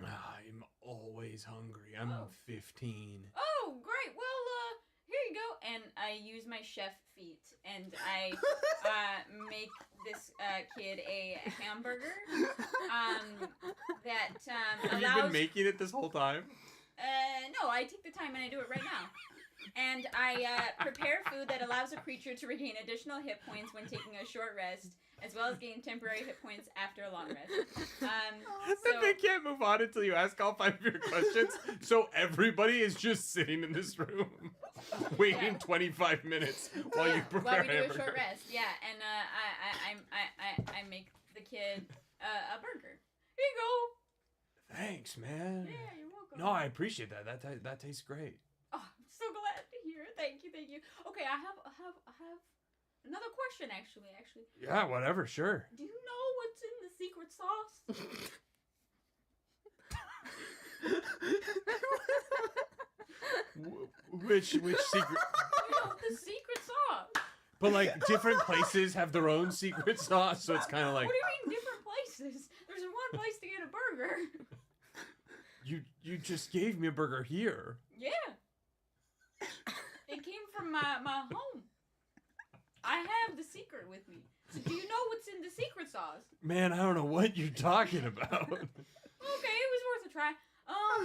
I'm always hungry. I'm 15. Oh, great. Well, here you go. And I use my chef feet, and I make this kid a hamburger that Have allows... you been making it this whole time? No, I take the time and I do it right now. And I prepare food that allows a creature to regain additional hit points when taking a short rest, as well as gain temporary hit points after a long rest. So They can't move on until you ask all 5 of your questions. So everybody is just sitting in this room, waiting 25 minutes while you prepare while we do a hamburger. short rest, yeah. And I make the kid a burger. Here you go. Thanks, man. Yeah, you're welcome. No, I appreciate that. That tastes great. Oh, I'm so glad to hear. Thank you. Okay, I have another question actually. Yeah, whatever, sure. Do you know what's in the secret sauce? Which secret? You know, the secret sauce. But like different places have their own secret sauce, so it's kind of like What do you mean different places? There's one place to get a burger. you just gave me a burger here. Yeah. It came from my home. I have the secret with me. So do you know what's in the secret sauce? Man, I don't know what you're talking about. Okay, it was worth a try. How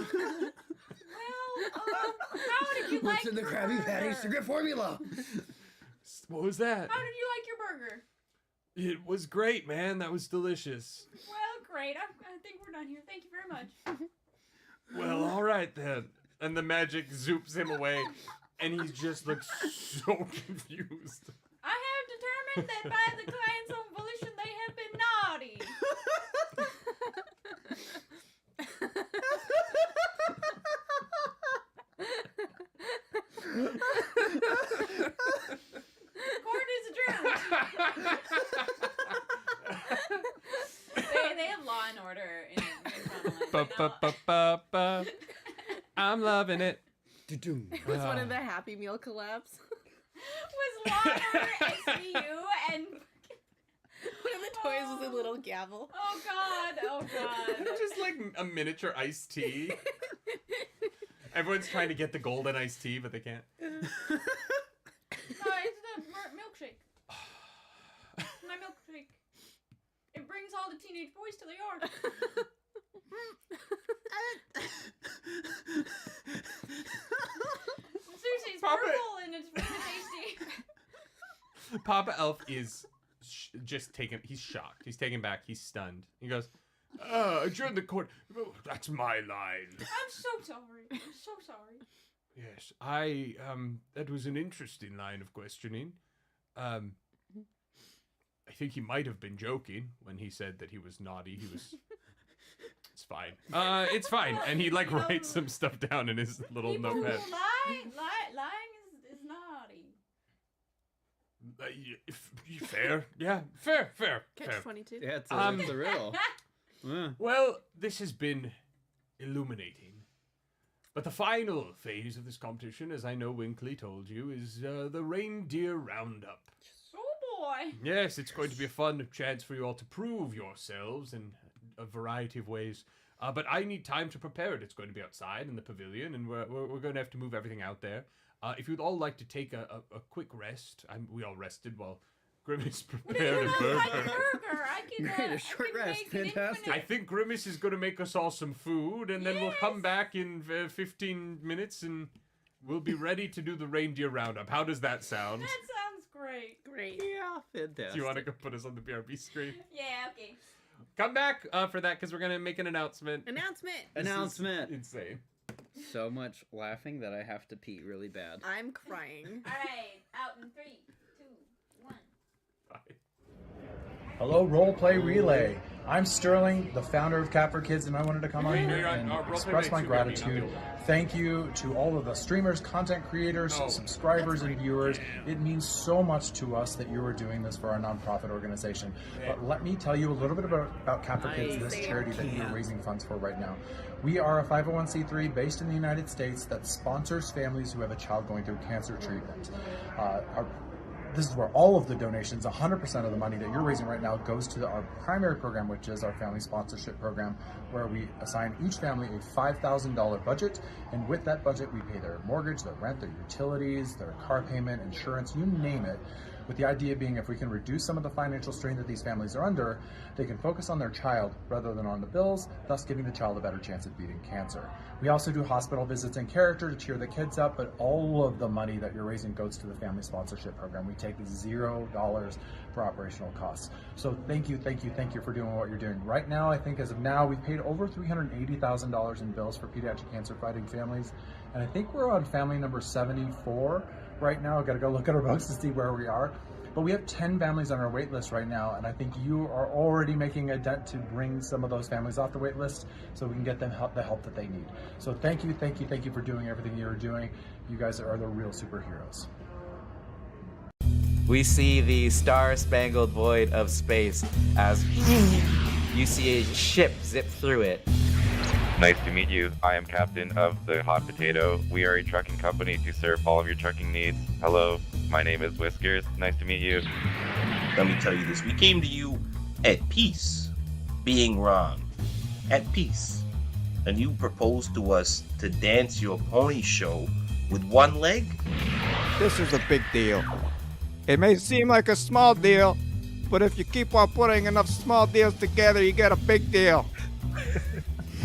did you like What's in the your Krabby burger? Patty secret formula? What was that? How did you like your burger? It was great, man. That was delicious. Well, great. I think we're done here. Thank you very much. Well, all right then. And the magic zoops him away, and he just looks so confused. I have determined that by the client's own volition, they have been naughty. Court is adjourned. They have law and order in Ba-ba-ba-ba-ba. I'm loving it. It was one of the Happy Meal collabs. Was law and order SVU and... One of the toys was a little gavel. Oh god. Just like a miniature iced tea. Everyone's trying to get the golden iced tea, but they can't. No, it's the milkshake. My milkshake. It brings all the teenage boys to the yard. Seriously, it's Papa- purple and it's really tasty. Papa Elf is just taken. He's shocked. He's taken back. He's stunned. He goes, adjourn the court. Oh, that's my line. I'm so sorry. I'm so sorry. Yes, that was an interesting line of questioning. I think he might have been joking when he said that he was naughty. He was... It's fine. It's fine. And he, like, writes some stuff down in his little People who notepad. lying is naughty. Fair. Yeah, fair. Catch 22. Yeah, it's a riddle. Yeah. Well, this has been illuminating. But the final phase of this competition, as I know Winkley told you, is the Reindeer Roundup. Oh boy. Yes, it's going to be a fun chance for you all to prove yourselves in a variety of ways. But I need time to prepare it. It's going to be outside in the pavilion, and we're going to have to move everything out there. If you'd all like to take a quick rest, we all rested while Grimace prepared a burger. Great, a short rest. Fantastic. I think Grimace is going to make us all some food, and then we'll come back in 15 minutes, and we'll be ready to do the Reindeer Roundup. How does that sound? That sounds great. Great. Yeah, fantastic. Do you want to go put us on the BRB screen? Yeah, okay. Come back for that, because we're going to make an announcement. Announcement. This is Announcement. insane. So much laughing that I have to pee really bad. I'm crying. Alright, out in 3, 2, 1. Bye. Hello, Roleplay Relay. I'm Sterling, the founder of Cat for Kids, and I wanted to come on here and express my gratitude. Thank you to all of the streamers, content creators, subscribers, and viewers. It means so much to us that you are doing this for our nonprofit organization. But let me tell you a little bit about Cat for Kids, this charity that you're raising funds for right now. We are a 501c3 based in the United States that sponsors families who have a child going through cancer treatment. This is where all of the donations, 100% of the money that you're raising right now goes to our primary program, which is our family sponsorship program, where we assign each family a $5,000 budget. And with that budget, we pay their mortgage, their rent, their utilities, their car payment, insurance, you name it. With the idea being if we can reduce some of the financial strain that these families are under, they can focus on their child rather than on the bills, thus giving the child a better chance of beating cancer. We also do hospital visits in character to cheer the kids up, but all of the money that you're raising goes to the family sponsorship program. We take $0 for operational costs. So thank you for doing what you're doing. Right now, I think as of now, we've paid over $380,000 in bills for pediatric cancer fighting families. And I think we're on family number 74 right now. I've got to go look at our books to see where we are. But we have 10 families on our wait list right now, and I think you are already making a dent to bring some of those families off the wait list so we can get them the help that they need. So thank you for doing everything you're doing. You guys are the real superheroes. We see the star-spangled void of space as you see a ship zip through it. Nice to meet you. I am captain of the Hot Potato. We are a trucking company to serve all of your trucking needs. Hello, my name is Whiskers. Nice to meet you. Let me tell you this. We came to you at peace, being wrong. At peace. And you proposed to us to dance your pony show with one leg? This is a big deal. It may seem like a small deal, but if you keep on putting enough small deals together, you get a big deal.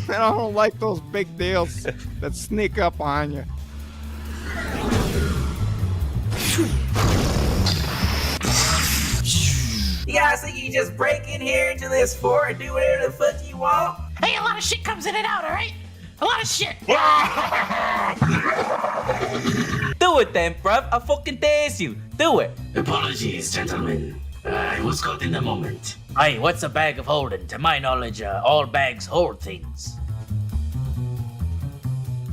And I don't like those big deals that sneak up on you. You guys think you just break in here into this fort and do whatever the fuck you want? Hey, a lot of shit comes in and out, alright? A lot of shit! Do it then, bruv. I'll fucking dance you. Do it. Apologies, gentlemen. I was caught in the moment. Hey, what's a bag of holding? To my knowledge, all bags hold things.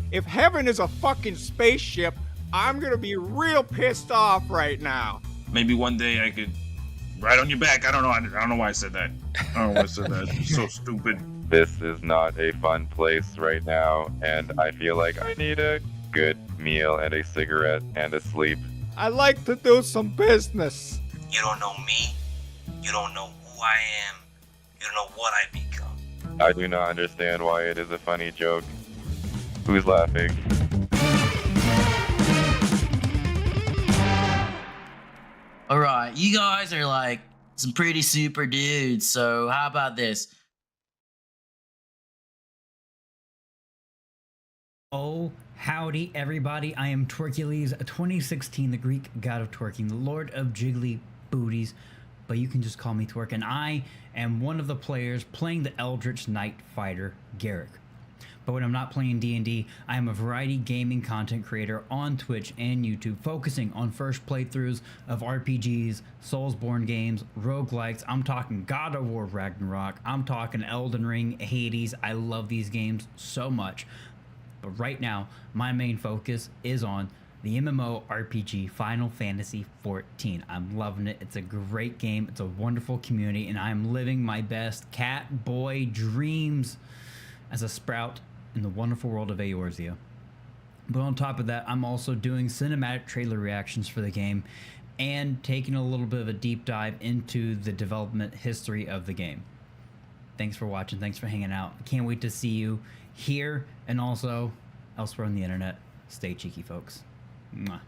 If heaven is a fucking spaceship, I'm gonna be real pissed off right now. Maybe one day I could ride on your back. I don't know why I said that. I don't know why I said that. It's so stupid. This is not a fun place right now, and I feel like I need a good meal and a cigarette and a sleep. I like to do some business. You don't know me. You don't know who I am. You don't know what I become. I do not understand why it is a funny joke. Who's laughing? Alright, you guys are like some pretty super dudes, so how about this? Oh, howdy everybody. I am Twerkules 2016, the Greek god of twerking, the lord of jiggly booties, but you can just call me Twerk, and I am one of the players playing the Eldritch Knight Fighter, Garrick. But when I'm not playing D&D, I am a variety gaming content creator on Twitch and YouTube, focusing on first playthroughs of RPGs, Soulsborne games, roguelikes. I'm talking God of War Ragnarok. I'm talking Elden Ring, Hades. I love these games so much. But right now, my main focus is on the MMO RPG Final Fantasy XIV. I'm loving it. It's a great game. It's a wonderful community, and I'm living my best cat boy dreams as a sprout in the wonderful world of Eorzea. But on top of that, I'm also doing cinematic trailer reactions for the game and taking a little bit of a deep dive into the development history of the game. Thanks for watching. Thanks for hanging out. Can't wait to see you here and also elsewhere on the internet. Stay cheeky, folks. Mwah.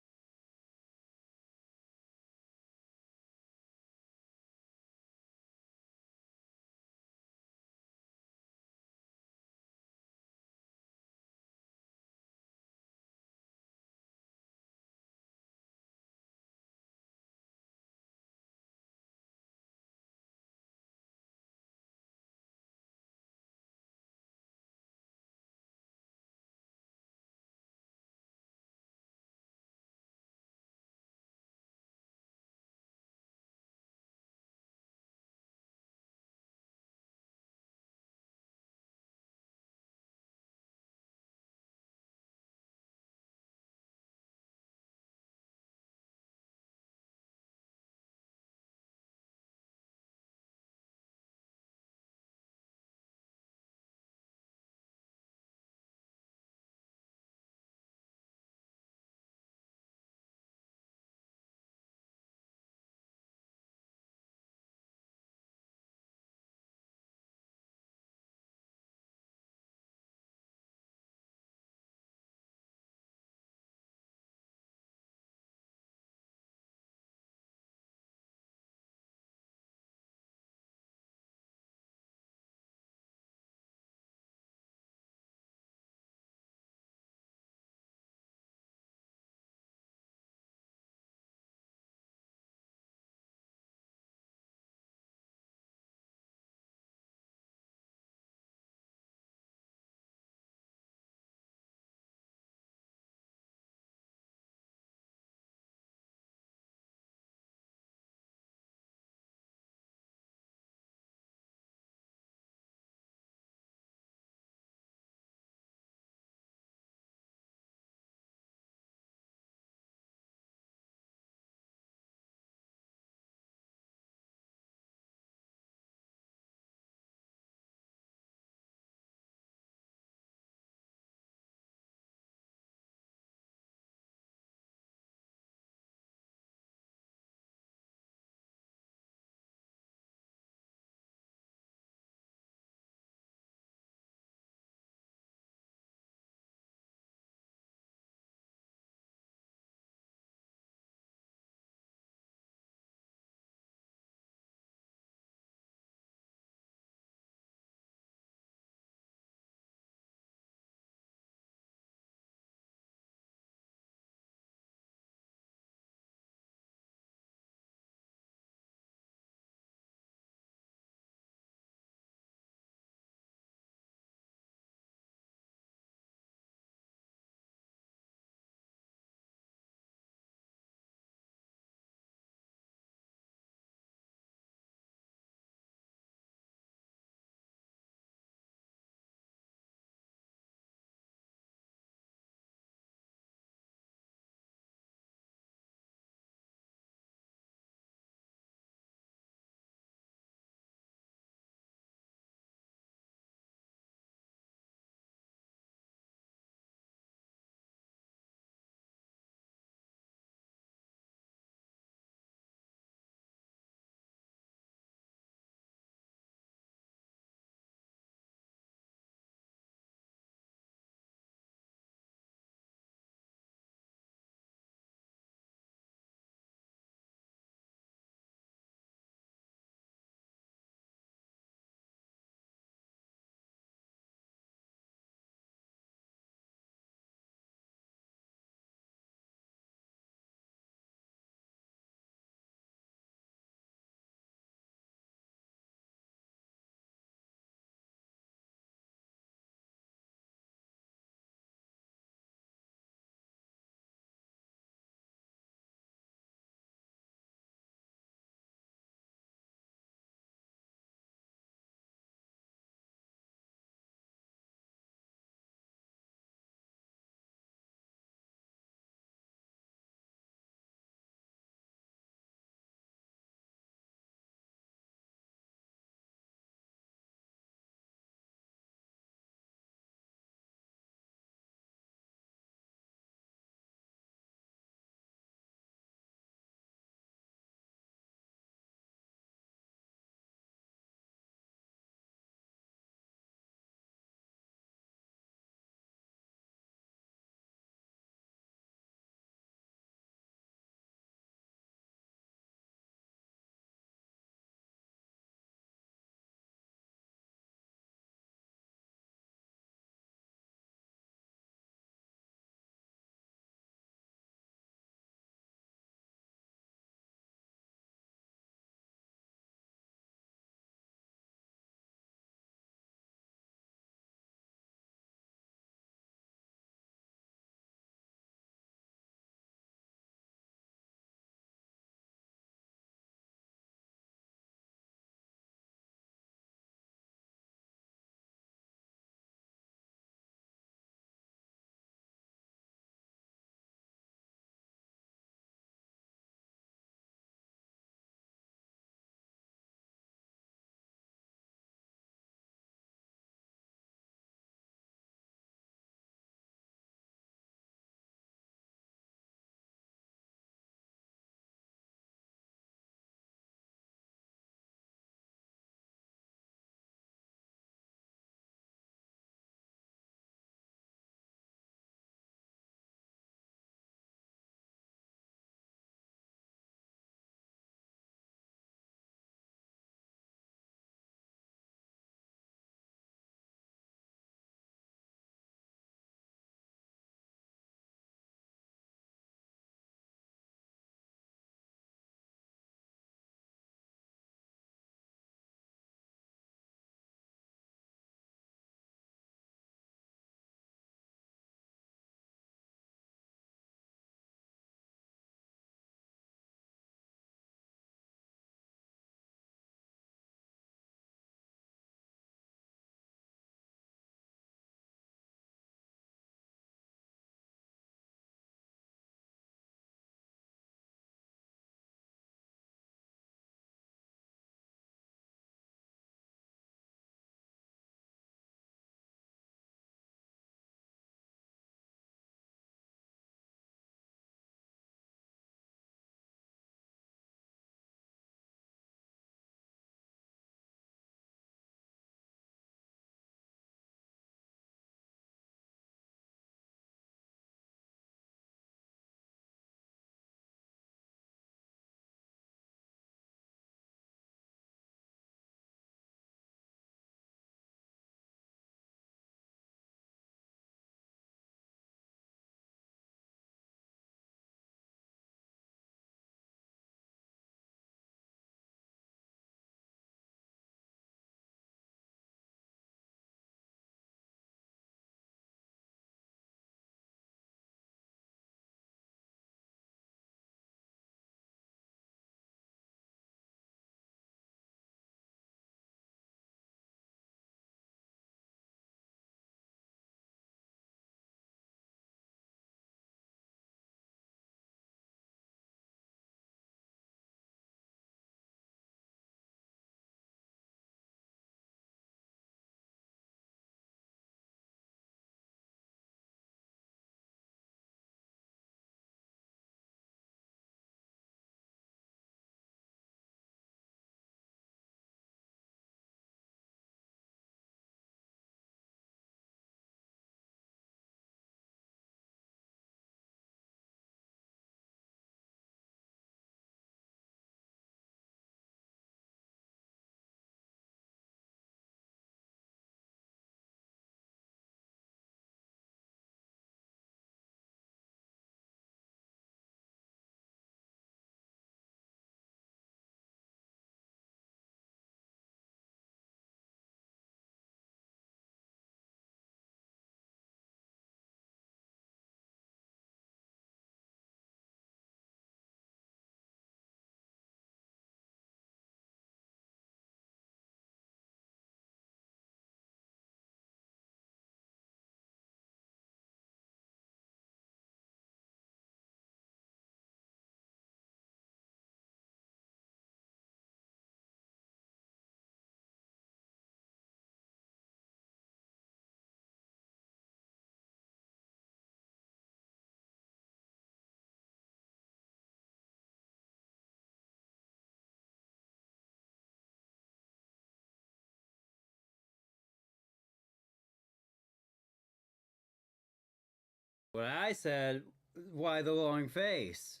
What I said, why the long face?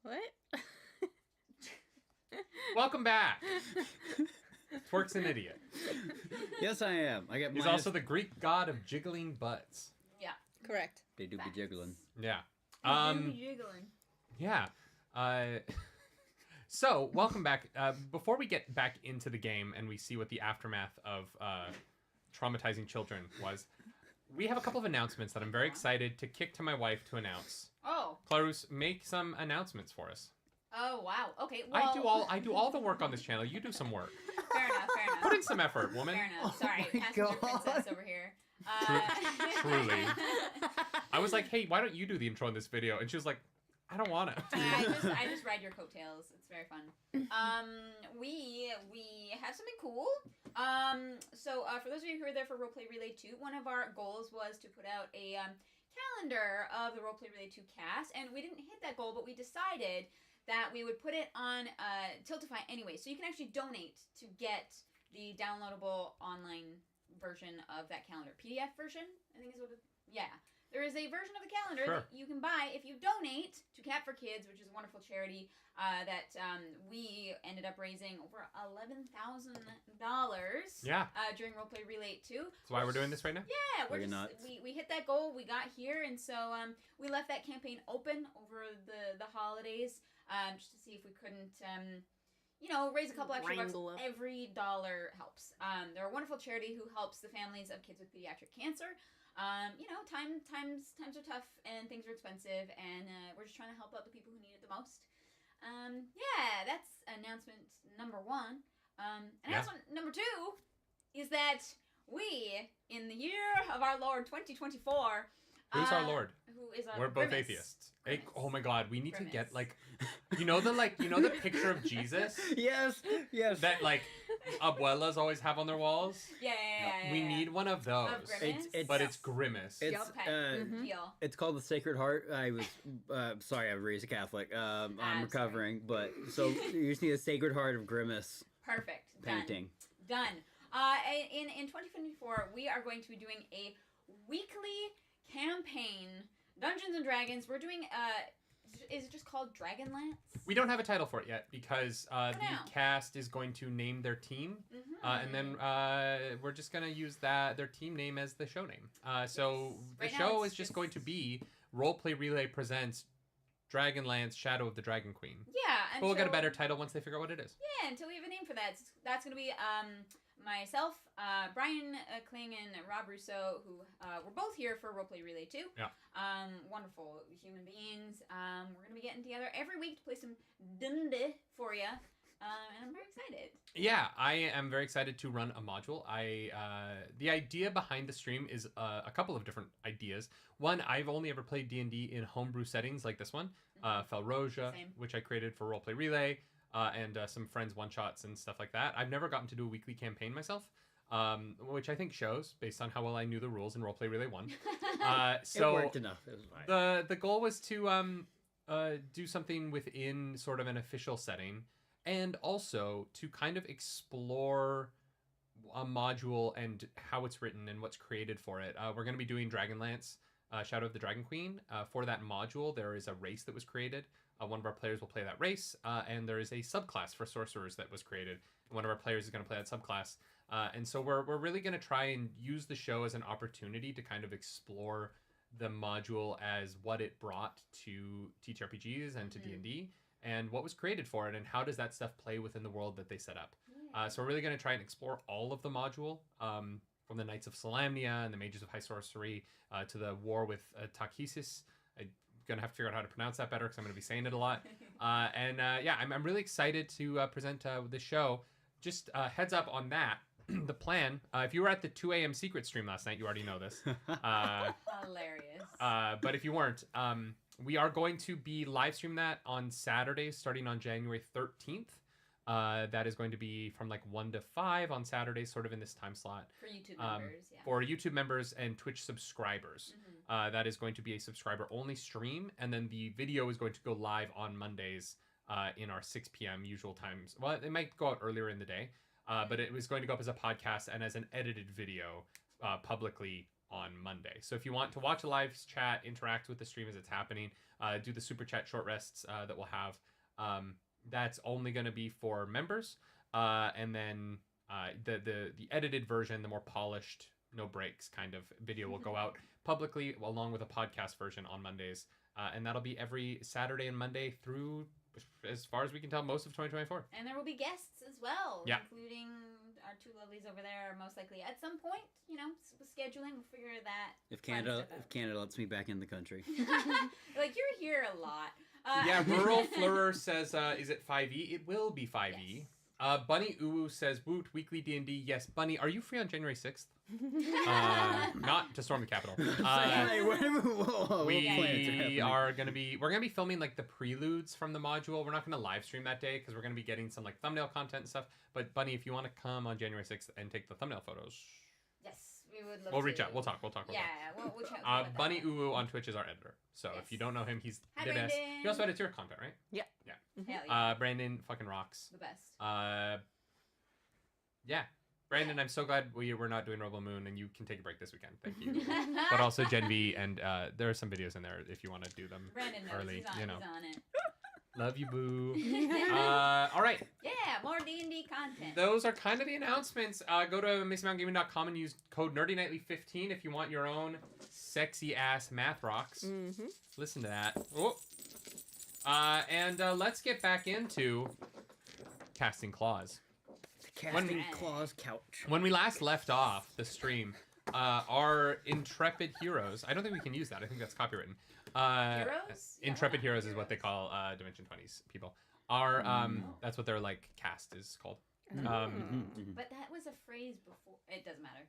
What? Welcome back. Twerk's an idiot. Yes, I am. I get. He's also the Greek god of jiggling butts. Yeah. Correct. They do be jiggling. Yeah. They do be jiggling. Yeah. So, welcome back. Before we get back into the game and we see what the aftermath of traumatizing children was, we have a couple of announcements that I'm very excited to kick to my wife to announce. Oh. Claus, make some announcements for us. Oh wow. Okay. Well, I do all the work on this channel. You do some work. Fair enough. Fair enough. Put in some effort, woman. Fair enough. Sorry, my passenger God. princess over here. Truly. I was like, hey, why don't you do the intro in this video? And she was like, I don't want to. I just ride your coattails. It's very fun. We have something cool. So for those of you who are there for Roleplay Relay 2, one of our goals was to put out a calendar of the Roleplay Relay 2 cast, and we didn't hit that goal, but we decided that we would put it on Tiltify anyway, so you can actually donate to get the downloadable online version of that calendar. PDF version, I think is what it, yeah. There is a version of the calendar that you can buy if you donate to Cat for Kids, which is a wonderful charity that we ended up raising over $11,000 during Roleplay Relay 2. That's why we're doing this right now? Yeah, we hit that goal, we got here, and so we left that campaign open over the holidays just to see if we couldn't raise a couple extra bucks. Every dollar helps. They're a wonderful charity who helps the families of kids with pediatric cancer. Times are tough and things are expensive, and we're just trying to help out the people who need it the most. That's announcement number 1. Announcement number 2 is that we, in the year of our Lord 2024, who's our Lord? Who is our We're both Grimace. atheists. Oh my God, we need to get the picture of Jesus. Yes. That abuelas always have on their walls. Yeah. We need one of those. Of Grimace? It's Grimace. It's called the Sacred Heart. I was sorry, I was raised a Catholic. I'm recovering, but so you just need a Sacred Heart of Grimace. Perfect. Painting. Done. In 2024, we are going to be doing a weekly campaign, Dungeons and Dragons. We're doing is it just called Dragonlance? We don't have a title for it yet because the cast is going to name their team, and then we're just going to use their team name as the show name. So the show is just going to be Roleplay Relay presents Dragonlance: Shadow of the Dragon Queen. Yeah, and but we'll get a better title once they figure out what it is. Yeah, until we have a name for that. That's going to be myself, Brian Kling, and Rob Russo, who were both here for Roleplay Relay 2. Yeah. Wonderful human beings. We're going to be getting together every week to play some D&D for you. And I'm very excited. Yeah, I am very excited to run a module. The idea behind the stream is a couple of different ideas. One, I've only ever played D&D in homebrew settings like this one, Felroja, which I created for Roleplay Relay, and some friends one-shots and stuff like that. I've never gotten to do a weekly campaign myself, which I think shows based on how well I knew the rules in Roleplay Relay 1. So it worked enough. It was fine. The goal was to do something within sort of an official setting, and also to kind of explore a module and how it's written and what's created for it. We're going to be doing Dragonlance, Shadow of the Dragon Queen. For that module, there is a race that was created. One of our players will play that race, and there is a subclass for sorcerers that was created. One of our players is going to play that subclass. And so we're really going to try and use the show as an opportunity to kind of explore the module as what it brought to TTRPGs and to D&D, and what was created for it, and how does that stuff play within the world that they set up. So we're really going to try and explore all of the module, from the Knights of Solamnia and the Mages of High Sorcery to the war with Takhisis. I'm going to have to figure out how to pronounce that better because I'm going to be saying it a lot. I'm really excited to present the show. Just heads up on that. The plan, if you were at the 2 a.m. secret stream last night, you already know this. Hilarious. But if you weren't, we are going to be live streaming that on Saturday, starting on January 13th. That is going to be from 1 to 5 on Saturdays, sort of in this time slot. For YouTube members, yeah. For YouTube members and Twitch subscribers. That is going to be a subscriber-only stream, and then the video is going to go live on Mondays in our 6 p.m. usual times. Well, it might go out earlier in the day, but it was going to go up as a podcast and as an edited video publicly on Monday. So if you want to watch a live chat, interact with the stream as it's happening, do the super chat short rests that we'll have. That's only going to be for members. And then the edited version, the more polished, no breaks kind of video will go out publicly along with a podcast version on Mondays. And that'll be every Saturday and Monday through, as far as we can tell, most of 2024. And there will be guests as well, Yeah. including our two lovelies over there, most likely at some point. You know, scheduling, we'll figure that. If Canada lets me back in the country. Like, you're here a lot. Yeah, Rural Fleurer says, is it 5e? It will be 5e. Yes. Bunny Uwu says, woot, weekly D&D. Yes, Bunny, are you free on January 6th? Not to storm the Capitol. We're gonna be filming like the preludes from the module. We're not gonna live stream that day because we're gonna be getting some like thumbnail content and stuff. But Bunny, if you want to come on January 6th and take the thumbnail photos, yes, we would love we'll to. reach out. We'll talk. We'll chat. Bunny Uwu on Twitch is our editor. So if you don't know him, he's Hi, the best. Brandon. He also edits your content, right? Yeah. Yeah. Hell yeah. Brandon fucking rocks. The best. Yeah. Brandon, I'm so glad we're not doing Robo Moon and you can take a break this weekend. Thank you. But also Gen V, and there are some videos in there if you want to do them Brandon knows. early. He's on it. Love you, boo. All right. Yeah, more D&D content. Those are kind of the announcements. Go to MixMountainGaming.com and use code nerdynightly15 if you want your own sexy ass math rocks. Mm-hmm. Listen to that. Oh. And let's get back into casting Claus. Casting Claus couch. When we last left off the stream, our intrepid heroes. I don't think we can use that. I think that's copywritten. Heroes? Intrepid heroes is what they call Dimension 20s people. Are that's what their like cast is called. But that was a phrase before. It doesn't matter.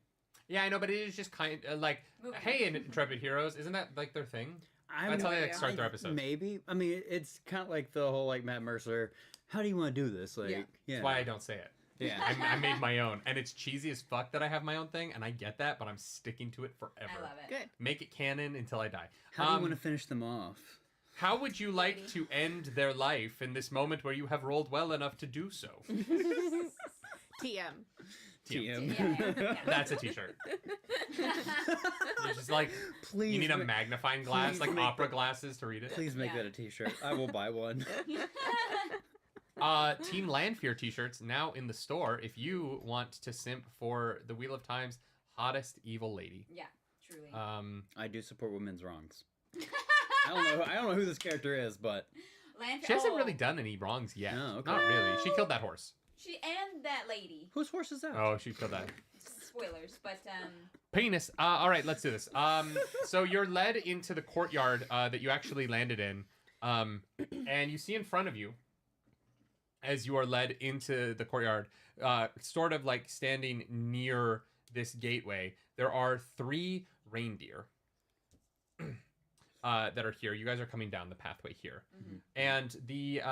Yeah, I know, but it is just kind of like, hey, intrepid heroes, isn't that like their thing? That's how they like start their episodes. Maybe. I mean, it's kind of like the whole like Matt Mercer. How do you want to do this? Like, yeah. That's why I don't say it. Yeah, I made my own, and it's cheesy as fuck that I have my own thing, and I get that, but I'm sticking to it forever. I love it. Good. Make it canon until I die. How do you want to finish them off? How would you like to end their life in this moment where you have rolled well enough to do so? TM. Yeah. That's a t-shirt. You're just like, please. You need a magnifying glass, like opera glasses to read it. Please make that a t-shirt. I will buy one. Team Landfear t-shirts now in the store if you want to simp for the Wheel of Time's hottest evil lady. Yeah, truly. I do support women's wrongs. I don't know who this character is, but she hasn't really done any wrongs yet. Oh, okay. Not really. She killed that horse. She and that lady. Whose horse is that? Oh, she killed that. Spoilers, but Penis. All right, let's do this. So you're led into the courtyard that you actually landed in, and you see in front of you, as you are led into the courtyard, sort of like standing near this gateway, there are 3 reindeer that are here. You guys are coming down the pathway here. Mm-hmm. And the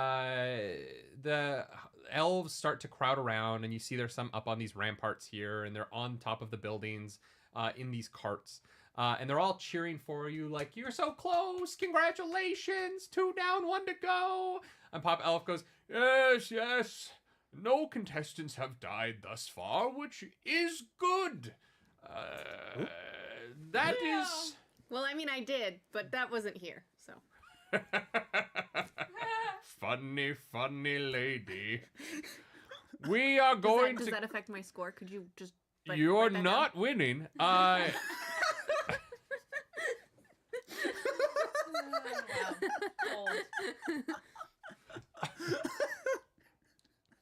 elves start to crowd around, and you see there's some up on these ramparts here, and they're on top of the buildings in these carts. And they're all cheering for you, like, you're so close, congratulations, 2 down, 1 to go. And Pop Elf goes, yes, no contestants have died thus far, which is good. That is... Well, I mean, I did, but that wasn't here, so. Funny, funny lady. We are going Does that affect my score? Could you just... You're not winning.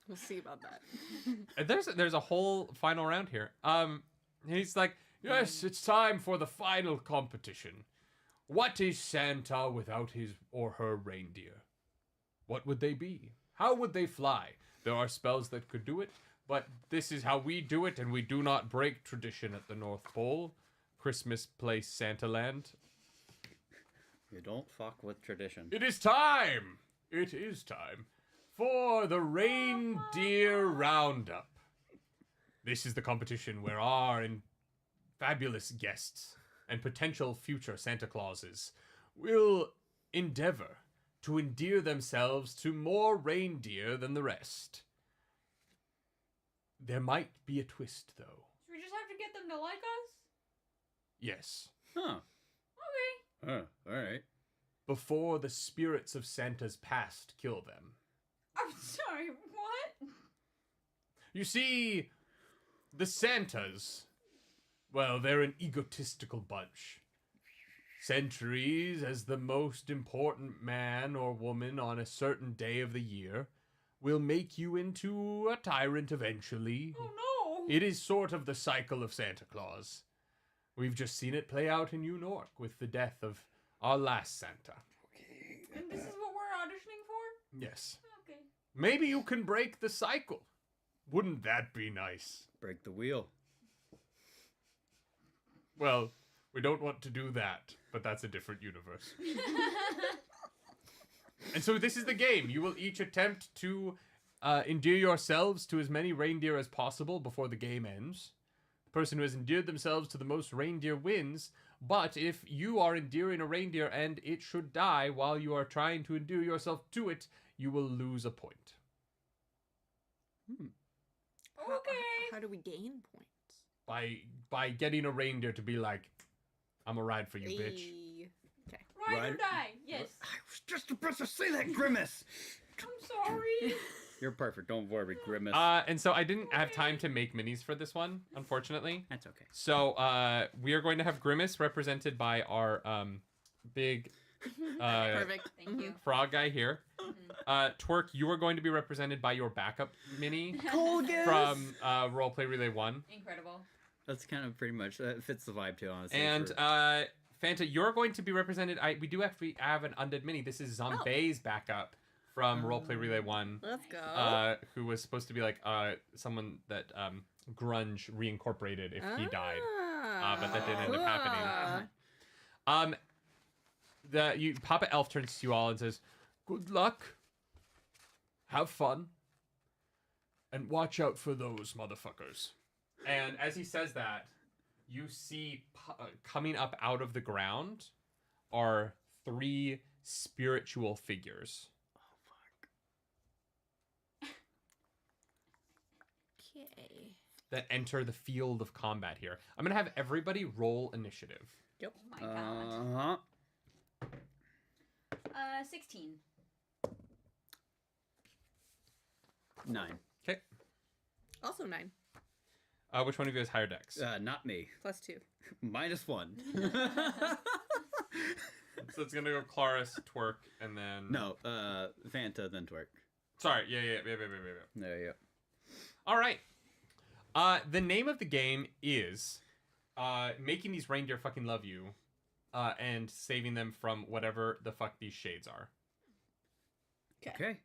We'll see about that. There's a whole final round here. He's like, yes, it's time for the final competition. What is Santa without his or her reindeer? What would they be? How would they fly? There are spells that could do it, but this is how we do it, and we do not break tradition at the North Pole. Christmas place Santa Land. You don't fuck with tradition. It is time! It is time for the Reindeer Roundup. This is the competition where our fabulous guests and potential future Santa Clauses will endeavor to endear themselves to more reindeer than the rest. There might be a twist, though. we just have to get them to like us? Yes. Huh. Okay. Oh, all right. Before the spirits of Santa's past kill them. I'm sorry, what? You see, the Santas, well, they're an egotistical bunch. Centuries as the most important man or woman on a certain day of the year will make you into a tyrant eventually. Oh no! It is sort of the cycle of Santa Claus. We've just seen it play out in New York with the death of our last Santa. And this is what we're auditioning for? Yes. Okay. Maybe you can break the cycle. Wouldn't that be nice? Break the wheel. Well, we don't want to do that, but that's a different universe. And so this is the game. You will each attempt to endear yourselves to as many reindeer as possible before the game ends. The person who has endeared themselves to the most reindeer wins, but if you are endearing a reindeer and it should die while you are trying to endear yourself to it, you will lose a point. Okay. How do we gain points? By getting a reindeer to be like, I'm a ride for you, bitch. Okay. Ride or die. Yes. I was just about to say that, Grimace. I'm sorry. You're perfect. Don't worry, Grimace. And so I didn't have time to make minis for this one, unfortunately. That's okay. So we are going to have Grimace represented by our big Perfect. Thank you. frog guy here. Twerk, you are going to be represented by your backup mini from Roleplay Relay 1. Incredible. That's kind of pretty much, that fits the vibe too, honestly. And Fanta, you're going to be represented. We do actually have an undead mini. This is Zombie's backup from Roleplay Relay 1. Let's go. Who was supposed to be like someone that grunge reincorporated if he died. But that didn't end up happening. Papa Elf turns to you all and says, "Good luck. Have fun. And watch out for those motherfuckers." And as he says that, you see coming up out of the ground are 3 spiritual figures. Okay. That enter the field of combat here. I'm going to have everybody roll initiative. Yep. Oh my god. 16. 9. Okay. Also 9. Which one of you has higher dex? Not me. Plus 2. -1. So it's going to go Claris, Twerk, and then... No, Fanta, then Twerk. Sorry, yeah. There you go. All right. The name of the game is making these reindeer fucking love you and saving them from whatever the fuck these shades are. Okay.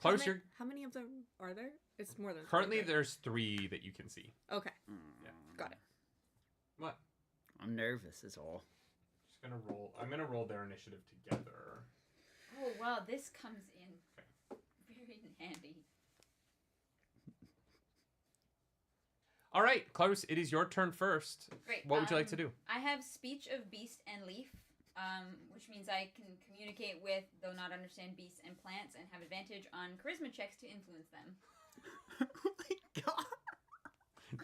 Claus, how many of them are there? It's more than currently 3, right? there's 3 that you can see. Okay. Yeah. Got it. What? I'm nervous is all. Just gonna roll. I'm gonna roll their initiative together. Oh, wow, this comes in very handy. All right, Claus, it is your turn first. Great. What would you like to do? I have speech of beast and leaf, which means I can communicate with, though not understand, beasts and plants, and have advantage on charisma checks to influence them. Oh my god.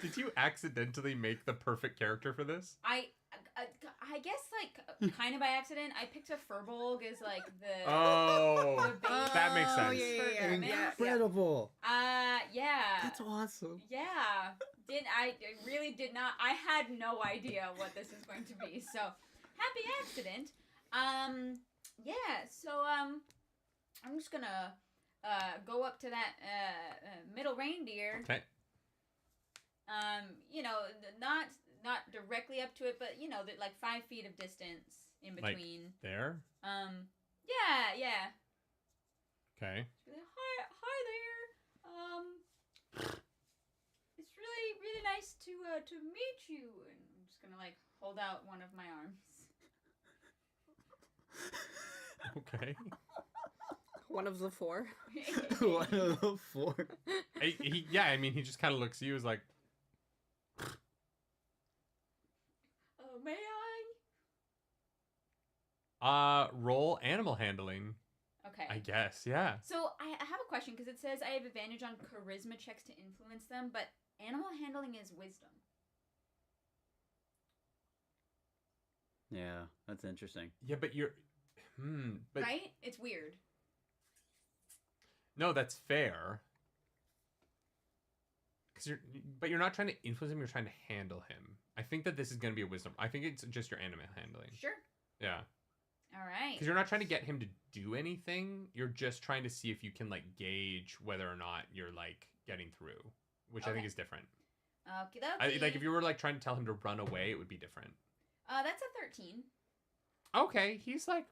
Did you accidentally make the perfect character for this? I guess, like, kind of by accident, I picked a Furbolg as, like, the... Oh, the base that makes sense. Yeah. Incredible. Yeah. That's awesome. Yeah. I really did not... I had no idea what this is going to be, so happy accident. Yeah, so, I'm just gonna, go up to that, middle reindeer. Okay. You know, not directly up to it, but, you know, like 5 feet of distance in between. Like there? Yeah. Okay. Hi there. It's really nice to meet you. And I'm just gonna, like, hold out one of my arms. Okay. One of the 4. One of the 4. He just kind of looks at you as like, May I? Roll animal handling. Okay. I guess, yeah. So I have a question, because it says I have advantage on charisma checks to influence them, but animal handling is wisdom. Yeah, that's interesting. Yeah, but you're... but right? It's weird. No, that's fair. But you're not trying to influence him, you're trying to handle him. I think that this is going to be a wisdom. I think it's just your animal handling. Sure. Yeah. All right. Because you're not trying to get him to do anything. You're just trying to see if you can, like, gauge whether or not you're, like, getting through. Which I think is different. Okie Like, if you were, like, trying to tell him to run away, it would be different. That's a 13. Okay, he's, like...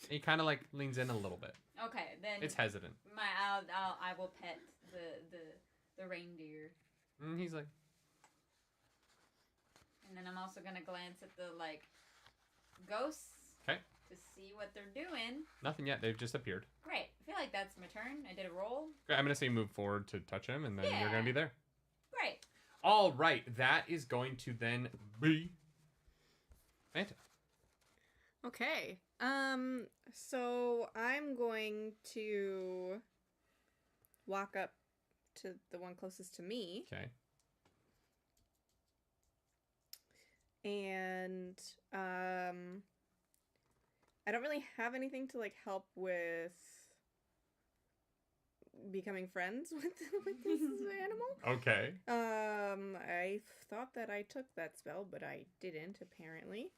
He kind of, like, leans in a little bit. Okay, then... It's hesitant. I will pet the reindeer. He's like... And then I'm also gonna glance at the, like, ghosts. Okay. To see what they're doing. Nothing yet. They've just appeared. Great. I feel like that's my turn. I did a roll. Okay, I'm going to say move forward to touch him, and then you're going to be there. Great. All right. That is going to then be... Fanta. Okay. So I'm going to walk up to the one closest to me. Okay. And I don't really have anything to like help with becoming friends with this animal. Okay. I thought that I took that spell, but I didn't apparently.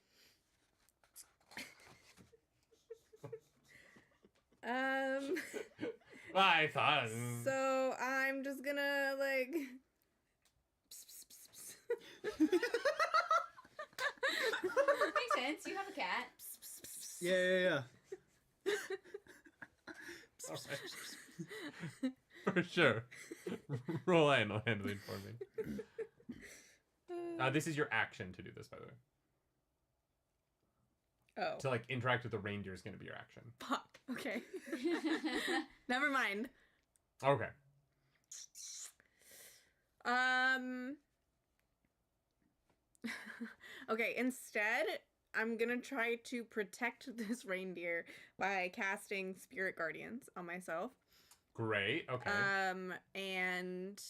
I thought. So I'm just gonna like. Makes sense. You have a cat. Yeah. For sure. Roll animal handling for me. This is your action to do this, by the way. Oh. To like interact with the reindeer is going to be your action. Fuck. Okay. Never mind. Okay. Okay, instead, I'm gonna try to protect this reindeer by casting Spirit Guardians on myself. Great. Okay. And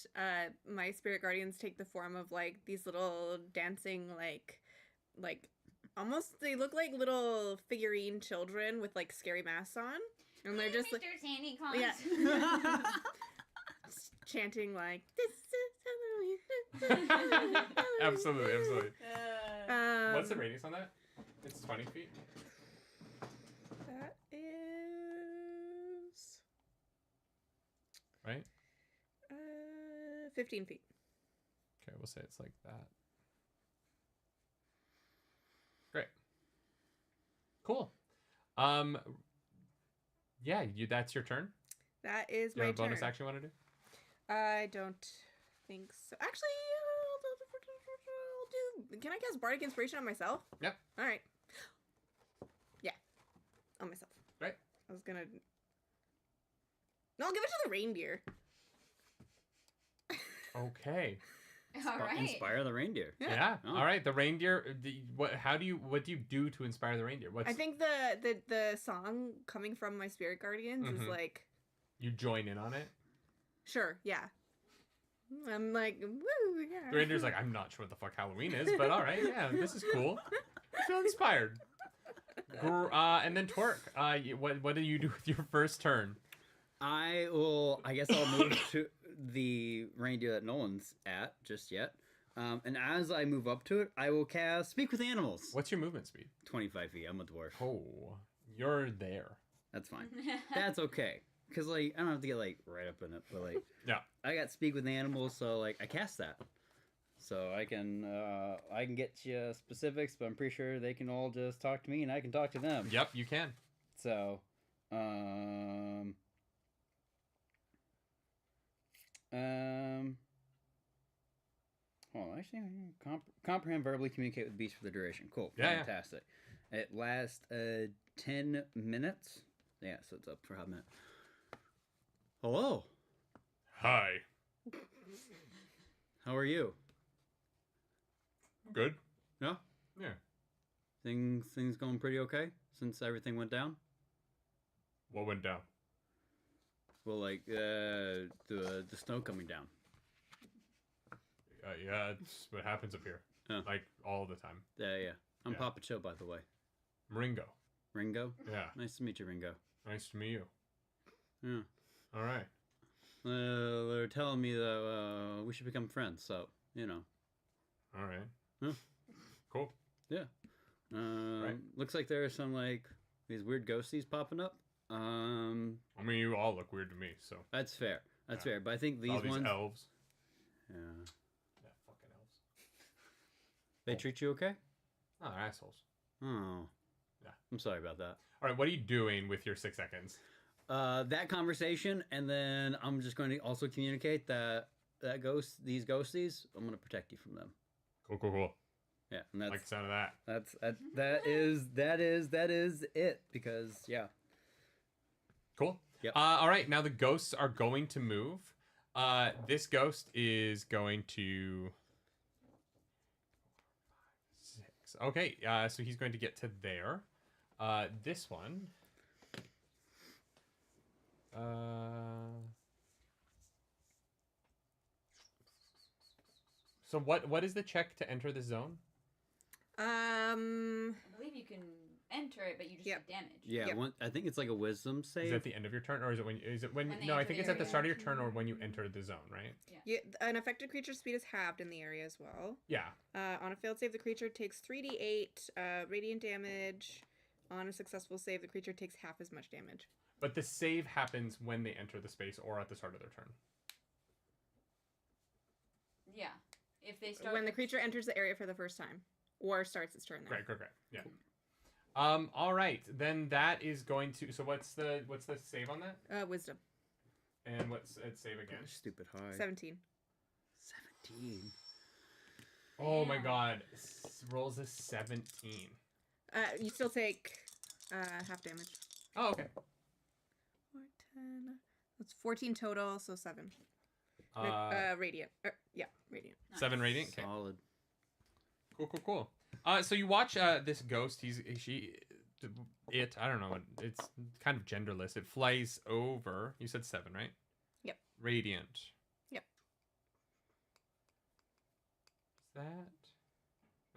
my Spirit Guardians take the form of like these little dancing like almost they look like little figurine children with like scary masks on, and they're just like Mr. Sandy Claus. yeah. Chanting like this is Absolutely. What's the radius on that? It's 20 feet. That is right. 15 feet. Okay, we'll say it's like that. Great. Cool. Yeah, that's your turn. That is Do you my have a bonus turn. action you want to do? I don't think so. Actually, I'll do. Can I cast Bardic Inspiration on myself? Yep. All right. Yeah, on myself. Right. I was gonna. No, I'll give it to the reindeer. Okay. All right. Inspire the reindeer. Yeah. Oh. All right. The reindeer. What do you do to inspire the reindeer? I think the song coming from my Spirit Guardians is like. You join in on it. Sure. Yeah. I'm like, woo, yeah. The reindeer's like, I'm not sure what the fuck Halloween is, but all right, yeah, this is cool. I feel inspired. And then Twerk, what do you do with your first turn? I guess I'll move to the reindeer that no one's at just yet. And as I move up to it, I will cast Speak with Animals. What's your movement speed? 25 feet. I'm a dwarf. Oh, you're there. That's fine. That's okay. Because, like, I don't have to get, like, right up in it. But, like, yeah. I got Speak with Animals, so, like, I cast that. So I can get you specifics, but I'm pretty sure they can all just talk to me and I can talk to them. Yep, you can. So, actually, comprehend, verbally communicate with beasts for the duration. Cool. Yeah, Fantastic. Yeah. It lasts 10 minutes. Yeah, so it's up for a minute. Hello. Hi. How are you? Good. Yeah? Yeah. Things going pretty okay since everything went down? What went down? Well, like, the snow coming down. Yeah, it's what happens up here. Oh. Like, all the time. Yeah. I'm Yeah. Papa Cho, by the way. Ringo. Ringo? Yeah. Nice to meet you, Ringo. Nice to meet you. Yeah. All right. They're telling me that we should become friends, so, you know. All right. Yeah. Cool. Yeah. Right. Looks like there are some, like, these weird ghosties popping up. I mean, you all look weird to me, so. That's fair. That's Yeah. fair. But I think All these these ones... elves. Yeah. Yeah, fucking elves. They treat you okay? Oh, they're assholes. Oh. Yeah. I'm sorry about that. All right, what are you doing with your 6 seconds? That conversation, and then I'm just going to also communicate that these ghosties, I'm going to protect you from them. Cool. Yeah, and that's Like the sound of that. that is it, because yeah. Cool. Yep. All right, now the ghosts are going to move. This ghost is going to... 6. Okay, so he's going to get to there. This one... So what is the check to enter the zone? I believe you can enter it, but you just take damage. Yeah, I think it's like a wisdom save. Is it at the end of your turn, or is it when they no, I enter think the it's at the area. start of your turn or when you enter the zone, right? Yeah, an affected creature's speed is halved in the area as well. Yeah. On a failed save, the creature takes 3d8 radiant damage. On a successful save, the creature takes half as much damage. But the save happens when they enter the space or at the start of their turn. Yeah. If they start When the creature enters the area for the first time or starts its turn there. Great. Yeah. All right. Then that is going to. So what's the save on that? Wisdom. And what's its save again? Stupid high. 17. 17. Oh my god. Rolls a 17. You still take half damage. Oh, okay. 4, 10. That's 14 total, so 7. Radiant. Yeah, radiant. 7 radiant. Okay. Solid. Cool. So you watch this ghost. I don't know. It's kind of genderless. It flies over. You said 7, right? Yep. Radiant. Yep. Is that?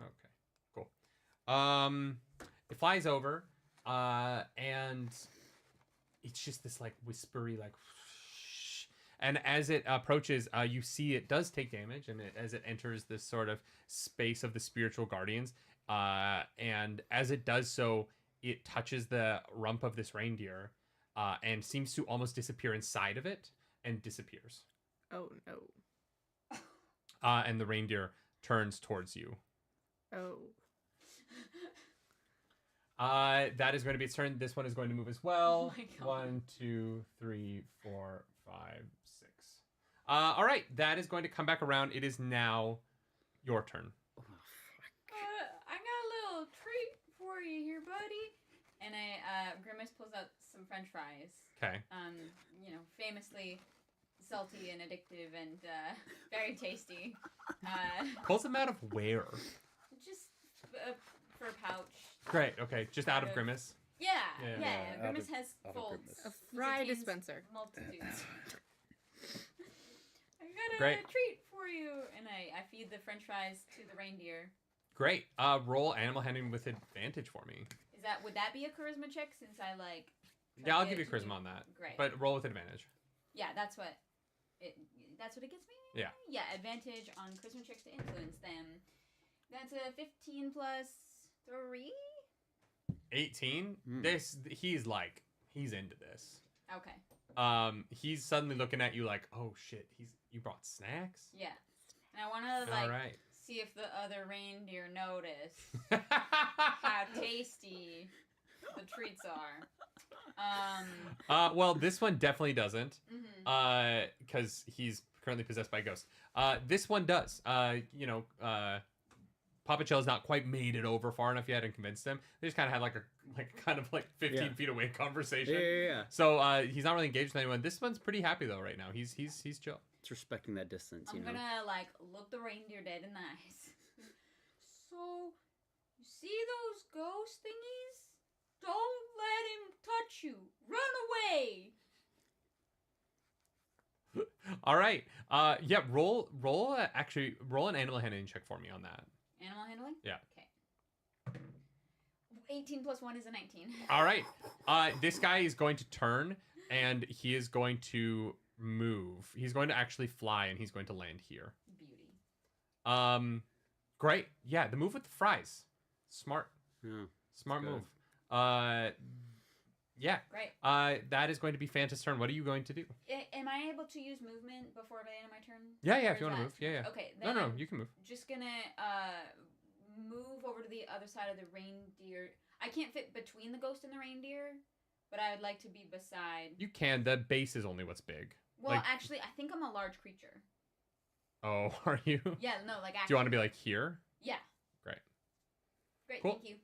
Okay. Cool. It flies over, and it's just this like whispery like. And as it approaches, you see it does take damage, and as it enters this sort of space of the spiritual guardians, and as it does so, it touches the rump of this reindeer, and seems to almost disappear inside of it, and disappears. Oh no. And the reindeer turns towards you. Oh. That is going to be its turn. This one is going to move as well. Oh my God. 1, 2, 3, 4, 5, 6. All right, that is going to come back around. It is now your turn. I got a little treat for you here, buddy. And Grimace pulls out some French fries. Okay. Famously salty and addictive and very tasty. Pulls them out of where? Just for a pouch. Great. Okay, just out of Grimace. Yeah. Grimace has out of folds. Grimace. A He fry contains dispenser. Multitudes. I got a Great. treat for you, and I feed the French fries to the reindeer. Great. Roll animal handling with advantage for me. Would that be a charisma check since I like? Yeah, I'll tried give you to charisma do- on that. Great. But roll with advantage. Yeah, that's what it gets me. Yeah. Yeah, advantage on charisma checks to influence them. That's a 15 plus 3. 18. He's into this. Okay. He's suddenly looking at you like, oh shit, you brought snacks? Yeah. And I want to All right. see if the other reindeer notice how tasty the treats are. Well, this one definitely doesn't, Mhm. because he's currently possessed by a ghost. This one does. Papa Chell's not quite made it over far enough yet and convinced him. They just kind of had like 15 feet away conversation. Yeah. So he's not really engaged with anyone. This one's pretty happy though right now. He's chill. It's respecting that distance, I'm gonna look the reindeer dead in the eyes. So, you see those ghost thingies? Don't let him touch you. Run away. All right. Yeah. Roll an animal handling check for me on that. Animal handling? Yeah. Okay. 18 plus 1 is a 19. All right. This guy is going to turn and he is going to move. He's going to actually fly and he's going to land here. Beauty. Great. Yeah, the move with the fries. Smart. Yeah. Smart good. move. Yeah. Great. That is going to be Fanta's turn. What are you going to do? Am I able to use movement before the end of my turn? Yeah, Or if you is want to that move. too Yeah, much? yeah. Okay. No, Then I'm you can move. just gonna move over to the other side of the reindeer. I can't fit between the ghost and the reindeer, but I would like to be beside. You can. The base is only what's big. Well, Like- actually, I think I'm a large creature. Oh, are you? Yeah, no, like actually. Do you want to be like here? Yeah. Great. Great, Cool. thank you.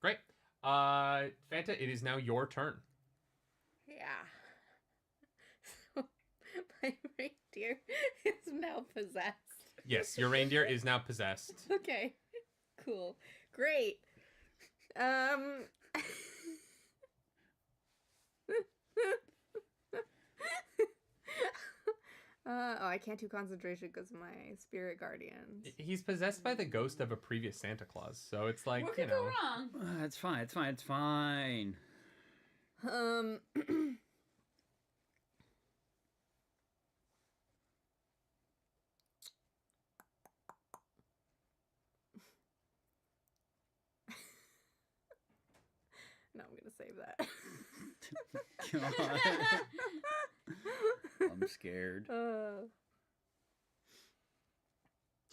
Great. Fanta, it is now your turn. Yeah. So my reindeer is now possessed. Yes, your reindeer is now possessed. Okay. Cool. Great. I can't do concentration because of my spirit guardians. He's possessed by the ghost of a previous Santa Claus, so it's like, What you could go know. wrong? It's fine. It's fine. It's fine. No, I'm gonna save that. God. I'm scared. Do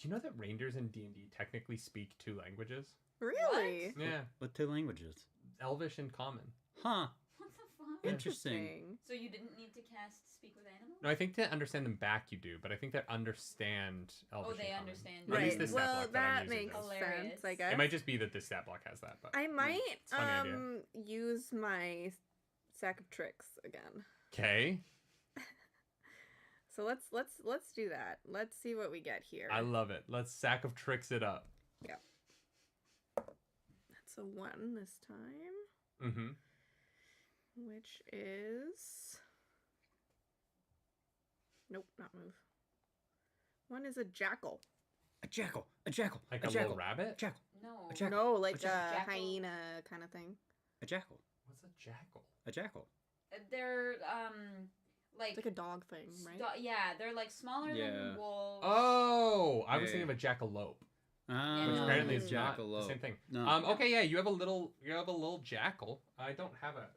you know that reindeers in D&D technically speak 2 languages? Really? Yeah. What 2 languages? Elvish and Common. Huh. What the fuck? Interesting. So you didn't need to cast Speak with Animals? No, I think to understand them back you do, but I think that understand Elvish Oh, they and Common. understand. Or at least Right. this stat Well, block that I'm that using makes does. Hilarious. sense, I guess. It might just be that this stat block has that, but I might it's a funny idea. use my sack of tricks again. Okay. So let's do that. Let's see what we get here. I love it. Let's sack of tricks it up. Yeah. That's a 1 this time. Mm-hmm. Which is nope, not move. 1 is a jackal. A jackal. A jackal. Like a a jackal. little rabbit? Jackal. No. A jackal. No, like a jackal. hyena kind of thing. A jackal. What's a jackal? A jackal. They're like It's like a dog thing, right? yeah, they're like smaller Yeah. than wolves. Oh, I was Yeah. thinking of a jackalope, Ah, which apparently is not jackalope. the same thing. No. Okay, yeah, you have a little jackal. I don't have a.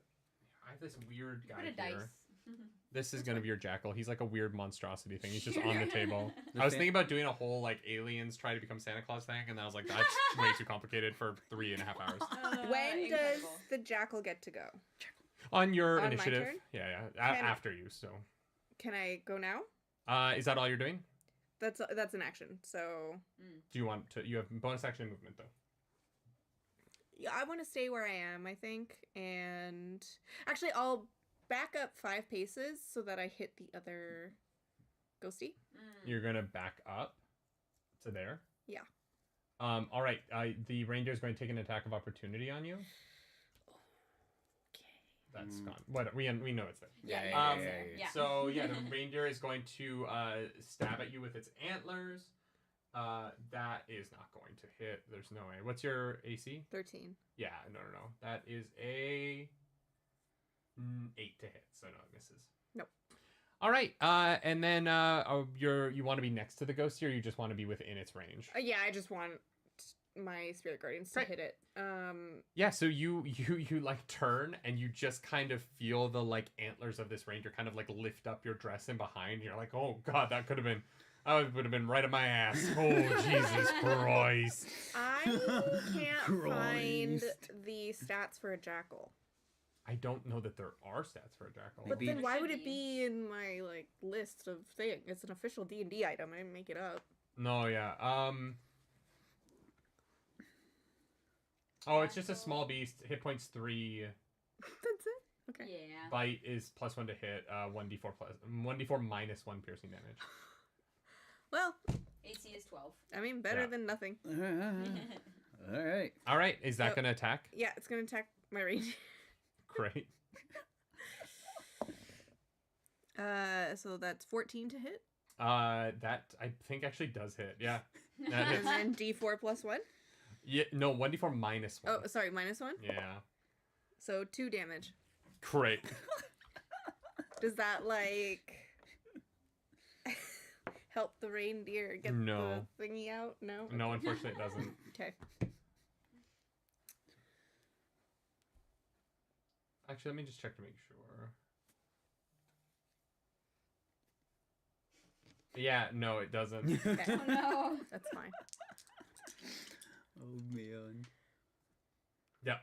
I have this weird guy Put a here. dice. This is gonna be your jackal. He's like a weird monstrosity thing. He's just on the Sure. table. The I was fa- thinking about doing a whole like aliens try to become Santa Claus thing, and then I was like, that's way too complicated for 3.5 hours. When does incredible. the jackal get to go? On your On my initiative, turn? yeah, Can- after you. So, Can I go now? is that all you're doing? That's an action. So Do you want to? You have bonus action movement though. yeah, I want to stay where I am, I think. And actually, I'll back up 5 paces so that I hit the other ghosty. You're gonna back up to there. Yeah. All right. The reindeer is going to take an attack of opportunity on you. Okay. That's gone. What we know it's there. Yeah. Yeah. So yeah, the reindeer is going to stab at you with its antlers. That is not going to hit. There's no way. What's your AC? 13. Yeah. No. That is a 8 to hit. So no, it misses. Nope. All right. And then you want to be next to the ghosty, or you just want to be within its range? Yeah, I just want my spirit guardians to Great. hit it. Yeah, so you like turn and you just kind of feel the like antlers of this reindeer kind of like lift up your dress and behind. You're like, oh god, that would have been right in my ass. Oh Jesus Christ! I can't find Christ. the stats for a jackal. I don't know that there are stats for a jackal. But Maybe- then why Should would it be. be in my like list of things? It's an official D&D item. I didn't make it up. No, yeah. Oh, it's just a small beast. Hit points 3. That's it. Okay. Yeah. Bite is +1 to hit. 1d4 minus 1 piercing damage. Well, AC is 12. I mean, better Yeah. than nothing. All right. All right, is that So- gonna attack? Yeah, it's gonna attack my range. Great. So that's 14 to hit. That I think actually does hit. Yeah. That hits. And then D4 plus 1? Yeah, no, 1d4 minus 1. Oh, sorry, minus 1? Yeah. So 2 damage. Great. Does that, like, help the reindeer get the thingy out? No? Okay. No, unfortunately it doesn't. Okay. Actually, let me just check to make sure. Yeah, no, it doesn't. Okay. Oh no. That's fine. Oh man. Yep.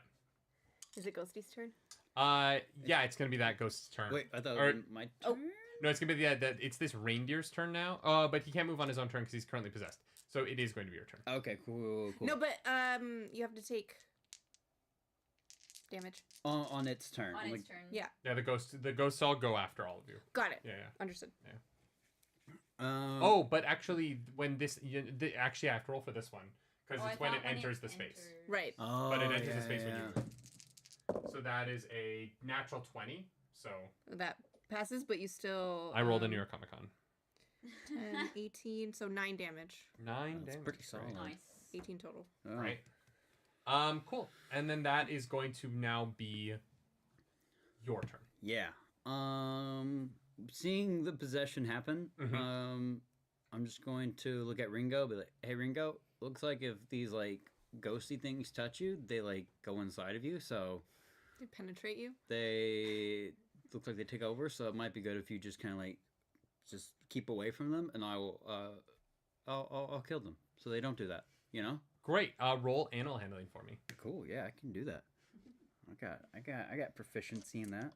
Is it Ghosty's turn? Yeah, it's gonna be that ghost's turn. Wait, I thought Or- it was my turn. Oh. No, it's gonna be it's this reindeer's turn now. But he can't move on his own turn because he's currently possessed. So it is going to be your turn. Okay, cool. No, but you have to take damage. On its turn. On Like, its turn. Yeah. Yeah, the ghosts all go after all of you. Got it. Yeah. Understood. Oh, but actually, when this actually I have to roll for this one because Oh, it's I when it thought when it enters the space. entered. Right. Oh, But it enters the space yeah. when you. So that is a natural 20. So That passes, but you still... I rolled a New York Comic Con. 10, 18, so 9 damage. 9 That's damage. pretty solid. Nice. 18 total. Oh. Right. Cool. And then that is going to now be your turn. Yeah. Seeing the possession happen, Mhm. I'm just going to look at Ringo, be like, "Hey, Ringo, looks like if these like ghosty things touch you, they like go inside of you. So They penetrate you? they look like they take over. So it might be good if you just kind of like just keep away from them, and I will I'll kill them so they don't do that. You know? Great. Roll animal handling for me. Cool. Yeah, I can do that. I got proficiency in that.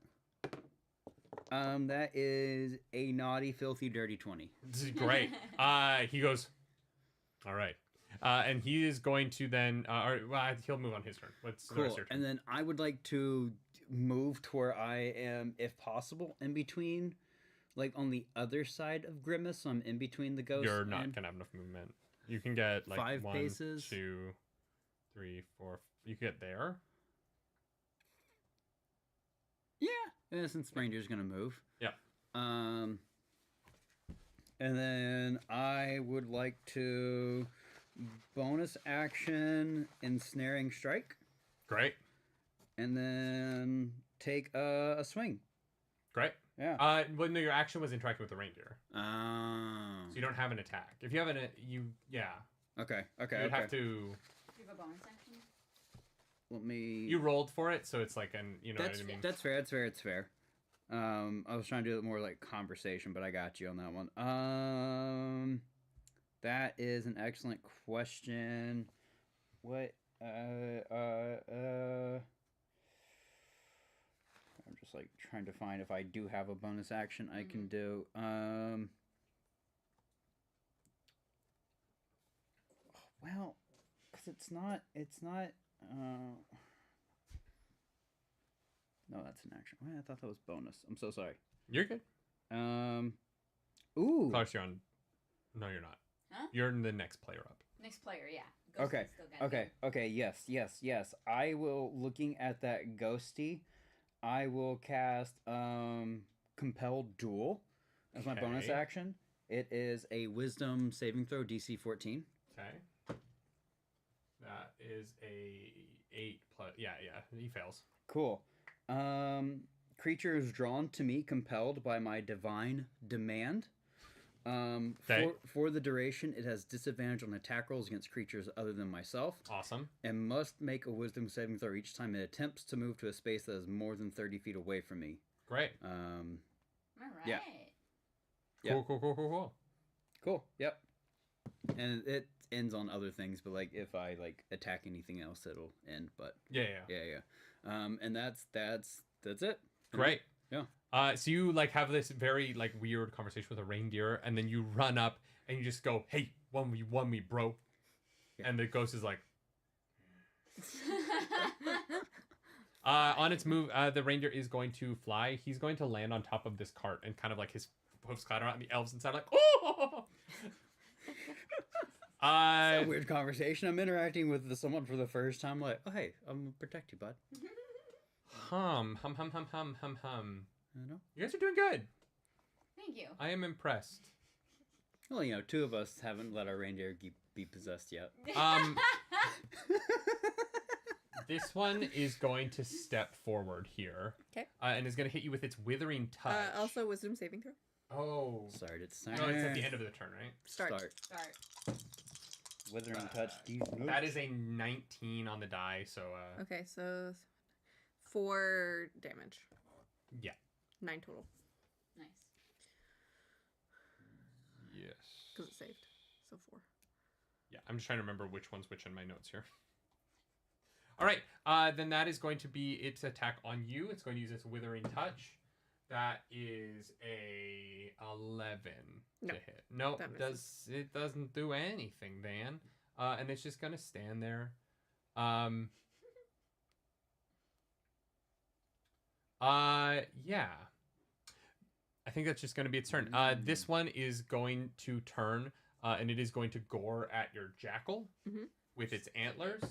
That is a naughty, filthy, dirty 20. This is great. He goes, all right. And he is going to then, he'll move on his turn. What's the rest Cool. of your turn? And then I would like to move to where I am, if possible, in between, like on the other side of Grimace. So I'm in between the ghost. You're not and- going to have enough movement. You can get like 5 1, paces. 2, 3, 4. You can get there. Yeah, since Reindeer's gonna move. Yeah. And then I would like to bonus action ensnaring strike, Great. and then take a swing. Great. Yeah. Well, no, your action was interacting with the reindeer. Oh. So you don't have an attack. If you have yeah. Okay. You'd have to. Do you have a bonus action? Let me. You rolled for it, so it's like you know That's what I mean. that's fair. It's fair. I was trying to do it more like conversation, but I got you on that one. That is an excellent question. What? I'm just like trying to find if I do have a bonus action I can do. Well, because it's not. No, that's an action. Well, I thought that was bonus. I'm so sorry. You're good. Ooh. Claus, you're on. No, you're not. Huh? You're the next player up. Next player, yeah. Ghostie's Okay. still got Okay. Okay. Yes. I will. Looking at that ghosty, I will cast Compelled Duel as my bonus Okay. action. It is a Wisdom saving throw, DC 14. Okay. That is a 8 plus. Yeah. He fails. Cool. Creature is drawn to me, compelled by my divine demand. Okay. For the duration, it has disadvantage on attack rolls against creatures other than myself, Awesome. and must make a Wisdom saving throw each time it attempts to move to a space that is more than 30 feet away from me. Great. All right. yeah. Cool. Cool. Yep. And it ends on other things, but like if I like attack anything else, it'll end. But Yeah. and that's it. Great. Yeah. So you like have this very like weird conversation with a reindeer, and then you run up and you just go, "Hey, won me, bro," and the ghost is like, on its move, the reindeer is going to fly. He's going to land on top of this cart and kind of like his hoofs clatter out, and the elves inside are like, "Oh!" It's a weird conversation. I'm interacting with someone for the first time. Like, oh hey, I'm gonna protect you, bud. Hum. You know? You guys are doing good. Thank you. I am impressed. Well, you know, 2 of us haven't let our reindeer be possessed yet. This one is going to step forward here. Okay. And is going to hit you with its withering touch. Also, wisdom saving throw. Oh. Start it. Start. No, it's at the end of the turn, right? Start. Withering touch. That is a 19 on the die, so... Okay, so 4 damage. Yeah. 9 total. Nice. Yes. Because it saved. So 4. Yeah, I'm just trying to remember which one's which in my notes here. All right, then that is going to be its attack on you. It's going to use its withering touch. That is a 11 to hit. No, it doesn't do anything, Dan. And it's just going to stand there. Yeah. I think that's just going to be its turn. This one is going to turn, and it is going to gore at your jackal with its antlers.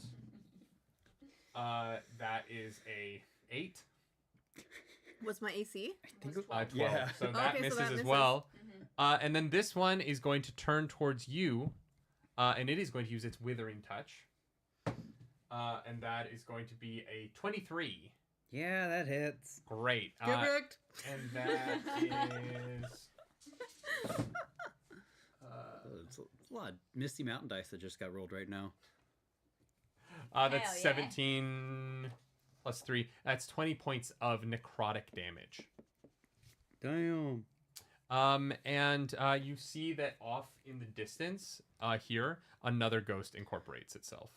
That is a 8. What's my AC? I think 12. Yeah. So that misses as well. And then this one is going to turn towards you, and it is going to use its withering touch. And that is going to be a 23. Yeah, that hits. Great. Correct. And that is... It's a lot of Misty Mountain dice that just got rolled right now. That's 17 plus 3. That's 20 points of necrotic damage. Damn. And you see that off in the distance here, another ghost incorporates itself.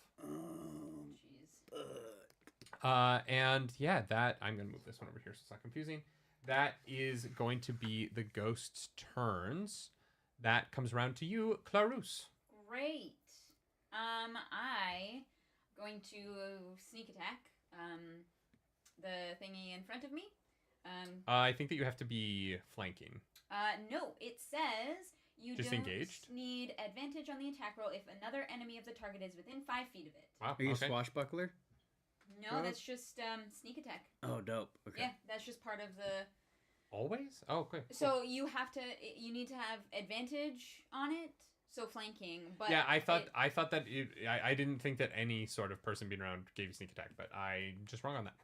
And yeah, that I'm going to move this one over here so it's not confusing. That is going to be the ghost's turns. That comes around to you, Clarus. Great. I going to sneak attack the thingy in front of me. I think that you have to be flanking. No, it says you Just don't engaged? need advantage on the attack roll if another enemy of the target is within 5 feet of it. Wow. Are you Okay. swashbuckler? No, that's just sneak attack. Oh, dope. Okay. Yeah, that's just part of the... Always? Oh, okay. So you need to have advantage on it. So flanking, but Yeah, I thought that I didn't think that any sort of person being around gave you sneak attack, but I'm just wrong on that.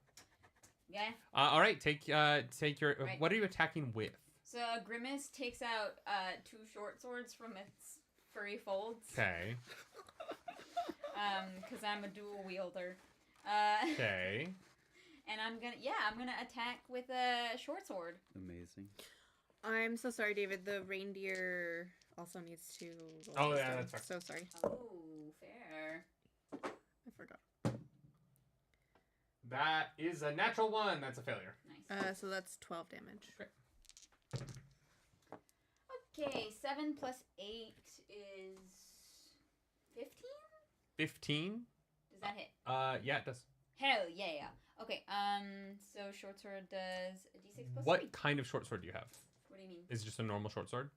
Yeah. All right, take your. Right. What are you attacking with? So Grimace takes out 2 short swords from its furry folds. Okay. Because I'm a dual wielder. Okay. And I'm gonna attack with a short sword. Amazing. I'm so sorry, David. The reindeer also needs to roll Oh, wisdom. yeah, that's fine. So sorry. Oh, fair. I forgot. That is a natural 1. That's a failure. Nice. So that's 12 damage. Great. Okay, 7 plus 8 is 15? 15? Does that hit? Yeah, it does. Hell yeah. Okay, so short sword does a d6 plus What 3. kind of short sword do you have? What do you mean? Is it just a normal short sword?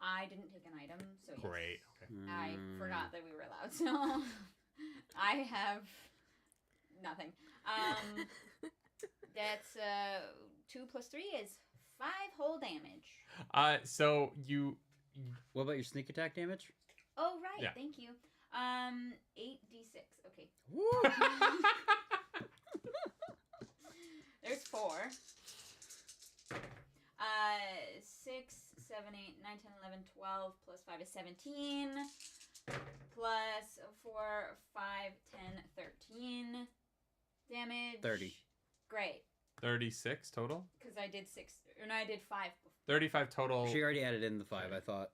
I didn't take an item, so yes. Great. Okay. I forgot that we were allowed, so I have nothing. That's 2 plus 3 is 5 whole damage. So you. What about your sneak attack damage? Oh right, Yeah. thank you. 8d6. Okay. There's 4. 6, 7, 8, 9, 10, 11, 12 plus 5 is 17. Plus 4, 5, 10, 13 damage. 30. Great. 36 total? Because I did 6, or no, I did 5 before. 35 total. She already added in the 5, I thought.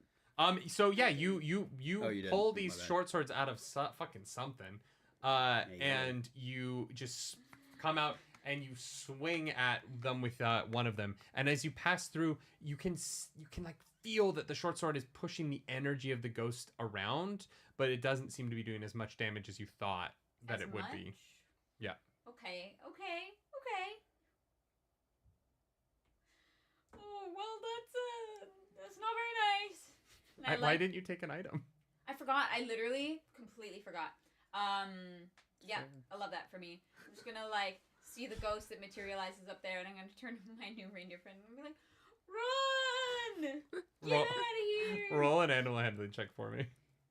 So yeah, you didn't. pull My these bad. short swords out of fucking something, and you just come out and you swing at them with one of them. And as you pass through, you can like feel that the short sword is pushing the energy of the ghost around, but it doesn't seem to be doing as much damage as you thought that it would be. Yeah. Okay. Oh well, that's not very nice. And Why didn't you take an item? I forgot. I literally completely forgot. Yeah, I love that for me. I'm just gonna like see the ghost that materializes up there, and I'm gonna turn to my new reindeer friend and be like, Run! Get Roll- out of here! Roll an animal handling check for me.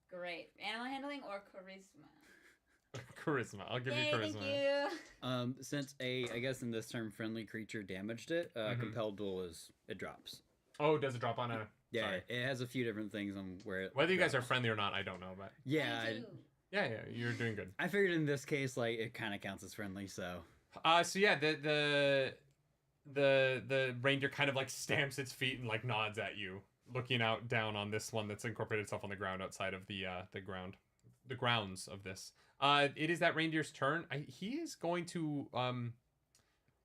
Great. Animal handling or charisma? Charisma. I'll give Yay, you charisma. thank you. Since I guess in this term, friendly creature damaged it, compelled duel it drops. Oh, does it drop on a? Yeah, Sorry. it has a few different things on where it. Whether you guys are drops. friendly or not, I don't know, but Yeah, yeah, you're doing good. I figured in this case, like it kind of counts as friendly, so. So yeah, the reindeer kind of like stamps its feet and like nods at you, looking out down on this one that's incorporated itself on the ground outside of the grounds of this. It is that reindeer's turn. He is going to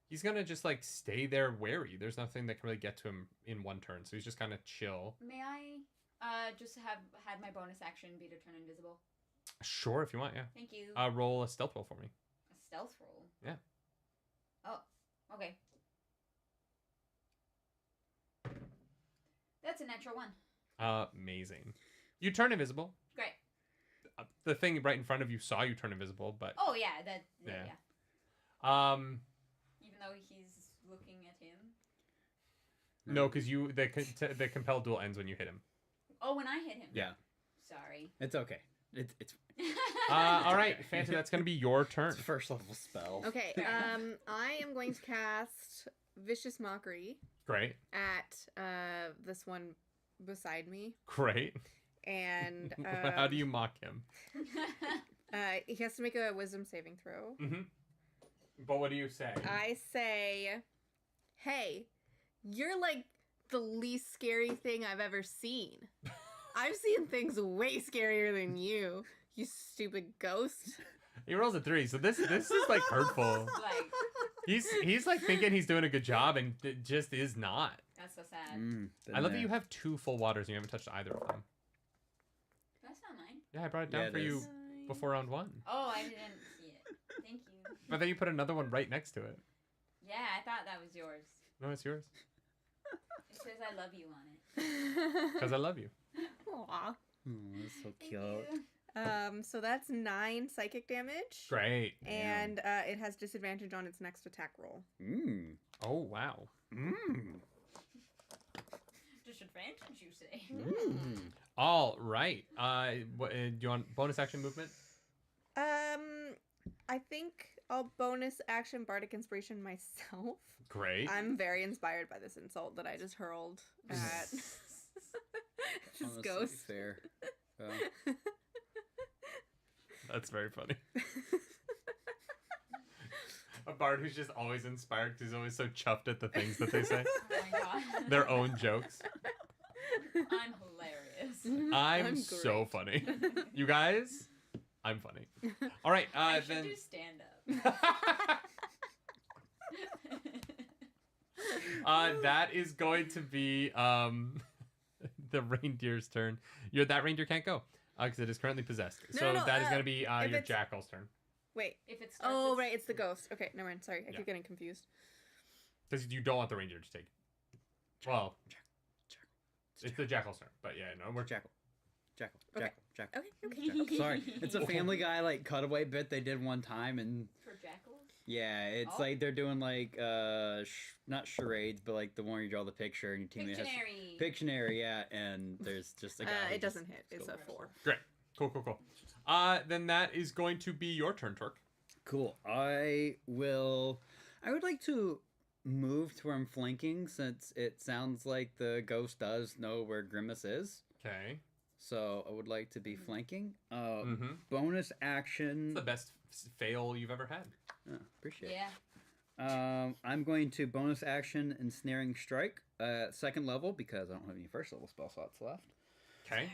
he's gonna just like stay there wary. There's nothing that can really get to him in one turn, so he's just kind of chill. May I just have had my bonus action be to turn invisible? Sure, if you want, yeah. Thank you. Roll a stealth roll for me. A stealth roll? Yeah. Oh, okay. That's a natural one. Amazing. You turn invisible. Great. The thing right in front of you saw you turn invisible, but Oh yeah, yeah. Even though he's looking at him. No, because the compelled duel ends when you hit him. Oh, when I hit him. Yeah. Sorry. It's okay. It's. All right, Fanta, that's gonna be your turn. It's first level spell. Okay, I am going to cast Vicious Mockery. Great. At this one beside me. Great. And how do you mock him? He has to make a wisdom saving throw. Mm-hmm. But what do you say? I say, hey, you're like the least scary thing I've ever seen. I've seen things way scarier than you stupid ghost. He rolls a 3, so this is like hurtful. He's like thinking he's doing a good job and it just is not. That's so sad. I love that you have 2 full waters and you haven't touched either of them. That's not mine. Yeah, I brought it down for you before round 1. Oh, I didn't see it. Thank you. But then you put another one right next to it. Yeah, I thought that was yours. No, it's yours. It says I love you on it. Because I love you. Aww. That's so cute. So that's 9 psychic damage. Great. And it has disadvantage on its next attack roll. Oh, wow. Disadvantage, you say? All right. Do you want bonus action movement? I think I'll bonus action Bardic Inspiration myself. Great. I'm very inspired by this insult that I just hurled at this Honestly, ghost. Fair. That's very funny. A bard who's just always inspired because he's always so chuffed at the things that they say. Oh my god. Their own jokes. I'm hilarious. I'm so funny. You guys, I'm funny. All right, I should then. do stand up. That is going to be the reindeer's turn. That reindeer can't go because it is currently possessed. So that is going to be your jackal's turn. Wait. If it starts, oh, right, it's the ghost. Okay, never mind. Sorry, I keep getting confused. Because you don't want the reindeer to take. Well, it's the jackal's turn, but yeah, no, we're Jackal. Okay. Jackal. Sorry, it's a Family Guy like cutaway bit they did one time, and For jackals? yeah, it's like they're doing like not charades, but like the one where you draw the picture and your teammate has Pictionary, yeah, and there's just a guy. It doesn't hit. It's a 4. Great. Cool. Then that is going to be your turn, Torque. Cool. I would like to move to where I'm flanking since it sounds like the ghost does know where Grimace is. Okay. So I would like to be flanking. Bonus action. It's the best fail you've ever had. Oh, appreciate it. Yeah. I'm going to bonus action Ensnaring Strike, 2nd level because I don't have any 1st level spell slots left. Okay.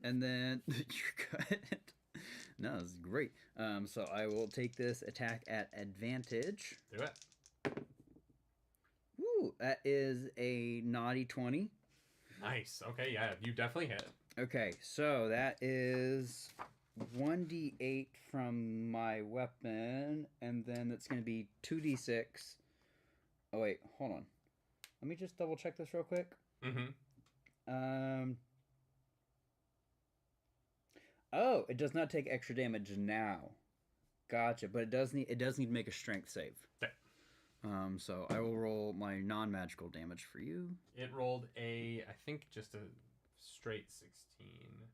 And then you're good. No, this is great. So I will take this attack at advantage. Do it. Woo, that is a naughty 20. Nice. Okay, yeah, you definitely hit. Okay, so that is 1d8 from my weapon, and then that's going to be 2d6. Oh, wait, hold on. Let me just double check this real quick. Oh, it does not take extra damage now. Gotcha, but it does need to make a strength save. Okay. So I will roll my non-magical damage for you. It rolled I think just a straight 16.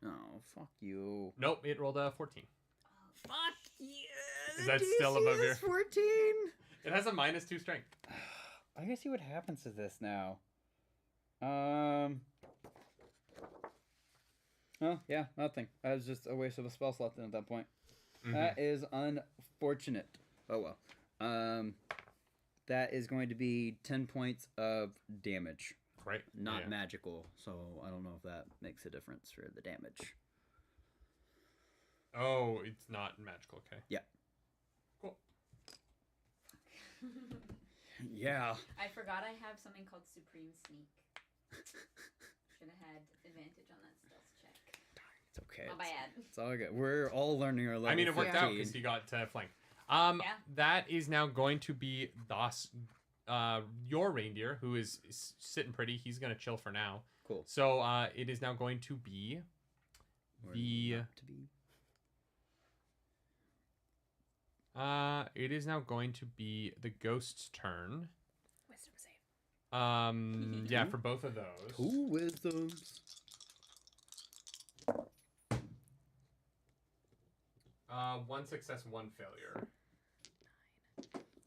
Oh, fuck you. Nope, it rolled a 14. Fuck you. Is that still above your... 14? It has a -2 strength. I gotta see what happens to this now. Oh, yeah, nothing. That was just a waste of a spell slot then at that point. That is unfortunate. Oh, well. That is going to be 10 points of damage. Right. Not magical, so I don't know if that makes a difference for the damage. Oh, it's not magical, okay. Yeah. Cool. Yeah. I forgot I have something called Supreme Sneak. Should have had advantage on that stealth check. It's okay. My bad. It's all good. We're all learning our level. I mean, it worked 15. out because you got flank. That is now going to be your reindeer, who is sitting pretty. He's going to chill for now. Cool. So it is now going to be it is now going to be the ghost's turn. Wisdom save. Yeah, for both of those. 2 wisdoms. One success, 1 failure.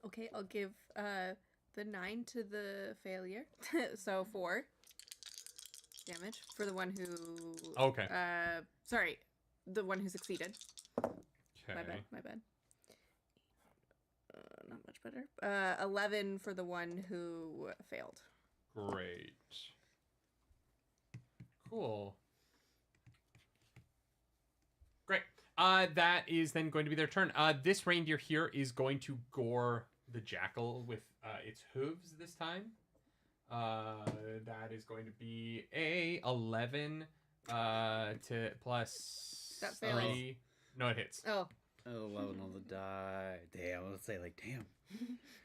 Okay, I'll give the 9 to the failure. So 4 damage for the one who... Okay. Sorry, the one who succeeded. Okay. My bad. Not much better. 11 for the one who failed. Great. Cool. Great. That is then going to be their turn. This reindeer here is going to gore the jackal with its hooves this time. That is going to be a 11 to plus That 3. fails. No, it hits. Oh. 11 on the die. Damn, let's say like, damn.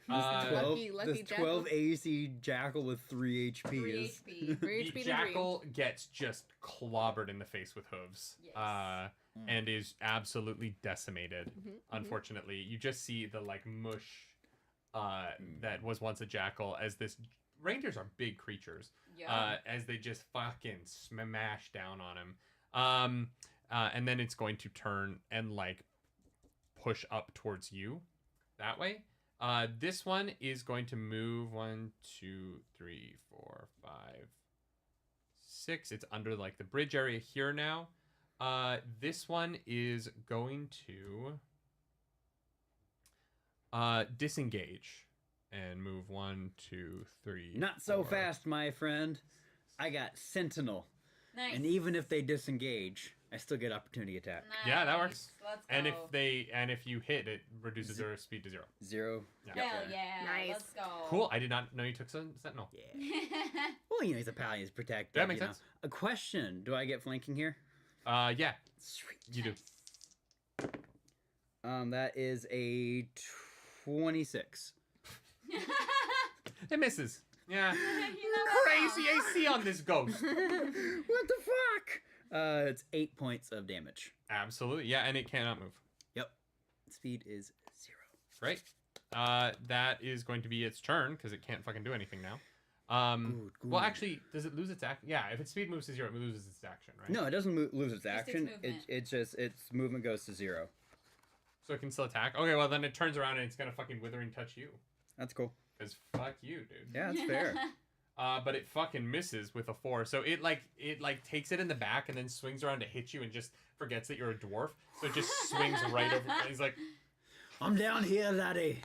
Lucky this 12 jackal. AC jackal with 3 HP 3 is... HP. 3 The HP to jackal gets just clobbered in the face with hooves. Yes. And is absolutely decimated. Unfortunately, you just see the like mush that was once a jackal as this reindeers are big creatures. Yeah. As they just fucking smash down on him. And then it's going to turn and like push up towards you that way. This one is going to move 1, 2, 3, 4, 5, 6. It's under like the bridge area here now. This one is going to disengage and move 1, 2, 3. Not so 4. fast, my friend. I got Sentinel. Nice. And even if they disengage, I still get opportunity attack. Nice. Yeah, that works. Let's go. And if you hit, it reduces their speed to 0. 0. Yeah. Hell yeah. Nice. Let's go. Cool. I did not know you took Sentinel. Yeah. Well, you know, he's a pal, he's protected. That makes you know. sense. A question. Do I get flanking here? Yeah. Sweet. You do. That is a 26. It misses. Yeah. You know Crazy AC on this ghost. What the fuck? It's 8 points of damage. Absolutely. Yeah, and it cannot move. Yep. Speed is 0. Great. That is going to be its turn because it can't fucking do anything now. Good. Well, actually, does it lose its action? Yeah, if its speed moves to 0, it loses its action, right? No, it doesn't lose its Just its action. movement. It's just its movement goes to 0. So it can still attack. Okay, well then it turns around and it's gonna fucking withering touch you. That's cool. Cause fuck you, dude. Yeah, that's fair. But it fucking misses with a 4. So it takes it in the back and then swings around to hit you and just forgets that you're a dwarf. So it just swings right over. And he's like, I'm down here, laddie.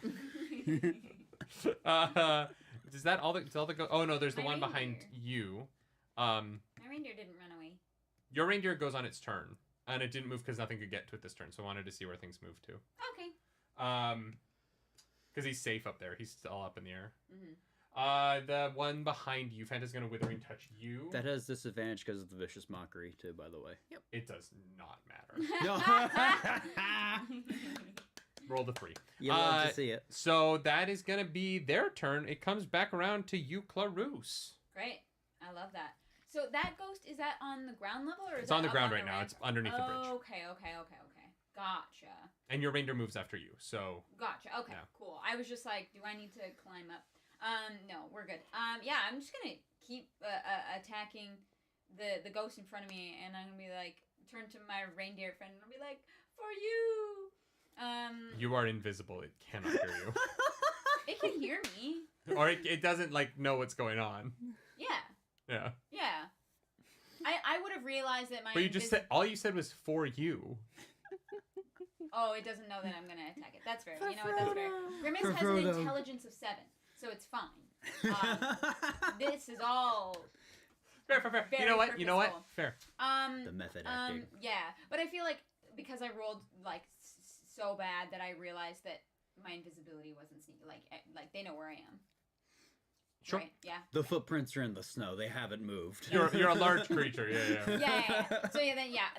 is that all the go? Oh no, there's the My one behind reindeer. you. My reindeer didn't run away. Your reindeer goes on its turn, and it didn't move because nothing could get to it this turn. So I wanted to see where things move to. Okay. Because he's safe up there. He's still up in the air. Mm-hmm. The one behind you, Fanta's gonna withering touch you. That has disadvantage because of the vicious mockery, too, by the way. Yep. It does not matter. No. Roll the 3. You love to see it. So that is gonna be their turn. It comes back around to you, Clarus. Great. I love that. So that ghost, is that on the ground level or is It's that on the up ground right the now. ramp? It's underneath the bridge. Okay. Gotcha. And your reindeer moves after you, so... Gotcha. Okay, Yeah. cool. I was just like, do I need to climb up? No, we're good. Yeah, I'm just gonna keep attacking the ghost in front of me, and I'm gonna be like, turn to my reindeer friend, and I'll be like, for you. You are invisible. It cannot hear you. It can hear me. Or it doesn't, like, know what's going on. Yeah. Yeah. Yeah. I would have realized that my. But you just said... All you said was for you. Oh, it doesn't know that I'm gonna attack it. That's fair. You know what? That's fair. Grimace has an intelligence of 7, so it's fine. This is all. Fair. You know what? purposeful. Fair. The method acting. Yeah, but I feel like because I rolled like so bad that I realized that my invisibility wasn't sneaky. Like they know where I am. Sure. Right? Yeah. The footprints are in the snow. They haven't moved. You're a large creature. Yeah. Yeah. So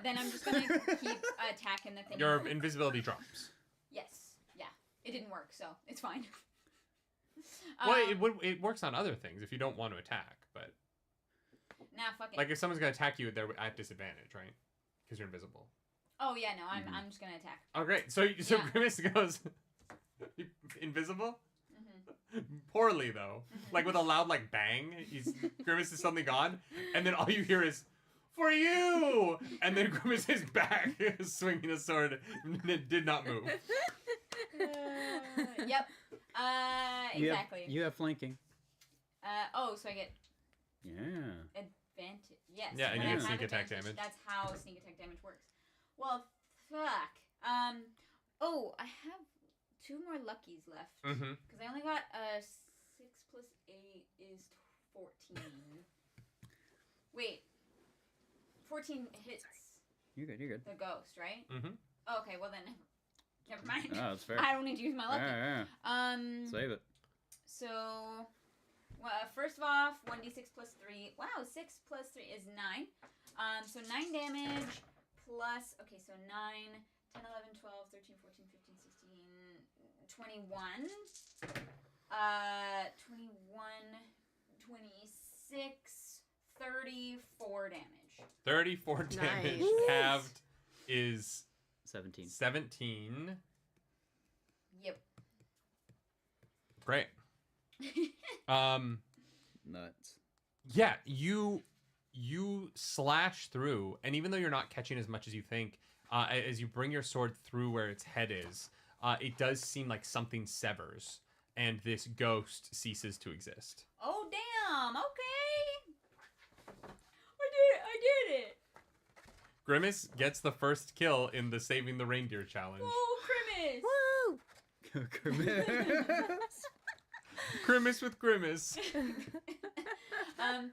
then I'm just gonna keep attacking the thing. Your invisibility drops. Yes. Yeah. It didn't work, so it's fine. Well, it works on other things if you don't want to attack, but. Nah, fuck it. Like if someone's gonna attack you, they're at disadvantage, right? Because you're invisible. Oh yeah, no, I'm just gonna attack. Oh great! So Grimace goes invisible. Poorly though, like with a loud like bang. Grimace is suddenly gone, and then all you hear is "for you," and then Grimace is back, swinging a sword. It did not move. Yep. Exactly. You have flanking. So I get advantage. Yes. Yeah, and when you I get have sneak attack advantage, damage. That's how sneak attack damage works. Well, fuck. Oh, I have 2 more luckies left. Because I only got 6 plus 8 is 14. Wait. 14 hits. You're good. The ghost, right? Mm-hmm. Okay, well then, never mind. Oh, that's fair. I don't need to use my lucky. Yeah. Save it. So, first of off, 1d6 plus 3. Wow, 6 plus 3 is 9. So 9 damage plus, okay, so 9, 10, 11, 12, 13, 14, 15, 16, 21. 21, 26, 34 damage. 34 damage halved is 17. 17. Yep. Great. Nuts. Yeah, you slash through, and even though you're not catching as much as you think, as you bring your sword through where its head is, it does seem like something severs, and this ghost ceases to exist. Oh, damn. Okay. I did it. Grimace gets the first kill in the Saving the Reindeer challenge. Oh, Grimace. Woo! Grimace. Grimace with Grimace. Then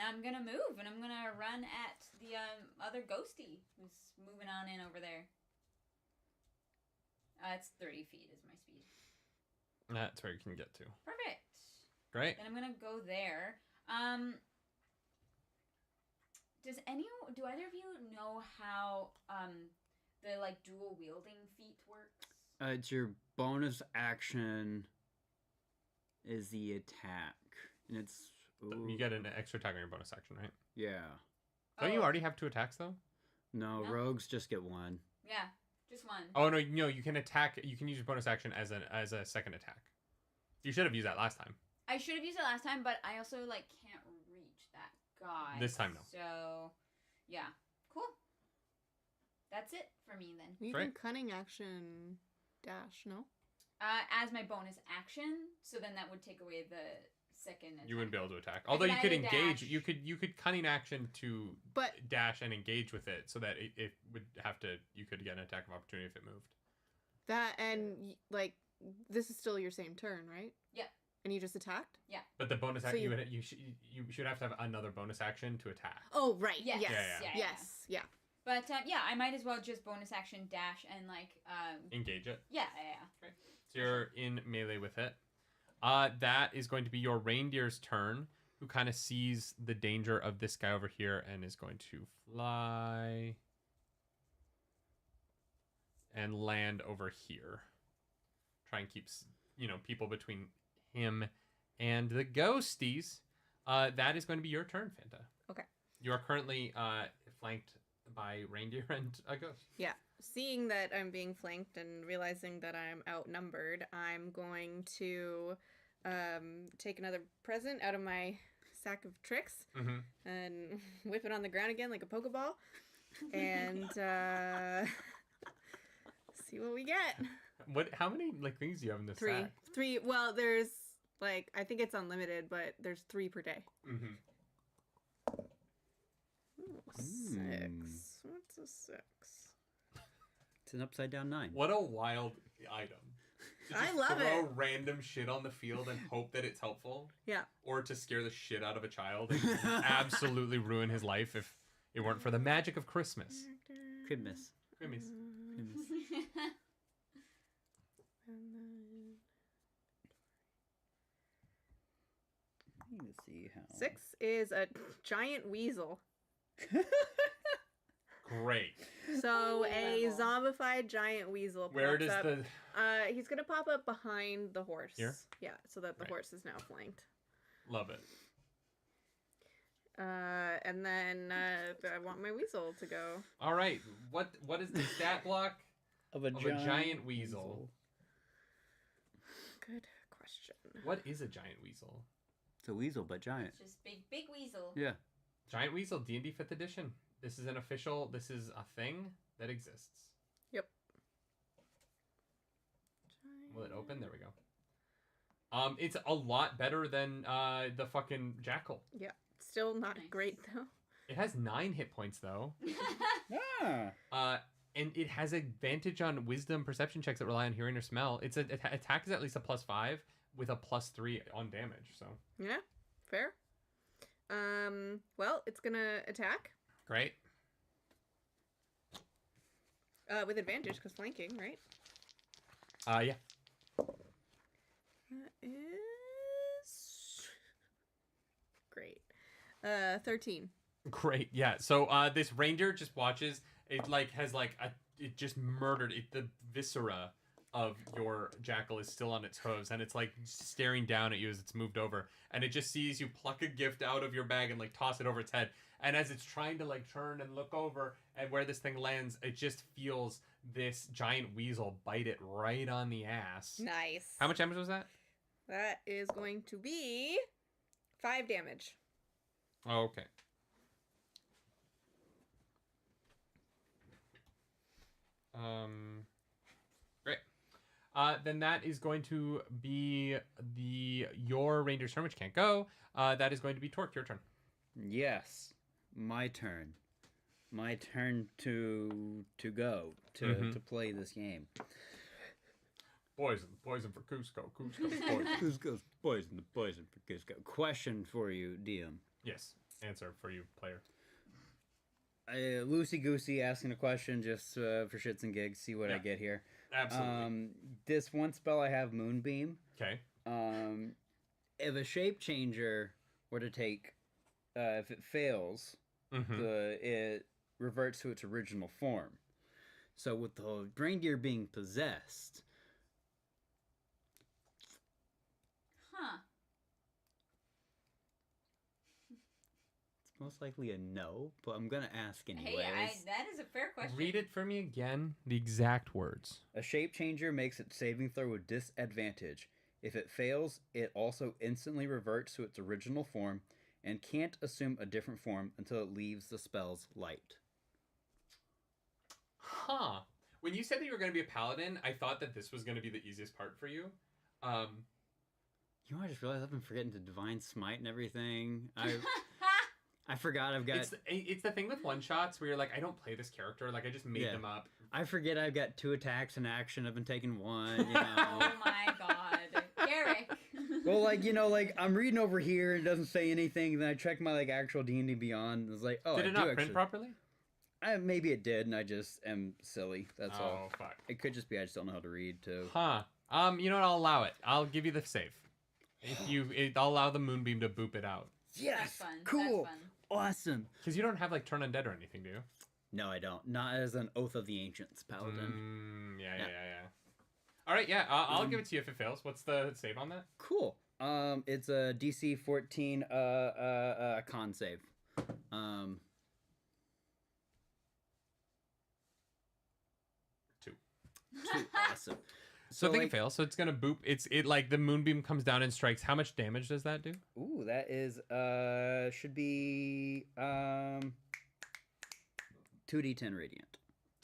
I'm gonna move and I'm gonna run at the other ghosty who's moving on in over there. It's 30 feet is my speed. That's where you can get to. Perfect. Great. Then I'm gonna go there. Do either of you know how the like dual wielding feat works? It's your bonus action is the attack. And it's... Ooh. You get an extra attack on your bonus action, right? Yeah. Don't you already have 2 attacks, though? No, rogues just get 1. Yeah, just 1. Oh, no, you can attack... You can use your bonus action as a second attack. You should have used that last time. I should have used it last time, but I also, like, can't reach that guy. This time, no. So, yeah. Cool. That's it for me, then. You can cunning action dash, no? As my bonus action, so then that would take away the second attack. You wouldn't be able to attack. Although you could engage. Dash. You could cunning action to dash and engage with it, so that it would have to... You could get an attack of opportunity if it moved. That, and, like, this is still your same turn, right? Yep. And you just attacked? Yeah. But the bonus So action... you- You should have to have another bonus action to attack. Oh, right. Yes. Yes. Yeah. Yes. Yeah. But, yeah, I might as well just bonus action dash and, like, Engage it. Yeah. Right. So you're in melee with it. That is going to be your reindeer's turn, who kind of sees the danger of this guy over here and is going to fly and land over here. Try and keep, people between him and the ghosties. That is going to be your turn, Fanta. Okay. You are currently flanked by reindeer and a ghost. Yeah. Seeing that I'm being flanked and realizing that I'm outnumbered, I'm going to take another present out of my sack of tricks and whip it on the ground again like a Pokeball and see what we get. How many like things do you have in this Three. sack? Three. Well, there's like, I think it's unlimited, but there's 3 per day. Ooh, 6. What's a 6? It's an upside down 9. What a wild item. To just I love throw it. random shit on the field and hope that it's helpful. Yeah. Or to scare the shit out of a child and absolutely ruin his life if it weren't for the magic of Christmas. Christmas. Christmas. Let's see how. 6 is a giant weasel. Great. So a zombified giant weasel. Where does up. the... He's gonna pop up behind the horse. Here? Yeah, so that the Right. horse is now flanked. Love it. And then I want my weasel to go. All right. What is the stat block Of a giant weasel? Good question. What is a giant weasel? It's a weasel, but giant. It's just big weasel. Yeah. Giant weasel, D&D 5th edition. This is this is a thing that exists. Yep. Will it open? There we go. It's a lot better than the fucking jackal. Yeah. Still not great though. It has 9 hit points though. Ah. And it has advantage on wisdom perception checks that rely on hearing or smell. Its attack is at least a +5 with a +3 on damage. So Yeah. Fair. Well, it's gonna attack. great. With advantage because flanking, right? Yeah. That is great. 13. Great. Yeah. So this reindeer just watches. It like has like it just murdered it. The viscera of your jackal is still on its hooves, and it's like staring down at you as it's moved over, and it just sees you pluck a gift out of your bag and like toss it over its head. And as it's trying to like turn and look over and where this thing lands, it just feels this giant weasel bite it right on the ass. Nice. How much damage was that? That is going to be 5 damage. Oh, okay. Great. Then that is going to be your reindeer's turn, which can't go. That is going to be Torque. Your turn. Yes. My turn. My turn to go to play this game. Poison for Cusco. Cusco's poison. Cusco's poison for Cusco. Question for you, DM. Yes. Answer for you, player. Loosey goosey asking a question just for shits and gigs. See what I get here. Absolutely. This one spell I have Moonbeam. Okay. If a shape changer were to take, if it fails, it reverts to its original form. So with the reindeer being possessed. Huh. It's most likely a no, but I'm gonna ask anyways. Hey, that is a fair question. Read it for me again. The exact words. A shape changer makes its saving throw with disadvantage. If it fails, it also instantly reverts to its original form and can't assume a different form until it leaves the spell's light. Huh. When you said that you were going to be a paladin, I thought that this was going to be the easiest part for you. You know, I just realized I've been forgetting to Divine Smite and everything. I forgot I've got... It's the thing with one-shots where you're like, I don't play this character. Like, I just made them up. I forget I've got 2 attacks in action. I've been taking 1, you know. Oh my god. Garrick. Well, like, you know, like, I'm reading over here and it doesn't say anything. Then I check my, like, actual D&D Beyond. And it's like, oh, Did it not print properly? Maybe it did, and I just am silly. That's all. Oh, fuck. It could just be I just don't know how to read, too. Huh. You know what? I'll allow it. I'll give you the save. I'll allow the Moonbeam to boop it out. Yes! That's fun. Cool! That's fun. Awesome! Because you don't have, like, Turn Undead or anything, do you? No, I don't. Not as an Oath of the Ancients paladin. Yeah. All right, yeah. I'll give it to you if it fails. What's the save on that? Cool. It's a DC 14 con save. Awesome. So I think it fails. So it's gonna boop. It like the moonbeam comes down and strikes. How much damage does that do? Ooh, that is should be 2d10 radiant.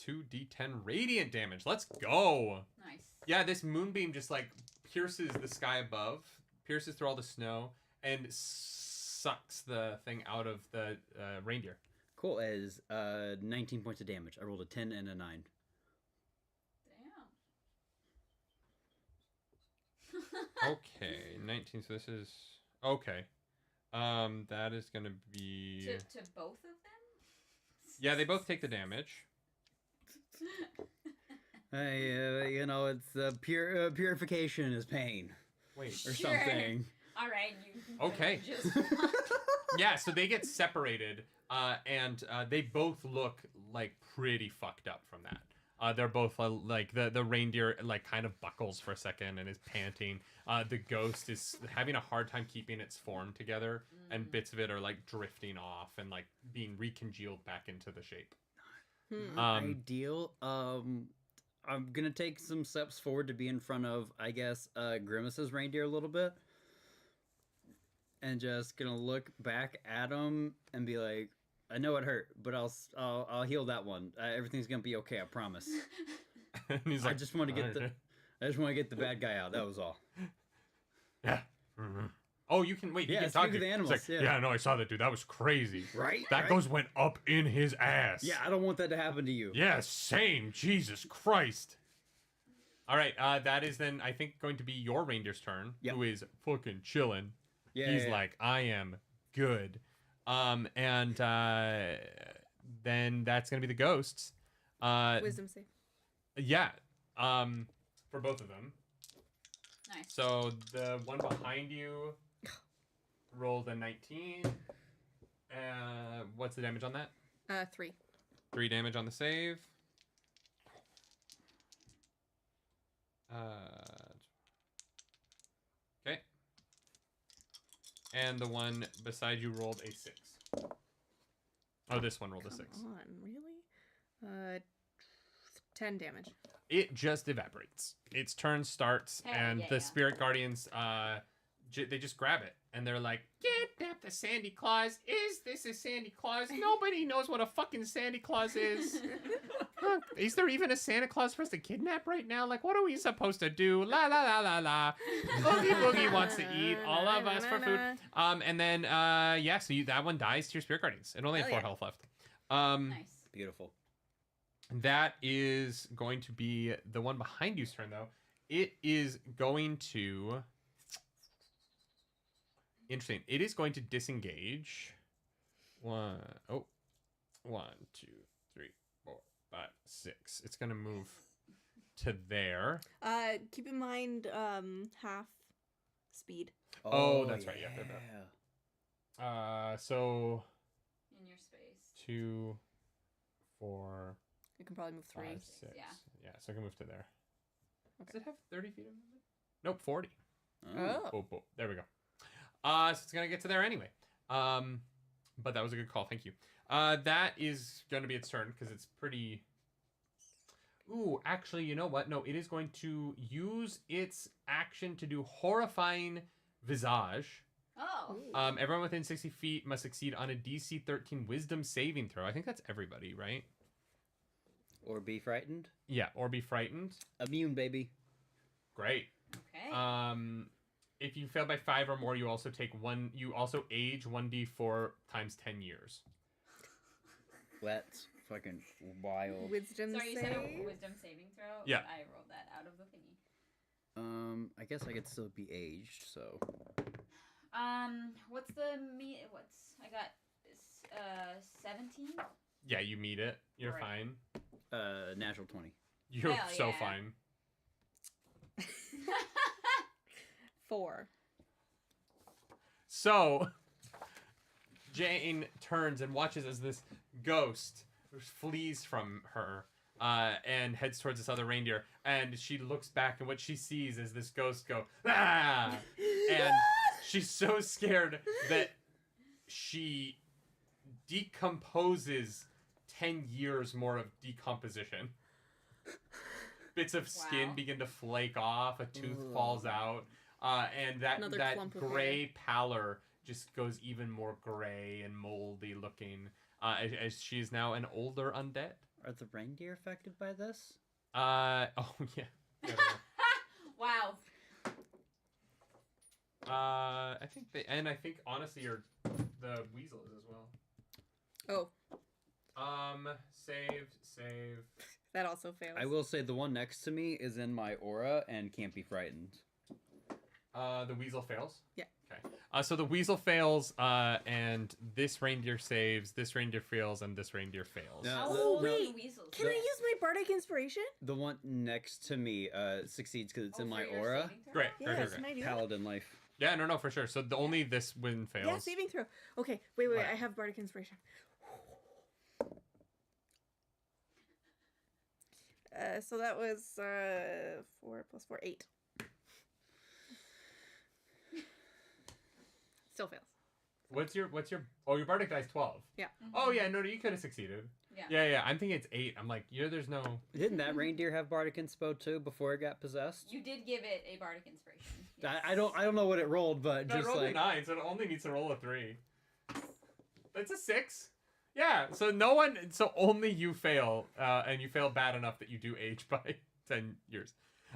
2d10 radiant damage. Let's go. Nice. Yeah, this moonbeam just like pierces the sky above, pierces through all the snow, and sucks the thing out of the reindeer. Cool. It is 19 points of damage. I rolled a 10 and a 9. Okay, 19. So this is okay. That is gonna be to both of them. Yeah, they both take the damage. You know, it's purification is pain. Wait, or something. All right. Okay. Yeah, so they get separated, and they both look like pretty fucked up from that. They're both like the reindeer like kind of buckles for a second and is panting. The ghost is having a hard time keeping its form together, and bits of it are like drifting off and like being recongealed back into the shape. Ideal. I'm gonna take some steps forward to be in front of, I guess, Grimace's reindeer a little bit, and just gonna look back at him and be like, I know it hurt, but I'll heal that one. Everything's gonna be okay. I promise. And he's like, I just want to get the bad guy out. That was all. Yeah. Mm-hmm. Oh, you can wait. Yeah, you can speak talk with the animals. Like, yeah, no, I saw that dude. That was crazy. Right? That ghost went up in his ass. Yeah, I don't want that to happen to you. Yeah, same. Jesus Christ. All right, that is then I think going to be your reindeer's turn, who is fucking chilling. Yeah, he's like, I am good. And then that's gonna be the ghosts. Wisdom save. Yeah. For both of them. Nice. So the one behind you rolled a 19. What's the damage on that? 3. 3 damage on the save. Okay. And the one beside you rolled a 6. Oh, this one rolled a 6. Come on, really? 10 damage. It just evaporates. Its turn starts, and the spirit guardians, they just grab it, and they're like, "Kidnap the Sandy Claus! Is this a Sandy Claus? Nobody knows what a fucking Sandy Claus is. Is there even a Santa Claus for us to kidnap right now? Like, what are we supposed to do? La la la la la. Boogie Boogie wants to eat all of us for food. And then, yeah, so that one dies to your spirit guardians. It only had 4 health left. Nice. Beautiful. That is going to be the one behind you's turn, though. It is going to... Interesting. It is going to disengage. 1, 2, 3, 4, 5, 6. It's going to move to there. Keep in mind, half speed. Oh, that's right. Yeah. So... In your space. 2, 4... You can probably move 3. 5, 6. Yeah, so I can move to there. Okay. Does it have 30 feet of movement? Nope, 40. Oh. There we go. So it's going to get to there anyway. But that was a good call. Thank you. That is going to be its turn because it's pretty... Ooh, actually, you know what? No, it is going to use its action to do Horrifying Visage. Oh. Everyone within 60 feet must succeed on a DC 13 Wisdom saving throw. I think that's everybody, right? Or be frightened. Yeah, or be frightened. Immune, baby. Great. Okay. If you fail by 5 or more, you also take 1. You also age 1d4 times 10 years. That's fucking wild. Wisdom Sorry, you save? said a wisdom saving throw? Yeah. But I rolled that out of the thingy. I guess I could still be aged, so. What's I got 17? Yeah, you meet it. You're Right. fine. Natural 20. You're Hell so yeah. fine. 4. So, Jane turns and watches as this ghost flees from her and heads towards this other reindeer. And she looks back, and what she sees is this ghost go, ah! And she's so scared that she decomposes 10 years more of decomposition. Bits of skin Wow. begin to flake off. A tooth falls out. And Another that clump of gray pallor just goes even more gray and moldy looking as she is now an older undead. Are the reindeer affected by this? Oh, yeah. Wow. I think honestly, the weasel is as well. Oh. Save. That also fails. I will say the one next to me is in my aura and can't be frightened. The weasel fails? Yeah. Okay. So the weasel fails, and this reindeer saves, this reindeer fails, and this reindeer fails. Oh, wait. Can I use my bardic inspiration? The one next to me succeeds because it's in my for your aura. saving throw? Great. Yes, Great. can I do that? Paladin life. Yeah, no, for sure. So only this win fails. Yeah, saving throw. Okay, wait. Right. I have bardic inspiration. So that was 4 plus 4, 8. Still fails. What's your oh, your bardic dice 12. Yeah. Oh yeah, no, you could have succeeded. Yeah. I'm thinking it's 8. I'm like, there's no. Didn't that reindeer have bardic inspo too before it got possessed? You did give it a bardic inspiration. Yes. I don't know what it rolled, but No, it just rolled like a 9, so it only needs to roll a 3. That's a 6. Yeah, so only you fail, and you fail bad enough that you do age by 10 years.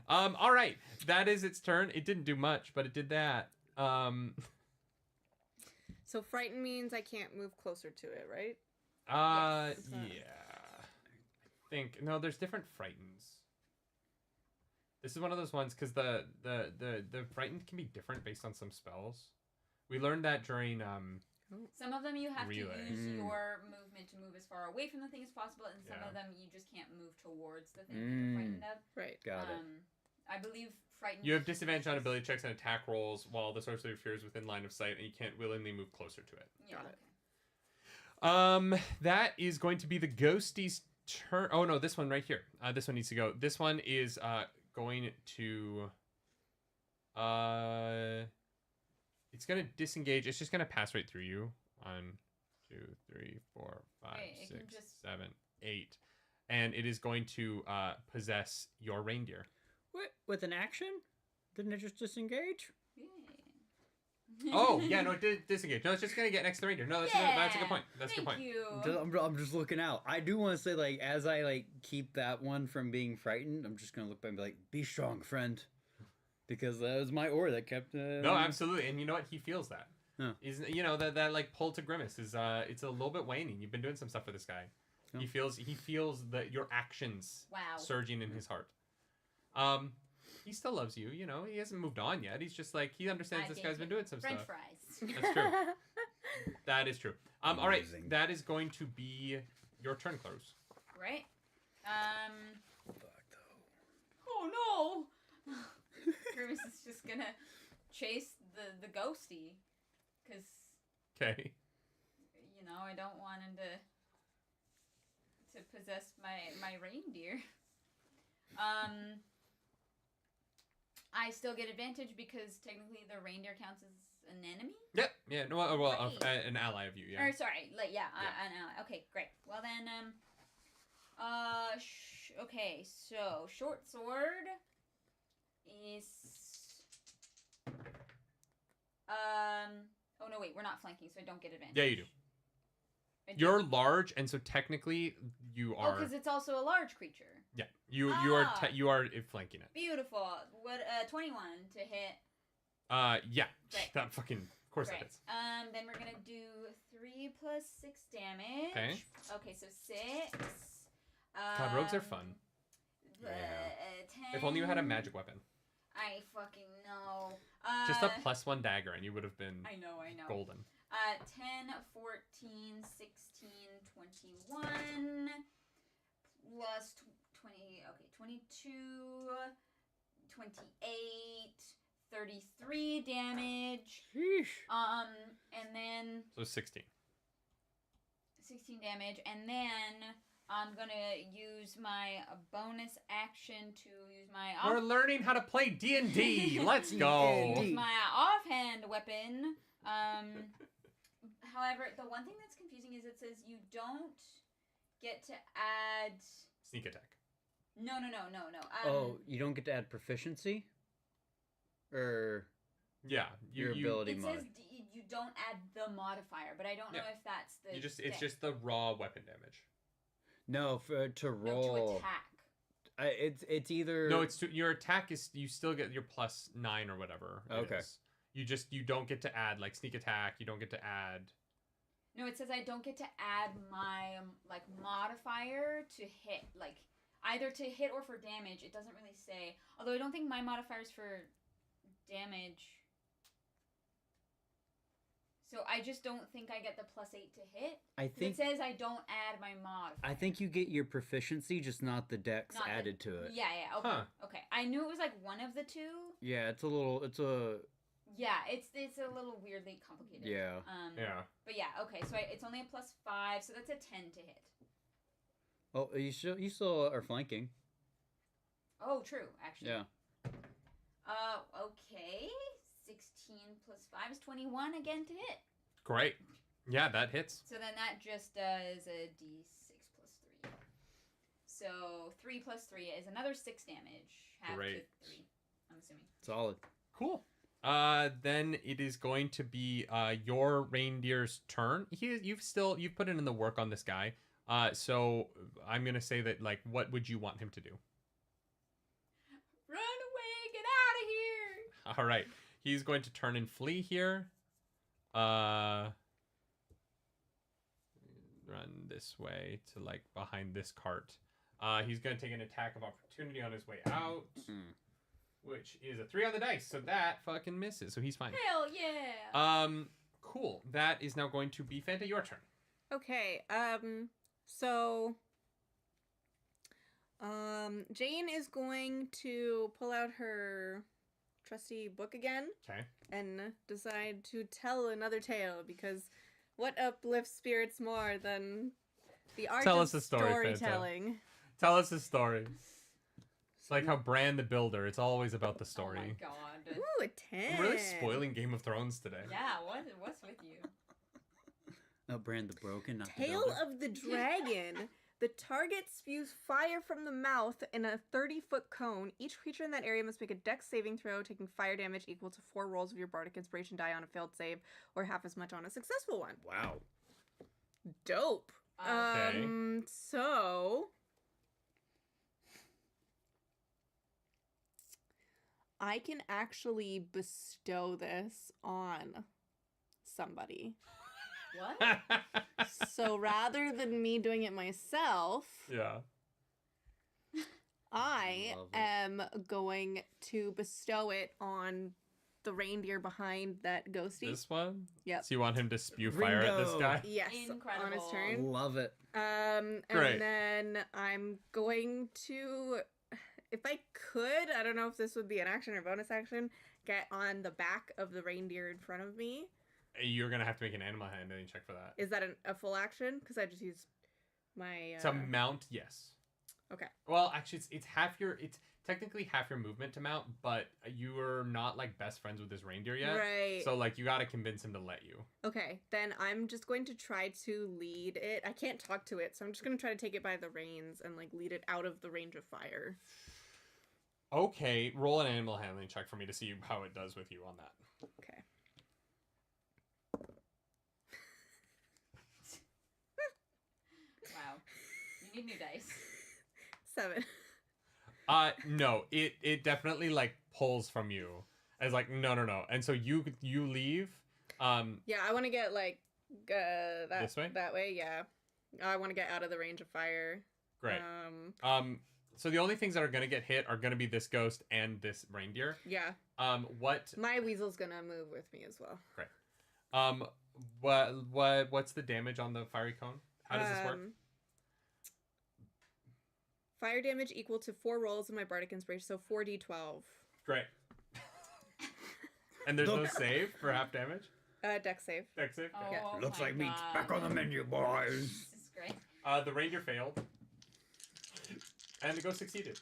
All right, that is its turn. It didn't do much, but it did that. So frighten means I can't move closer to it, right? Yeah. I think no, there's different frightens. This is one of those ones because the frightened can be different based on some spells. We learned that during Some of them you have Relay. to use your movement to move as far away from the thing as possible, and some Yeah. of them you just can't move towards the thing that you're frightened of. Right. Got it. I believe frightened. you have disadvantage on ability checks and attack rolls while the sorcerer fear is within line of sight, and you can't willingly move closer to it. Yeah. Got it. That is going to be the ghostie's turn. Oh no, this one right here. This one needs to go. This one is going to. It's gonna disengage. It's just gonna pass right through you. 1, 2, 3, 4, 5, Wait, it can 6, just- 7, 8, and it is going to possess your reindeer. what with an action? Didn't it just disengage? Oh yeah, no, it did disengage. No, it's just gonna get next to the reindeer. No, that's a good point. That's a good point. I'm just looking out. I do want to say, like, as I like keep that one from being frightened, I'm just gonna look back and be like, "Be strong, friend," because that was my aura that kept. No, absolutely, and you know what? He feels that. Huh. Is that like pull to grimace is it's a little bit waning. You've been doing some stuff for this guy. Oh. He feels that your actions Wow. surging in his heart. He still loves you. You know, he hasn't moved on yet. He's just like he understands this guy's been doing some French stuff. fries. That's true. That is true. All right, Amazing. that is going to be your turn, Claus. Right. Oh no! Grimace is just gonna chase the ghosty, cause Okay. I don't want him to possess my reindeer. I still get advantage because technically the reindeer counts as an enemy. Yep. Yeah. No. Well, Right. an ally of you. Yeah. Or sorry, an ally. Okay, great. Well then, okay, so short sword is oh no, wait, we're not flanking, so I don't get advantage. Yeah, you do. I do. You're large, and so technically you Oh, are. because it's also a large creature. Yeah, you Ah. you are flanking it. Beautiful. What 21 to hit. Yeah, Great. that fucking of course Great. that hits. Then we're gonna do 3 plus 6 damage. Okay. Okay, so 6. God, rogues are fun. 10. If only you had a magic weapon, I fucking know. just a +1 dagger, and you would have been I know. golden. 10, 14, 16, 21, plus 20, okay, 22, 28, 33 damage. Sheesh. And then So 16. 16 damage, and then I'm gonna use my bonus action to use my We're learning how to play D&D. Let's go. use my offhand weapon. However, the one thing that's confusing is it says you don't get to add. Sneak attack. No. Oh, you don't get to add proficiency? Or Yeah, your ability it mod? says you don't add the modifier, but I don't know if that's the. It's just the raw weapon damage. No, to roll. No, to attack. It's either. No, it's your attack is you still get your +9 or whatever. Okay. You don't get to add like sneak attack. You don't get to add. No, it says I don't get to add my like modifier to hit, like either to hit or for damage. It doesn't really say. Although I don't think my modifier's for damage. So I just don't think I get the +8 to hit. I think it says I don't add my modifier. I think you get your proficiency, just not the dex added to it. Yeah. Okay. Okay. I knew it was like one of the two. Yeah, it's a. Yeah, it's a little weirdly complicated. Yeah. Yeah. But yeah, okay. So it's only a +5, so that's a 10 to hit. Oh, you still are flanking. Oh, true. Actually. Yeah. Okay. 16 + 5 is 21 again to hit. Great. Yeah, that hits. So then that just does a d6 + 3. So 3 + 3 is another 6 damage. Half Great. to 3. I'm assuming. Solid. Cool. Then it is going to be your reindeer's turn. You've put in the work on this guy. So I'm gonna say that like, what would you want him to do? Run away! Get out of here! All right, he's going to turn and flee here. Run this way to like behind this cart. He's gonna take an attack of opportunity on his way out. Which is a 3 on the dice, so that fucking misses. So he's fine. Hell yeah! Cool. That is now going to be Fanta, your turn. Okay. So Jane is going to pull out her trusty book again. Okay. And decide to tell another tale, because what uplifts spirits more than the art Tell of us a story, storytelling? Fanta. Tell us a story. It's like how Bran the Builder, it's always about the story. Oh my god. Ooh, a 10. I'm really spoiling Game of Thrones today. Yeah, what's with you? No, Brand the Broken, not the Tale Builder. of the Dragon. The target spews fire from the mouth in a 30-foot cone. Each creature in that area must make a dex saving throw, taking fire damage equal to 4 rolls of your bardic inspiration die on a failed save, or half as much on a successful one. Wow. Dope. Okay. So I can actually bestow this on somebody. What? So rather than me doing it myself, Yeah. I Love it. am going to bestow it on the reindeer behind that ghosty. This one? Yep. So you want him to spew fire at this Ringo. guy? Yes, Incredible. on his turn. Love it. Great. And then I'm going to, if I could, I don't know if this would be an action or bonus action, get on the back of the reindeer in front of me. You're going to have to make an animal handling check for that. Is that a full action? Because I just used my... To mount, yes. Okay. Well, actually, it's technically half your movement to mount, but you are not like best friends with this reindeer yet. Right. So like you got to convince him to let you. Okay, then I'm just going to try to lead it. I can't talk to it, so I'm just going to try to take it by the reins and like lead it out of the range of fire. Okay, roll an animal handling check for me to see how it does with you on that. Okay. Wow. You need new dice. 7. No, it definitely like pulls from you as like no, and so you leave. Yeah, I want to get like that This way? That way, yeah. I want to get out of the range of fire. Great. So the only things that are gonna get hit are gonna be this ghost and this reindeer. Yeah. What? My weasel's gonna move with me as well. Great. What's the damage on the fiery cone? How does this work? Fire damage equal to 4 rolls of my bardic inspiration, so 4d12. Great. And there's no save for half damage? Dex save. Dex save? Okay. Oh Looks my like meat's God. back on the menu, boys. This is great. The reindeer failed. And the ghost succeeded.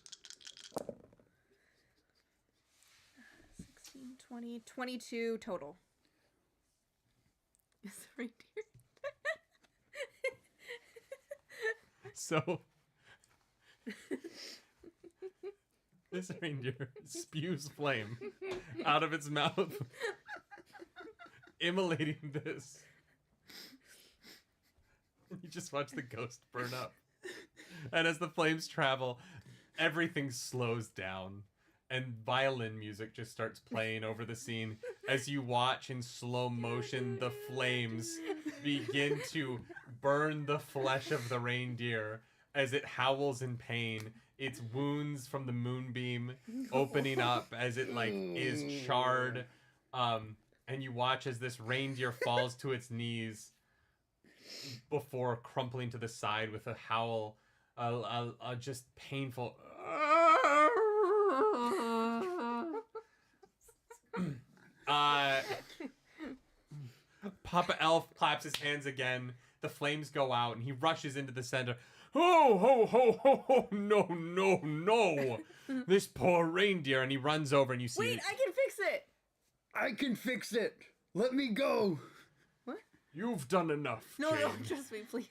16, 20, 22 total. Is the reindeer? So This reindeer spews flame out of its mouth, immolating this. You just watch the ghost burn up. And as the flames travel, everything slows down. And violin music just starts playing over the scene as you watch in slow motion the flames begin to burn the flesh of the reindeer as it howls in pain. Its wounds from the moonbeam opening up as it is charred. And you watch as this reindeer falls to its knees before crumpling to the side with a howl, a just painful. Papa Elf claps his hands again. The flames go out, and he rushes into the center. Oh, ho, ho, ho, ho, no, no, no. This poor reindeer. And he runs over, and you see... Wait, I can fix it. I can fix it. Let me go. What? You've done enough, No, Jane. no, trust me, please.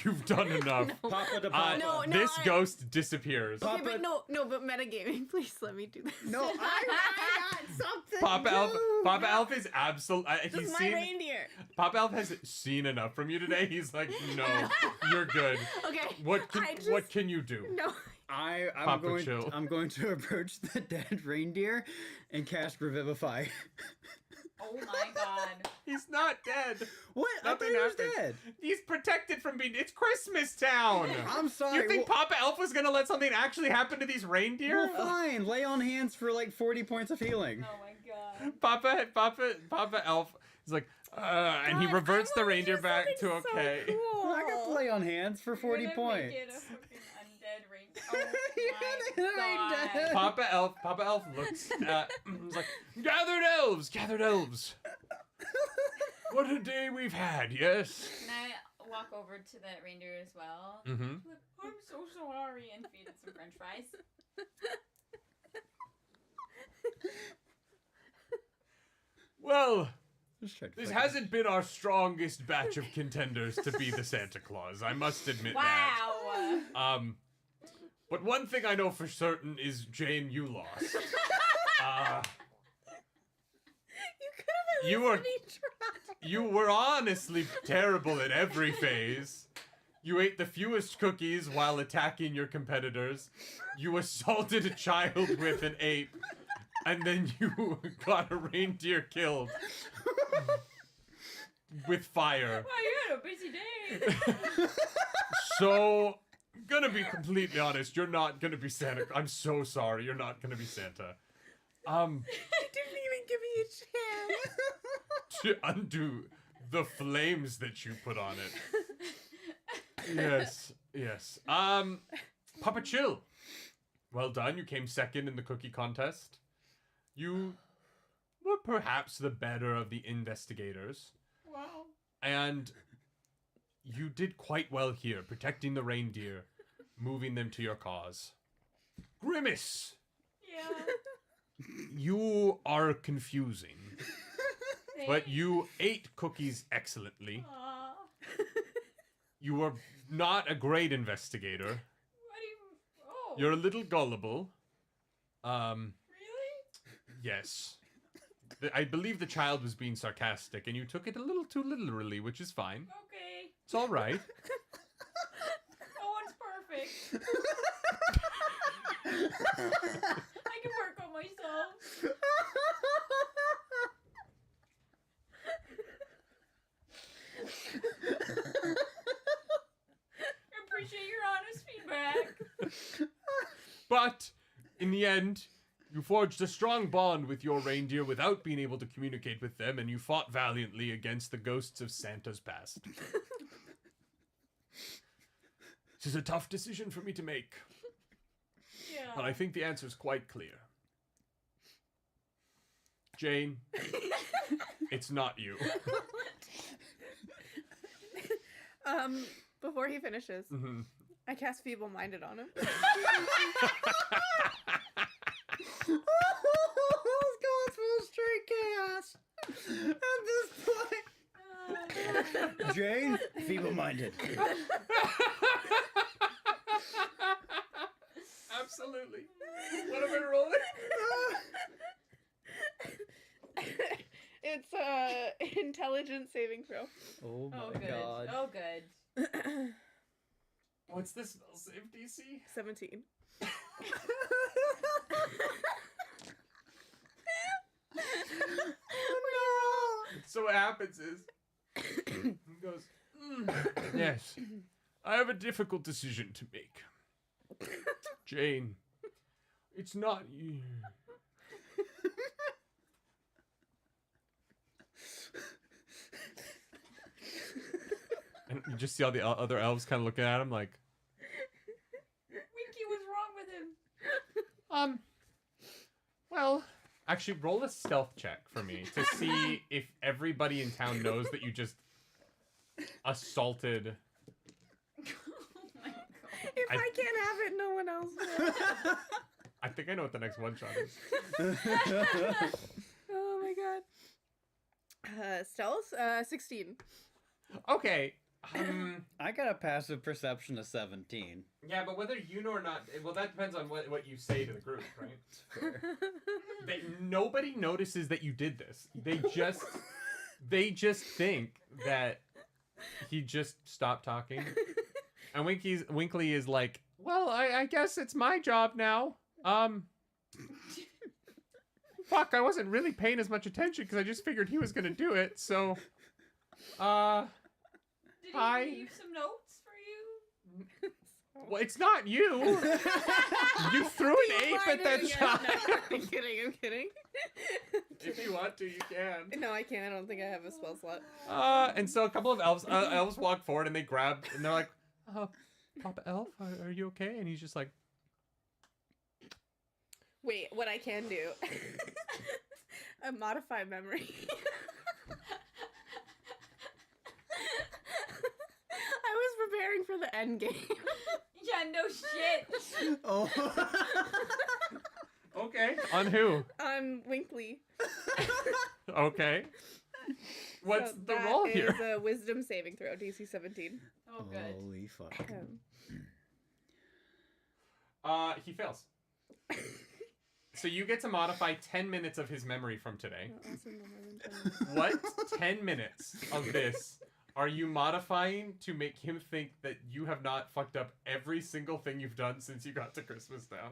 You've done enough. No. Papa to Papa. This ghost disappears. Okay, but no, but metagaming, please let me do this. No, I got something. Papa Elf is absolutely... This is my reindeer. Papa Elf has seen enough from you today. He's like, no, you're good. Okay. What can you do? No. I'm going to approach the dead reindeer and cast Revivify. Oh my god. He's not dead. What? Nothing I thought he was happened. dead. He's protected from being... It's Christmas Town. I'm sorry. You think Papa Elf was going to let something actually happen to these reindeer? Well, fine. Lay on hands for like 40 points of healing. Oh my god. Papa Elf is like, and he reverts the reindeer back to okay. So cool. I got to lay on hands for 40 points. Make it a fucking undead reindeer. Oh my god. Papa Elf looks at... He's like, gathered elves. What a day we've had, yes? Can I walk over to the reindeer as well? Mm-hmm. Like, I'm so sorry, and feed it some french fries. Well, this hasn't been our strongest batch of contenders to be the Santa Claus. I must admit that. Wow. But one thing I know for certain is, Jane, you lost. You were honestly terrible at every phase. You ate the fewest cookies while attacking your competitors. You assaulted a child with an ape. And then you got a reindeer killed. With fire. Wow, you had a busy day. So, gonna be completely honest, you're not gonna be Santa. I'm so sorry, you're not gonna be Santa. I didn't even give you a chance. To undo the flames that you put on it. Yes. Papa Chill. Well done, you came second in the cookie contest. You were perhaps the better of the investigators. Wow. And you did quite well here, protecting the reindeer, moving them to your cause. Grimace! Yeah. You are confusing. But you ate cookies excellently. Aww. You were not a great investigator. What do you... Oh. You're a little gullible. Really? Yes. I believe the child was being sarcastic, and you took it a little too literally, which is fine. Okay. It's all right. No one's perfect. I can work on myself. I appreciate your honest feedback. But, in the end, you forged a strong bond with your reindeer without being able to communicate with them, and you fought valiantly against the ghosts of Santa's past. This is a tough decision for me to make. Yeah. But I think the answer is quite clear. Jane, it's not you. Before he finishes, Mm-hmm. I cast feeble-minded on him. Let's go full straight chaos. At this point. Jane, feeble-minded. Absolutely. What am I rolling? It's intelligence saving throw. Oh my good. god. Oh, good. What's this spell save DC? 17. So what happens is he goes, Yes. I have a difficult decision to make. Jane, it's not you. and you just see all the other elves kind of looking at him like, Winky, what's wrong with him? well, actually roll a stealth check for me to see if everybody in town knows that you just assaulted. If I can't have it, no one else will. I think I know what the next one shot is. Oh my god. Stealth? 16. Okay. I got a passive perception of 17. Yeah, but whether you know or not, well, that depends on what you say to the group, right? Fair. Nobody notices that you did this. They just think that he just stopped talking. And Winkley is like, well, I guess it's my job now. Fuck, I wasn't really paying as much attention because I just figured he was gonna do it, so, Did he hi. leave some notes for you? Well, it's not you. You threw an ape at that child. No, I'm kidding. If you want to, you can. No, I can't. I don't think I have a spell slot. And so a couple of elves walk forward and they grab, and they're like, Papa Elf, are you okay? And he's just like, Wait, what I can do. A modify memory. I was preparing for the end game. Yeah, no shit. Oh. okay. On who? On Winkley. Okay. What's So the roll here? That is a wisdom saving throw, DC 17. Oh, good. Holy fuck. He fails. So you get to modify 10 minutes of his memory from today. What 10 minutes of this are you modifying to make him think that you have not fucked up every single thing you've done since you got to Christmas Town?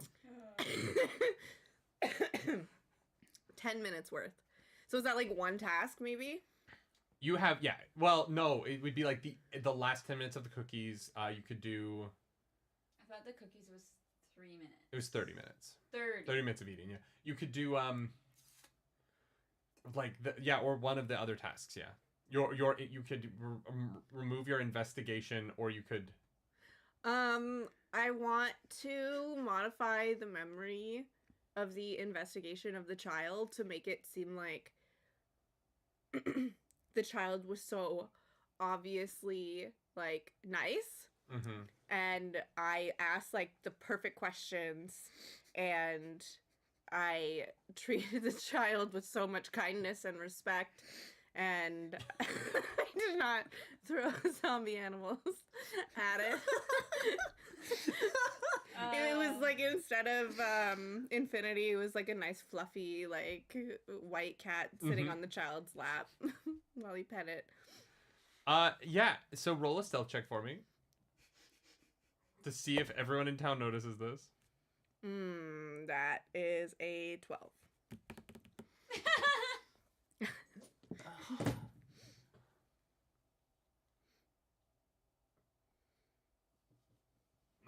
10 minutes worth. So is that like one task, maybe? You have, yeah. Well, no, it would be like the last 10 minutes of the cookies. You could do. I thought the cookies was 3 minutes. It was 30 minutes. 30. 30 minutes of eating. Yeah. You could do like or one of the other tasks. Yeah. You could remove your investigation, or you could. I want to modify the memory of the investigation of the child to make it seem like the child was so obviously like nice. Mm-hmm. And I asked like the perfect questions, and I treated the child with so much kindness and respect, and I did not throw zombie animals at it. It was like, instead of infinity, it was like a nice fluffy like white cat sitting on the child's lap while he pet it. Yeah. So roll a stealth check for me to see if everyone in town notices this. That is a 12.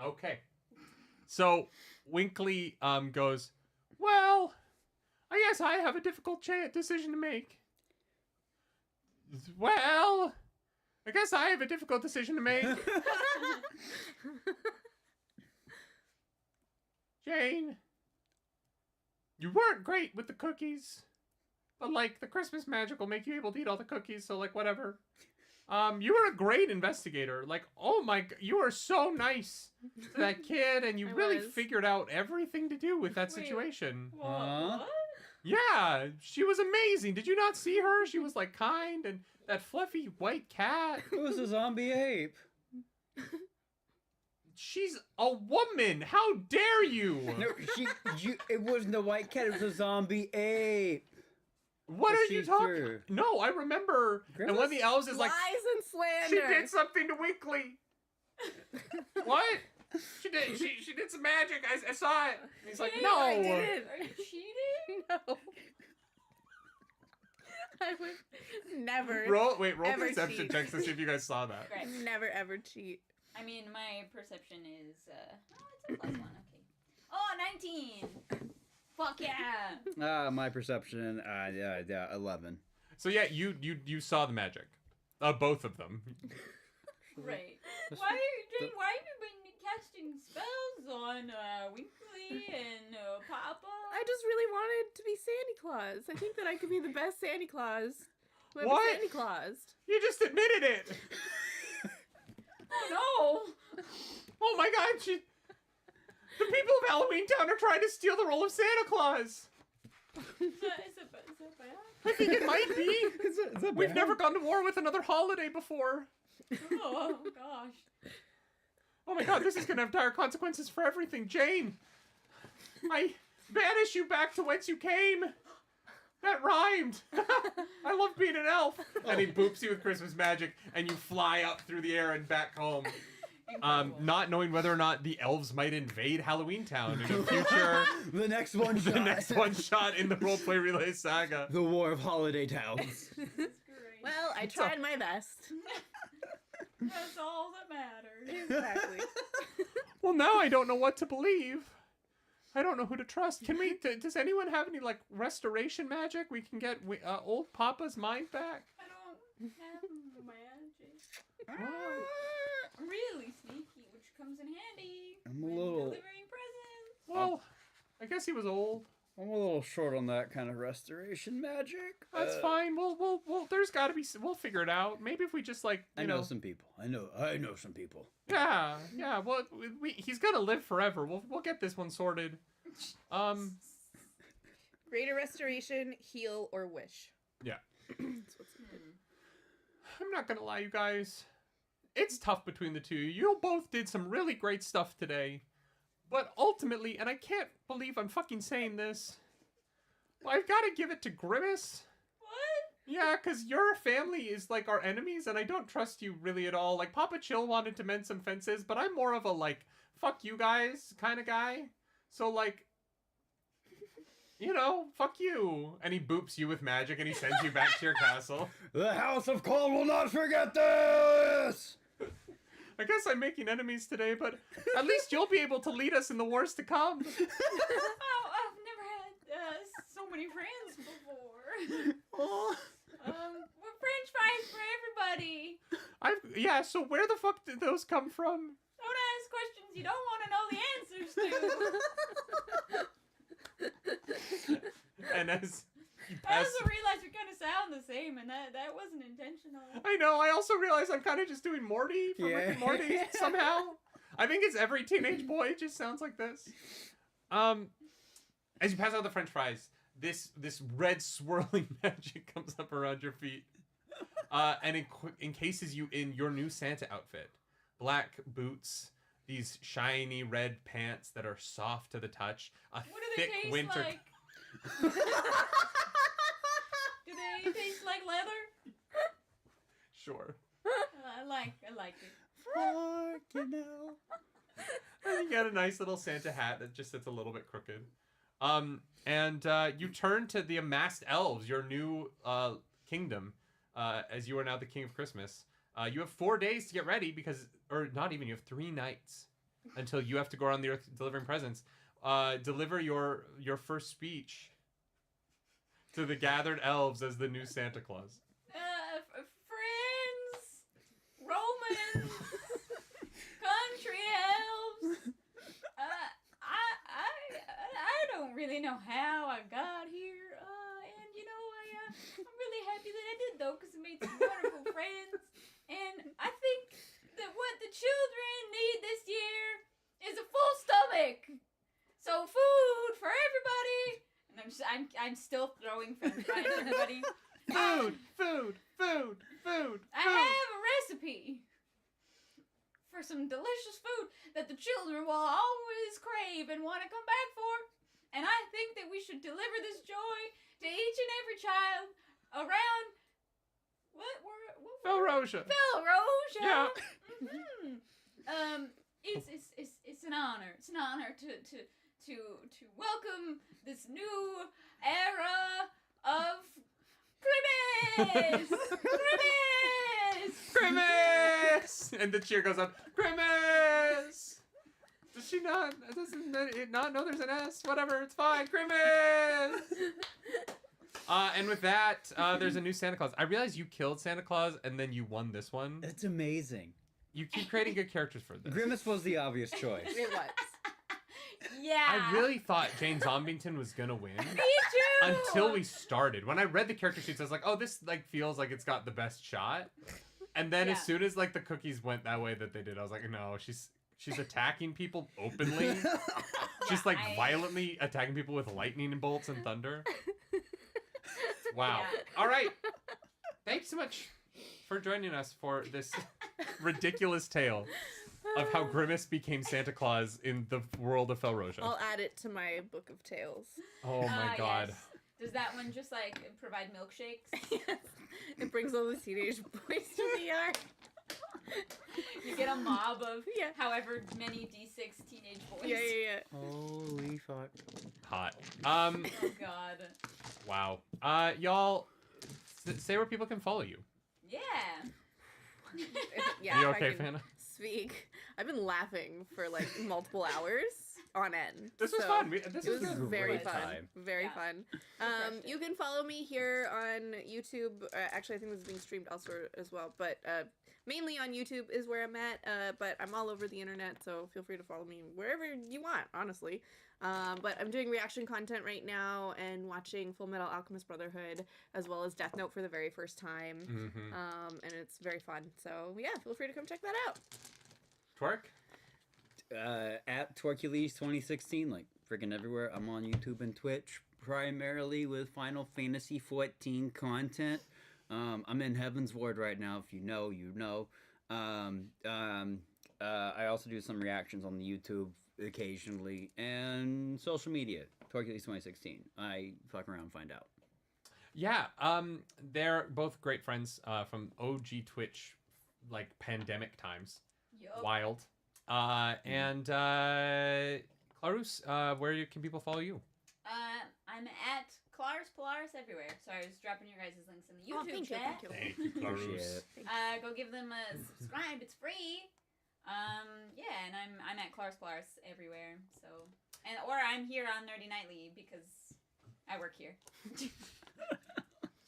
Okay. So Winkley goes, well, I guess I have a difficult decision to make. Well, I guess I have a difficult decision to make. Jane, you weren't great with the cookies, but like the Christmas magic will make you able to eat all the cookies, so like whatever. You were a great investigator. Like, oh my, you were so nice to that kid, and you really figured out everything to do with that situation. What? Yeah, she was amazing. Did you not see her? She was like kind, and that fluffy white cat. It was a zombie ape. She's a woman. How dare you? No, it wasn't a white cat. It was a zombie ape. What are you talking? No, I remember. And one of the elves is like, lies and slander. She did something to Winkley. What? She did. She did some magic. I saw it. And he's like, no. I didn't. Are you cheating? No. I would never. Roll ever perception cheat. checks to see if you guys saw that. Right. Never ever cheat. I mean, my perception is, it's a +1, okay. Oh, 19! Fuck yeah! My perception, 11. So yeah, you saw the magic. Both of them. Right. Why have you been casting spells on, Winkley and, Papa? I just really wanted to be Santa Claus. I think that I could be the best Santa Claus. What? Santa Claus. You just admitted it! Oh no! Oh my god, the people of Halloween Town are trying to steal the role of Santa Claus! Is that bad? I think it might be. Is that We've bad? never gone to war with another holiday before. Oh gosh. Oh my god, this is gonna have dire consequences for everything. Jane! I banish you back to whence you came! That rhymed! I love being an elf! And he boops you with Christmas magic, and you fly up through the air and back home. Not knowing whether or not the elves might invade Halloween Town in the future. The next one shot. The next one shot in the Roleplay Relay Saga. The War of Holiday Towns. Well, I tried my best. That's all that matters. Exactly. Well, now I don't know what to believe. I don't know who to trust. Can we? Does anyone have any like restoration magic? We can get old Papa's mind back. I don't have magic. Oh. I'm really sneaky, which comes in handy I'm a when little. delivering presents. Well, I guess he was old. I'm a little short on that kind of restoration magic. That's fine. We'll. There's got to be. We'll figure it out. Maybe if we just like. I know some people. I know some people. Yeah. Well, he's gonna live forever. We'll get this one sorted. Greater restoration, heal, or wish. Yeah. I'm not gonna lie, you guys. It's tough between the two. You both did some really great stuff today. But ultimately, and I can't believe I'm fucking saying this, well, I've got to give it to Grimace. What? Yeah, because your family is like our enemies, and I don't trust you really at all. Like, Papa Chill wanted to mend some fences, but I'm more of a, like, fuck you guys kind of guy. So, like, you know, fuck you. And he boops you with magic, and he sends you back to your castle. The House of Cold will not forget this! I guess I'm making enemies today, but at least you'll be able to lead us in the wars to come. Oh, I've never had so many friends before. Oh. We're French fries for everybody. Yeah, so where the fuck did those come from? Don't ask questions you don't want to know the answers to. And as you I pass... also realized we kind of sound the same, and that wasn't intentional. I know, I also realized I'm kind of just doing Morty from Rick and Morty somehow. I think it's every teenage boy just sounds like this. As you pass out the French fries, this red swirling magic comes up around your feet. And encases you in your new Santa outfit. Black boots, these shiny red pants that are soft to the touch, a What do they thick taste winter... like? Do they taste like leather? Sure. I like it. Fucking hell. And you got a nice little Santa hat that just sits a little bit crooked. And you turn to the amassed elves, your new kingdom, as you are now the king of Christmas. You have 4 days to get ready or not even, you have 3 nights until you have to go around the earth delivering presents. Deliver your first speech to the gathered elves as the new Santa Claus. Friends, Romans, country elves. I don't really know how I got here. And you know, I'm really happy that I did though, because I made some wonderful friends. And I think that what the children need this year is a full stomach. So food for everybody. And I'm still throwing French fries at everybody. Food. I have a recipe for some delicious food that the children will always crave and want to come back for. And I think that we should deliver this joy to each and every child around. What Felrosia. Felrosia. Yeah. It's an honor. It's an honor to welcome this new era of Grimace! Grimace! Grimace! And the cheer goes up. Grimace! Does she not? Doesn't it not know there's an S? Whatever, it's fine. Grimace! And with that, there's a new Santa Claus. I realized you killed Santa Claus and then you won this one. It's amazing. You keep creating good characters for this. Grimace was the obvious choice. It was. Yeah. I really thought Jane Zombington was gonna win. Me too! Until we started. When I read the character sheets, I was like, oh, this like feels like it's got the best shot. And then as soon as like the cookies went that way that they did, I was like, no, she's attacking people openly. She's like violently attacking people with lightning bolts and thunder. Wow. Yeah. All right. Thanks so much for joining us for this ridiculous tale of how Grimace became Santa Claus in the world of Felrosia. I'll add it to my book of tales. Oh my god. Yes. Does that one just like provide milkshakes? Yes. It brings all the teenage boys to the yard. You get a mob of however many D6 teenage boys. Yeah. Holy fuck. Hot. Oh god. Wow. Y'all, say where people can follow you. Yeah. Yeah. You if I okay, can Fana? Speak. I've been laughing for like multiple hours on end. This was fun. This was was a very great fun. time. Very fun. You can follow me here on YouTube. Actually, I think this is being streamed elsewhere as well, but mainly on YouTube is where I'm at. But I'm all over the internet, so feel free to follow me wherever you want, honestly. But I'm doing reaction content right now and watching Full Metal Alchemist Brotherhood as well as Death Note for the very first time. And it's very fun. So yeah, feel free to come check that out. Twerk? At Twerkules 2016, like freaking everywhere. I'm on YouTube and Twitch primarily with Final Fantasy 14 content. I'm in Heaven's Ward right now. If you know, you know. I also do some reactions on the YouTube occasionally and social media. Twerkules 2016. I fuck around and find out. Yeah, they're both great friends from OG Twitch, like pandemic times. Yup. Wild. And Clarus, where can people follow you? I'm at Claus Polaris everywhere. So I was dropping your guys' links in the YouTube chat. Thank you, Clarus. Go give them a subscribe. It's free. Yeah, and I'm at Claus Polaris everywhere. So or I'm here on Nerdy Nightly because I work here.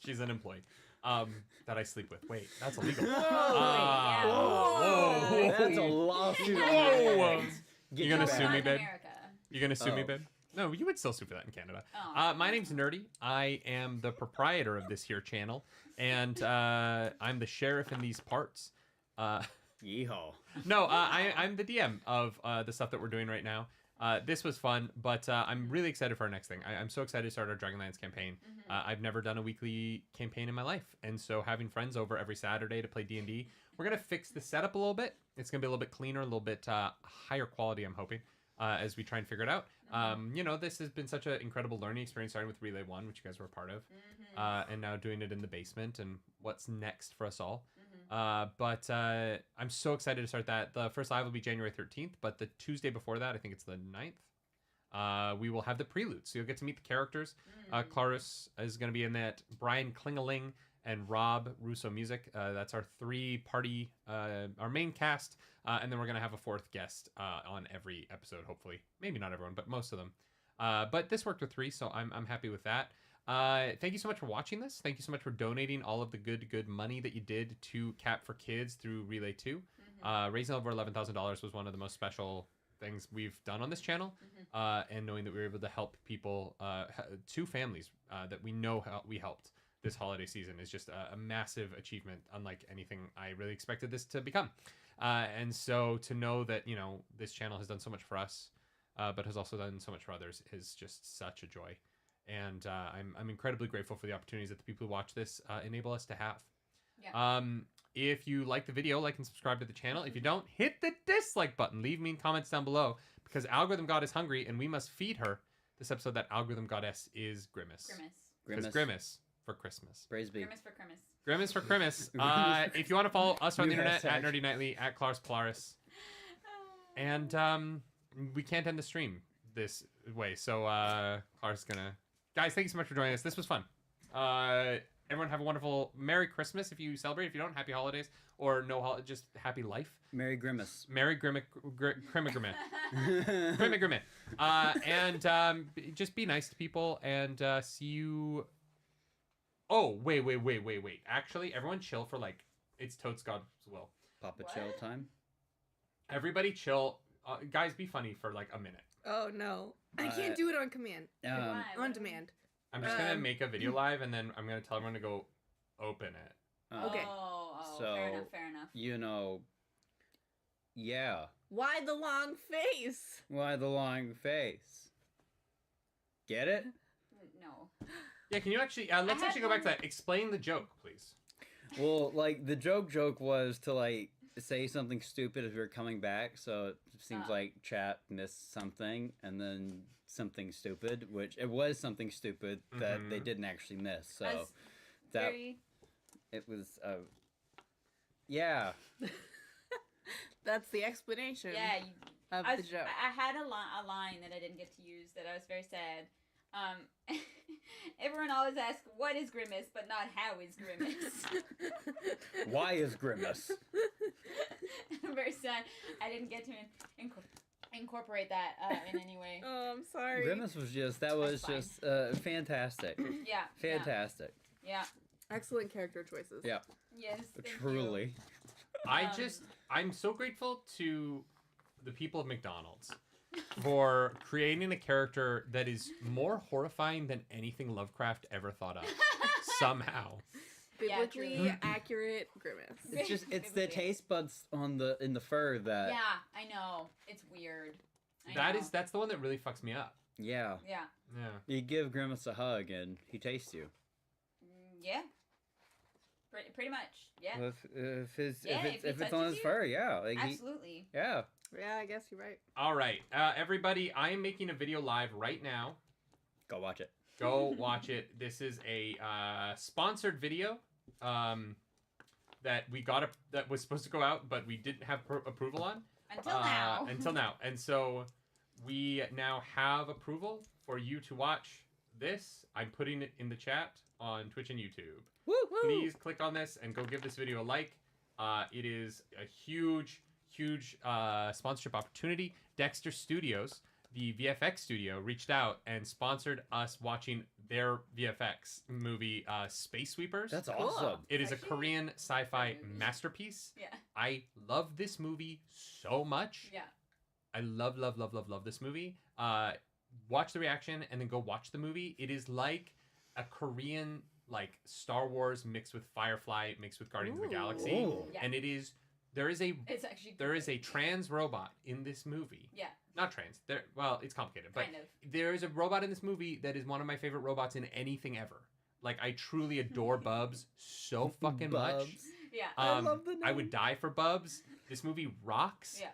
She's an employee. That I sleep with. Wait, that's illegal. Whoa. That's a lawsuit. Whoa. You gonna sue me, babe? America. You gonna sue me, babe? No, you would still sue for that in Canada. My name's Nerdy. I am the proprietor of this here channel, and I'm the sheriff in these parts. Yeehaw. No, I'm the DM of the stuff that we're doing right now. This was fun, but I'm really excited for our next thing. I'm so excited to start our Dragonlance campaign. I've never done a weekly campaign in my life, and so having friends over every Saturday to play D&D, we're going to fix the setup a little bit. It's going to be a little bit cleaner, a little bit higher quality, I'm hoping, as we try and figure it out. You know, this has been such an incredible learning experience, starting with Relay 1, which you guys were a part of, and now doing it in the basement, and what's next for us all. But I'm so excited to start that. The first live will be January 13th, but the Tuesday before that, I think it's the 9th, we will have the prelude. So you'll get to meet the characters. Clarus is going to be in that. Brian Klingeling and Rob Russo Music. That's our three-party, our main cast. And then we're going to have a fourth guest on every episode, hopefully. Maybe not everyone, but most of them. But this worked with 3, so I'm happy with that. Thank you so much for watching this. Thank you so much for donating all of the good money that you did to Cap for Kids through Relay 2. Raising over $11,000 was one of the most special things we've done on this channel. And knowing that we were able to help people, 2 families that we know we helped this holiday season is just a massive achievement, unlike anything I really expected this to become. And so to know that, you know, this channel has done so much for us, but has also done so much for others is just such a joy. And I'm incredibly grateful for the opportunities that the people who watch this enable us to have. Yeah. If you like the video, like and subscribe to the channel. If you don't, hit the dislike button. Leave me comments down below because Algorithm God is hungry and we must feed her. This episode, that Algorithm Goddess is Grimace. Because Grimace for Christmas. Praise be. Grimace for Grimace. Grimace for Grimace. If you want to follow us on the internet, at nerdynightly, at Claus Polaris. And we can't end the stream this way, so Clara's is gonna... Guys, thank you so much for joining us. This was fun. Everyone have a wonderful Merry Christmas if you celebrate. If you don't, Happy Holidays. Or no, just Happy Life. Merry Grimace. Merry Grimace. Grimace. And just be nice to people and see you... Oh, wait. Actually, everyone chill for like... It's Totes God's will. Papa chill time? Everybody chill. Guys, be funny for like a minute. Oh, no. I can't do it on command. On demand. I'm just going to make a video live, and then I'm going to tell everyone to go open it. Okay. So, fair enough. You know, yeah. Why the long face? Why the long face? Get it? No. Yeah, can you actually... let's actually go back to that. Explain the joke, please. Well, like, the joke was to, like, say something stupid as we were coming back, so it seems like chat missed something, and then something stupid, which it was something stupid that they didn't actually miss, so that it was yeah. That's the explanation. Yeah, of the joke. I had a line that I didn't get to use that I was very sad. Everyone always asks, what is Grimace, but not how is Grimace? Why is Grimace? I'm very sad I didn't get to incorporate that in any way. Oh, I'm sorry. Grimace was just, fantastic. Yeah. Fantastic. Yeah. Excellent character choices. Yeah. Yes. Truly. I'm so grateful to the people of McDonald's for creating a character that is more horrifying than anything Lovecraft ever thought of. Somehow. Biblically accurate Grimace. It's the taste buds in the fur that... Yeah, I know. It's weird. That's the one that really fucks me up. Yeah. Yeah. You give Grimace a hug and he tastes you. Yeah. Pretty much. Yeah. If it's on his fur, yeah. Like absolutely. Yeah, I guess you're right. All right, everybody, I am making a video live right now. Go watch it. Go watch it. This is a sponsored video that that was supposed to go out, but we didn't have approval on. Until now. And so we now have approval for you to watch this. I'm putting it in the chat on Twitch and YouTube. Woo! Please click on this and go give this video a like. It is a huge sponsorship opportunity. Dexter Studios, the VFX studio, reached out and sponsored us watching their VFX movie, Space Sweepers. That's awesome. It is a Korean sci-fi masterpiece. Yeah. I love this movie so much. Yeah. I love this movie. Watch the reaction and then go watch the movie. It is like a Korean, like Star Wars mixed with Firefly mixed with Guardians of the Galaxy. Yeah. And there is a a trans robot in this movie. Yeah. Not trans. It's complicated, but Kind of. there is a robot in this movie that is one of my favorite robots in anything ever. Like, I truly adore Bubs so fucking much. Yeah. I love the name. I would die for Bubs. This movie rocks. Yeah.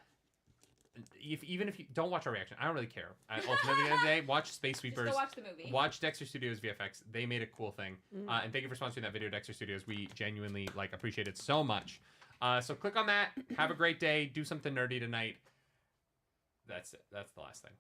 Even if you don't watch our reaction, I don't really care. Ultimately, at the end of the day, watch Space Sweepers. Just go watch the movie. Watch Dexter Studios VFX. They made a cool thing. And thank you for sponsoring that video, Dexter Studios. We genuinely appreciate it so much. So click on that. Have a great day. Do something nerdy tonight. That's it. That's the last thing.